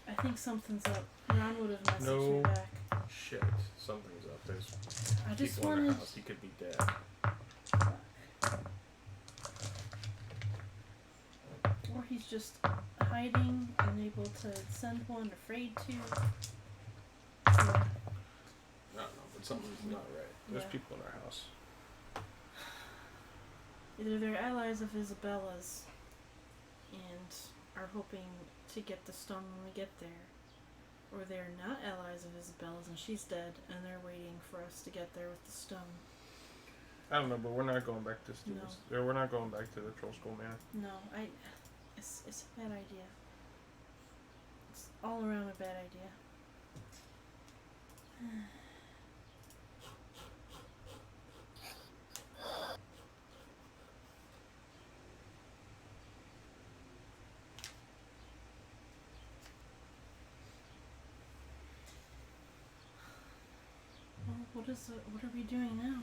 I think something's up. Ron would have messaged No. me back. Shit, something's up. There's I just people in the wanted... house. He could be dead. Or he's just hiding, unable to send one, afraid to. Yeah. I don't know, but something's not right. There's Yeah. people in our house. Either they're allies of Isabella's and are hoping to get the stone when we get there, or they're not allies of Isabella's and she's dead and they're waiting for us to get there with the stone. I don't know, but we're not going back to No. or we're not going back to the Troll School Manor. No, it's a bad idea. It's all around a bad idea. Well, what are we doing now?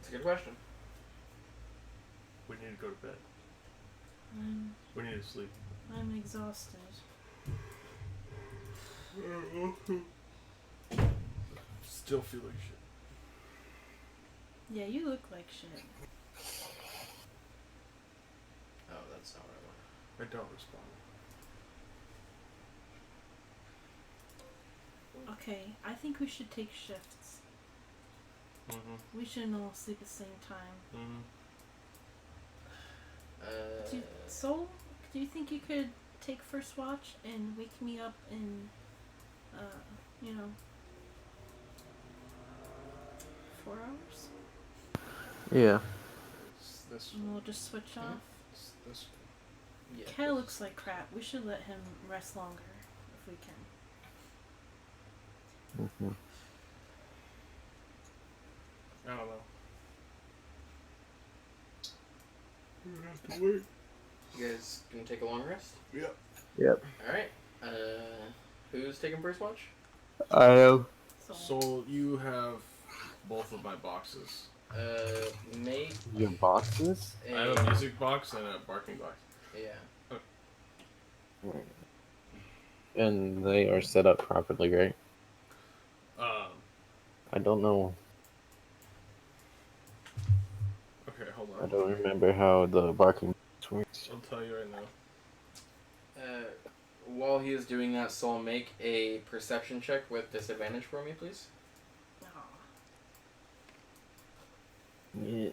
It's a good question. We need to go to bed. I'm We need to sleep. exhausted. Still feel like shit. Yeah, you look like shit. Oh, that's not what I I don't respond. Okay, I think we should take shifts. Mm-hmm. We shouldn't all sleep at the same time. Mm-hmm. Soul, do you think you could take first watch and wake me up in, you know, 4 hours? Yeah. It's this And we'll just switch off. It's this yeah. Kel looks like crap. We should let him rest longer if we can. Hmm. I don't know. We have to wait. You guys gonna take a long rest? Yep. Yep. Alright. Who's taking first watch? I am. So you have both of my boxes. Make Your boxes? I have a music box and a barking box. Yeah. And they are set up properly, right? I don't know. Okay, hold I on. don't remember how the barking box works. I'll tell you right now. While he is doing that, Soul, make a perception check with disadvantage for me, please. Yeah.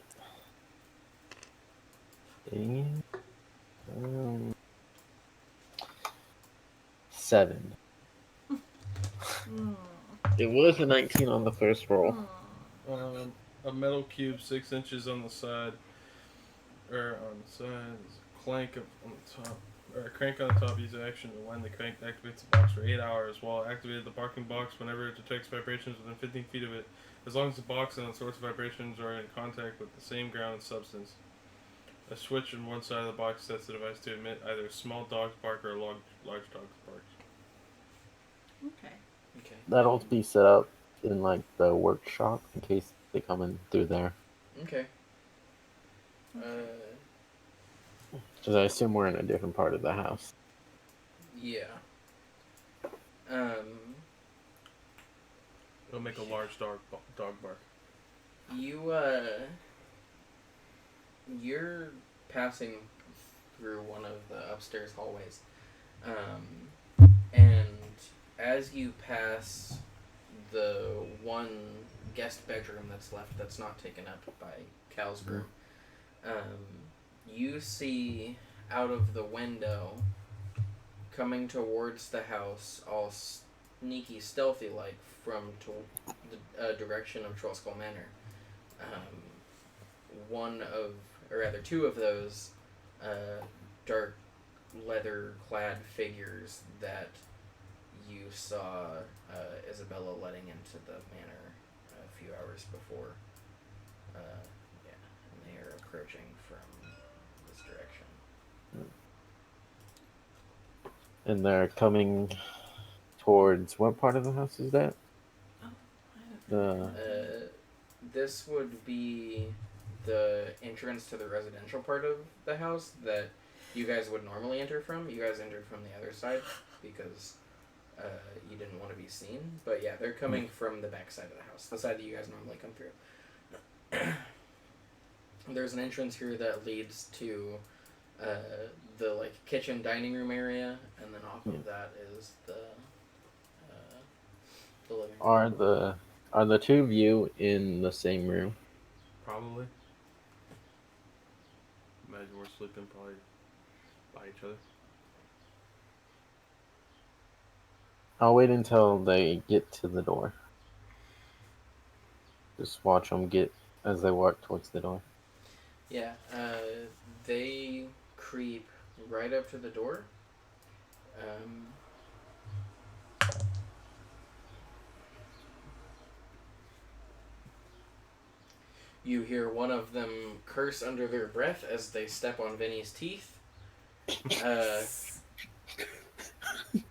Dang it. 7. It was a 19 on the first roll. A metal cube 6 inches on the side, or on the side, clank on the top, or a crank on the top. Use action to wind the crank activates the box for 8 hours. While activated the barking box whenever it detects vibrations within 15 feet of it, as long as the box and the source of vibrations are in contact with the same ground substance. A switch on one side of the box sets the device to emit either a small dog's bark or a large dog's bark. Okay. Okay. That'll be set up in like the workshop in case they come in through there. Okay. Because I assume we're in a different part of the house. Yeah. It'll make a large dog bark. You're passing through one of the upstairs hallways. And as you pass the one guest bedroom that's left that's not taken up by Cal's room, you see out of the window, coming towards the house, all sneaky, stealthy-like, from the direction of Trollskull Manor. Two of those dark leather-clad figures that you saw Isabella letting into the manor a few hours before. And they are approaching from this direction. And they're coming towards what part of the house is that? This would be the entrance to the residential part of the house that you guys would normally enter from. You guys entered from the other side because you didn't want to be seen. But yeah, they're coming from the back side of the house, the side that you guys normally come through. There's an entrance here that leads to the like kitchen dining room area, and then off of that is the living room. Are the two of you in the same room? Probably. Imagine we're sleeping probably by each other. I'll wait until they get to the door. Just watch them as they walk towards the door. Yeah, they creep right up to the door. You hear one of them curse under their breath as they step on Vinny's teeth.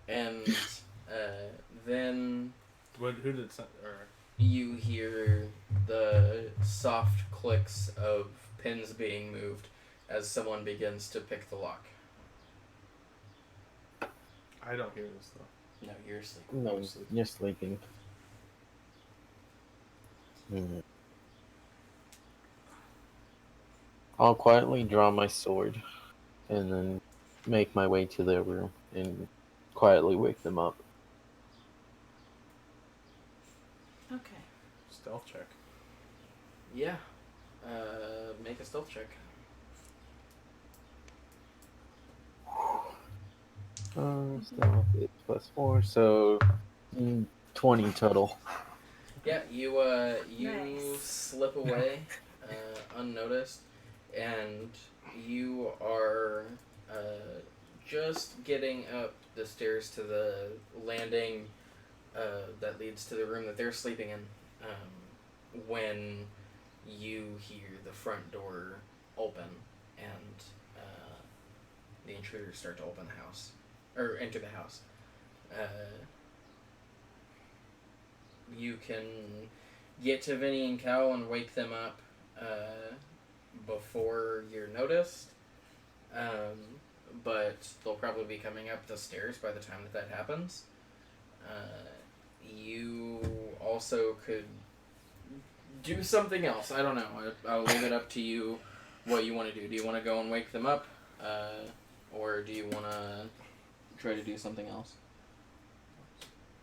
And then Who did you hear the soft clicks of pins being moved as someone begins to pick the lock. I don't hear this though. No, you're asleep. No, you're sleeping. I'll quietly draw my sword and then make my way to their room and quietly wake them up. Okay. Stealth check. Yeah. Make a stealth check. Stealth is +4, so 20 total. Yeah, you Nice. slip away unnoticed, and you are just getting up the stairs to the landing that leads to the room that they're sleeping in when you hear the front door open and the intruders start to open the house or enter the house. You can get to Vinny and Cal and wake them up before you're noticed, but they'll probably be coming up the stairs by the time that happens. You also could do something else. I don't know. I'll leave it up to you what you want to do. Do you want to go and wake them up, or do you want to try to do something else?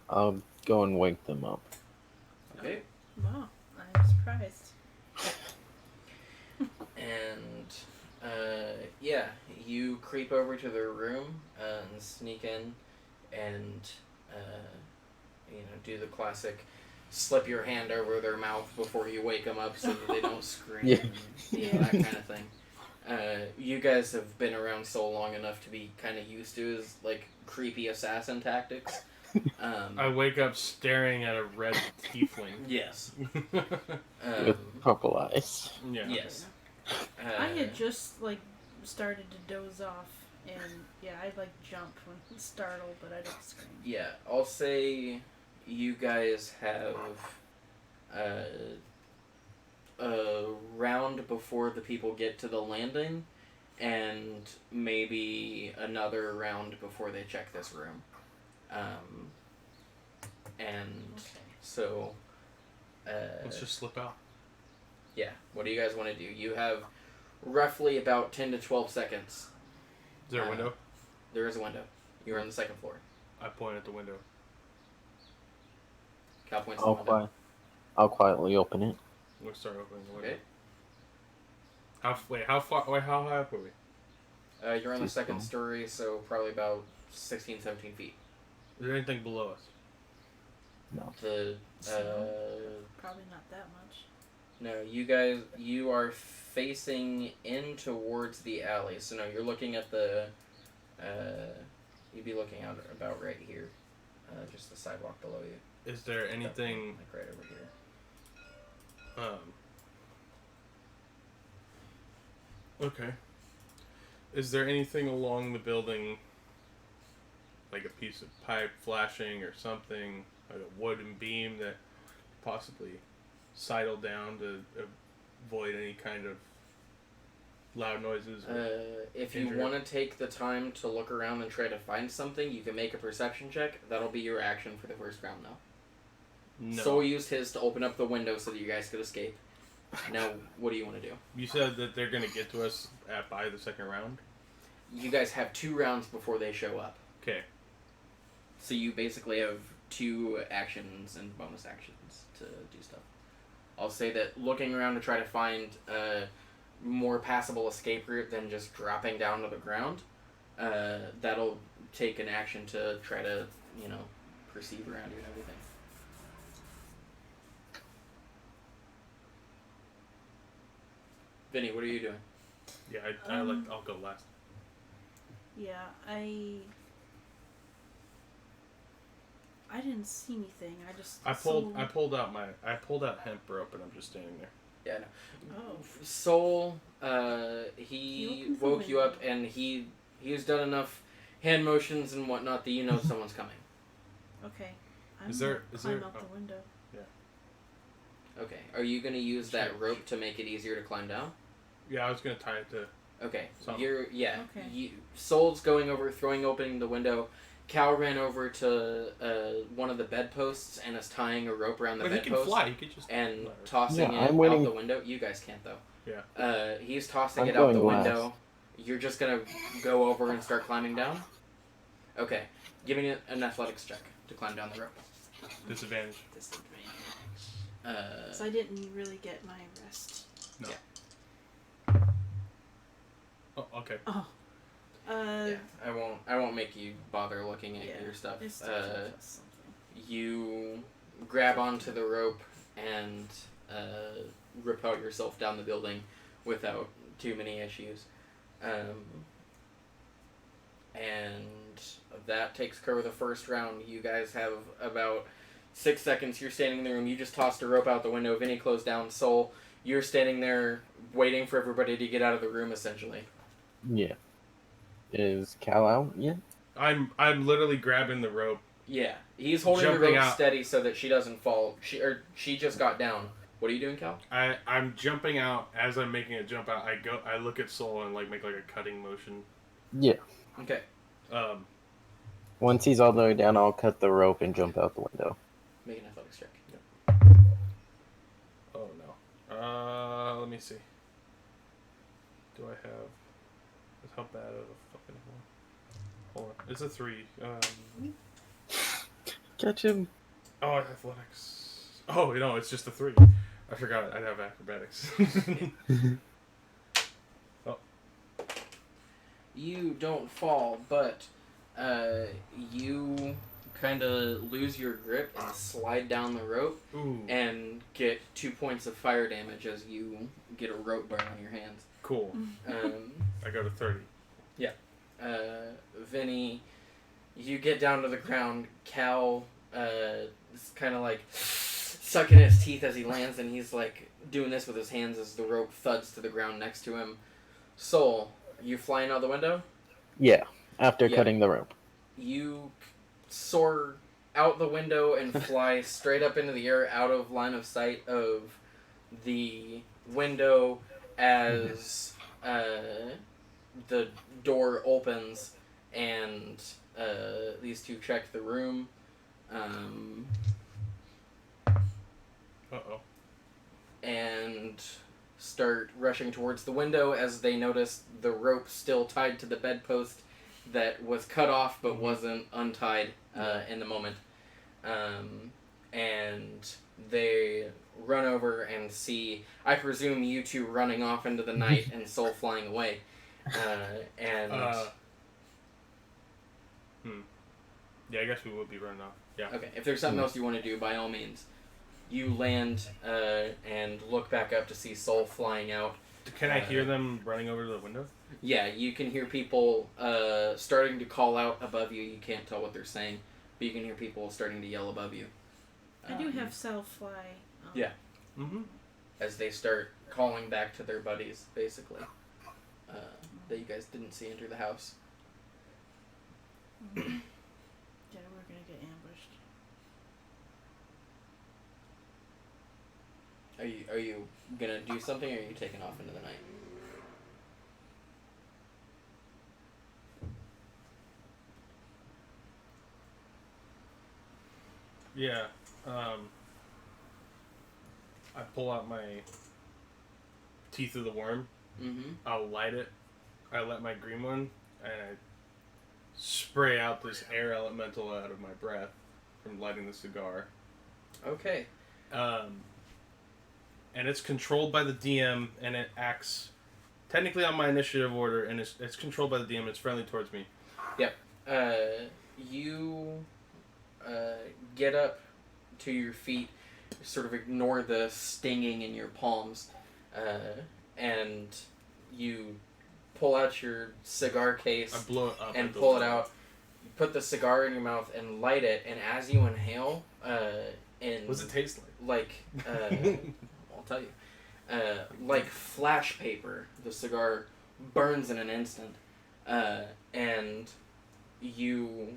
I'll go and wake them up. Okay. Wow, I'm surprised. And yeah, you creep over to their room and sneak in, and do the classic slip your hand over their mouth before you wake them up so that they don't scream. Yeah. And, that kind of thing. You guys have been around so long enough to be kind of used to his like creepy assassin tactics. I wake up staring at a red tiefling. Yes. With purple eyes. Yeah. Yes. I had just like started to doze off, and yeah, I'd like jump when startled, but I don't scream. Yeah, I'll say you guys have a round before the people get to the landing, and maybe another round before they check this room. So, Let's just slip out. yeah, what do you guys want to do? You have roughly about 10 to 12 seconds. Is there a window? There is a window. You're on the second floor. I point at the window. Cal points to the window. I'll quietly open it. We'll start opening the window. Okay. How high up are we? You're on the Just second go. story, so probably about 16, 17 feet. Is there anything below us? No. The Probably not that much. No, you are facing in towards the alley. So no, you're looking at the, you'd be looking out about right here. Just the sidewalk below you. Is there anything... Like right over here. Okay. Is there anything along the building, like a piece of pipe flashing or something, like a wooden beam that possibly sidle down to avoid any kind of loud noises? If you want to take the time to look around and try to find something, you can make a perception check. That'll be your action for the first round, though. No. Soul used his to open up the window so that you guys could escape. Now, what do you want to do? You said that they're going to get to us by the second round? You guys have 2 rounds before they show up. Okay. So you basically have 2 actions and bonus actions to do stuff. I'll say that looking around to try to find a more passable escape route than just dropping down to the ground, that'll take an action to try to, perceive around you and everything. Vinny, what are you doing? Yeah, I'll go last. Yeah, I didn't see anything. I pulled out hemp rope and I'm just standing there. Yeah, no. Oh. Soul, He he opens the woke you window. up and he's done enough hand motions and whatnot that you know someone's coming. Okay. I'm Is there- gonna is climb there- out the window. Okay, are you going to use that Sure. rope to make it easier to climb down? Yeah, I was going to tie it to... Okay, Something. Okay. Soul's going over, opening the window. Cal ran over to one of the bedposts and is tying a rope around the But he can bedpost fly, he could just... and whatever. tossing Yeah, it I'm waiting- out the window. You guys can't though. Yeah. He's tossing I'm it out the going glass. window. You're just gonna go over and start climbing down? Okay. Give me an athletics check to climb down the rope. Disadvantage. So I didn't really get my rest. No. Yeah. Oh, okay. Oh. Yeah, I won't make you bother looking at your stuff. It's something. You grab onto the rope and rappel yourself down the building without too many issues. And that takes care of the first round. You guys have about 6 seconds. You're standing in the room. You just tossed a rope out the window. Vinny closed down. Soul, you're standing there waiting for everybody to get out of the room, essentially. Yeah. Is Cal out yet? I'm literally grabbing the rope. Yeah, he's holding the Jumping rope out. steady so that she doesn't fall. She just got down. What are you doing, Cal? I'm jumping out. As I'm making a jump out, I look at Soul and make a cutting motion. Yeah. Okay. Once he's all the way down, I'll cut the rope and jump out the window. Make an athletics check. Oh no. Let me see. Do I have? How bad of a fucking hole? Hold on. It's a 3. Catch him. Oh, athletics. Oh no, it's just a 3. I forgot I'd have acrobatics. You don't fall, but you kind of lose your grip and slide down the rope. Ooh. And get 2 points of fire damage as you get a rope burn on your hands. Cool. I go to 30. Yeah. Vinny, you get down to the ground. Cal is kind of sucking his teeth as he lands, and he's doing this with his hands as the rope thuds to the ground next to him. Soul, you flying out the window? Yeah, after cutting the rope. You soar out the window and fly straight up into the air out of line of sight of the window as the door opens and these two check the room. Uh-oh. And start rushing towards the window as they notice the rope still tied to the bedpost that was cut off but wasn't untied in the moment. And they run over and see, I presume, you two running off into the night and Soul flying away. Yeah, I guess we would be running off. Yeah. Okay, if there's something else you want to do, by all means. You land and look back up to see Soul flying out. Can I hear them running over to the window? Yeah, you can hear people starting to call out above you. You can't tell what they're saying, but you can hear people starting to yell above you. I do have Self fly. Yeah. Mm-hmm. As they start calling back to their buddies, basically, that you guys didn't see enter the house. Yeah, we're gonna get ambushed. Are you gonna do something, or are you taking off into the night? Yeah. I pull out my teeth of the worm. Mm-hmm. I'll light it. I let my green one, and I spray out this air elemental out of my breath from lighting the cigar. Okay. And it's controlled by the DM, and it acts technically on my initiative order, and it's controlled by the DM. It's friendly towards me. Yep. You get up to your feet, sort of ignore the stinging in your palms, and you pull out your cigar case. I blow it up and pull it out. You put the cigar in your mouth and light it, and as you inhale, what does it taste like? I'll tell you. Like flash paper, the cigar burns in an instant, and you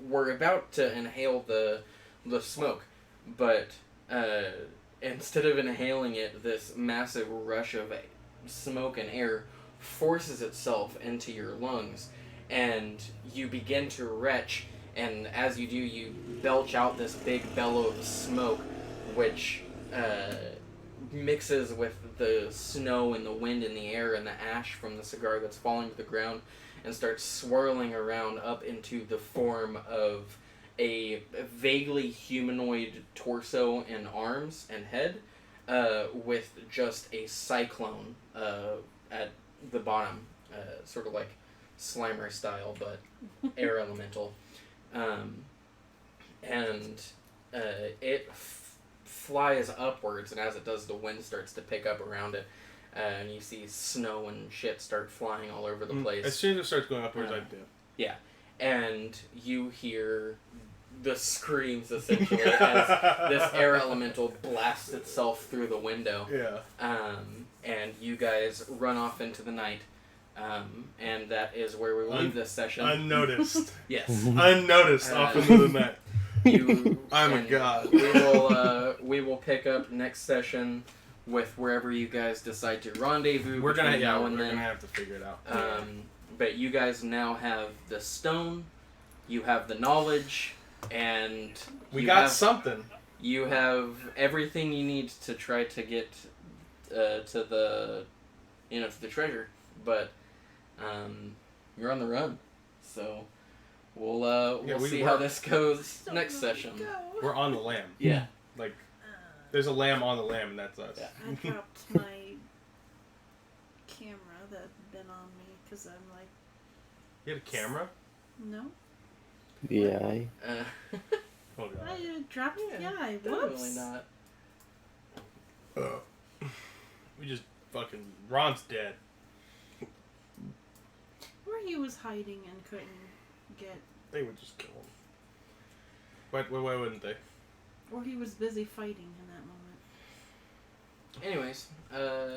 were about to inhale the smoke, but instead of inhaling it, this massive rush of smoke and air forces itself into your lungs, and you begin to retch, and as you do, you belch out this big bellow of smoke, which mixes with the snow and the wind in the air and the ash from the cigar that's falling to the ground and starts swirling around up into the form of a vaguely humanoid torso and arms and head with just a cyclone at the bottom, sort of like Slimer style, but air elemental. And it flies upwards, and as it does, the wind starts to pick up around it, and you see snow and shit start flying all over the place. As soon as it starts going upwards, I do. Yeah, and you hear the screams, essentially, as this air elemental blasts itself through the window. Yeah. And you guys run off into the night, and that is where we will leave this session. Unnoticed. Yes. Unnoticed off into the night. I'm a and god. We will pick up next session with wherever you guys decide to rendezvous. We're gonna then. have to figure it out. But you guys now have the stone, you have the knowledge, and We you got have, something. You have everything you need to try to get to the to the treasure. But you're on the run, so we'll see how this goes next session. We're on the lamb. Yeah. Like, there's a lamb on the lamb, and that's us. Yeah. I dropped my camera that had been on me because I'm like, You had a camera? no. Yeah. Oh, God. I dropped the eye. Definitely Whoops. not. We just fucking... Ron's dead. Or he was hiding and couldn't get. They would just kill him. Why wouldn't they? Or he was busy fighting in that moment. Anyways,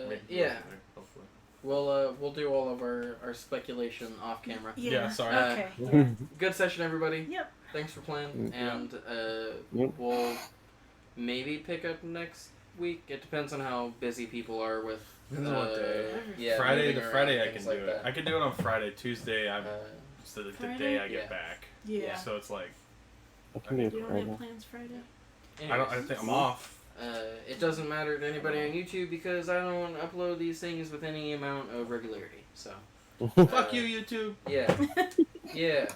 Maybe yeah, hopefully. we'll do all of our speculation off camera. Yeah, sorry. Okay. Good session, everybody. Yep. Thanks for playing, and Yep. we'll maybe pick up next week. It depends on how busy people are with. Depends on what day. Yeah, Friday moving to around, Friday I things can do like it. I can do it on Friday. Tuesday I'm it's the Friday? day I get Yeah. back. Yeah. So it's like I can do You don't Friday. have plans Friday? I think I'm off. It doesn't matter to anybody on YouTube because I don't upload these things with any amount of regularity. So Fuck you, YouTube. yeah, yeah.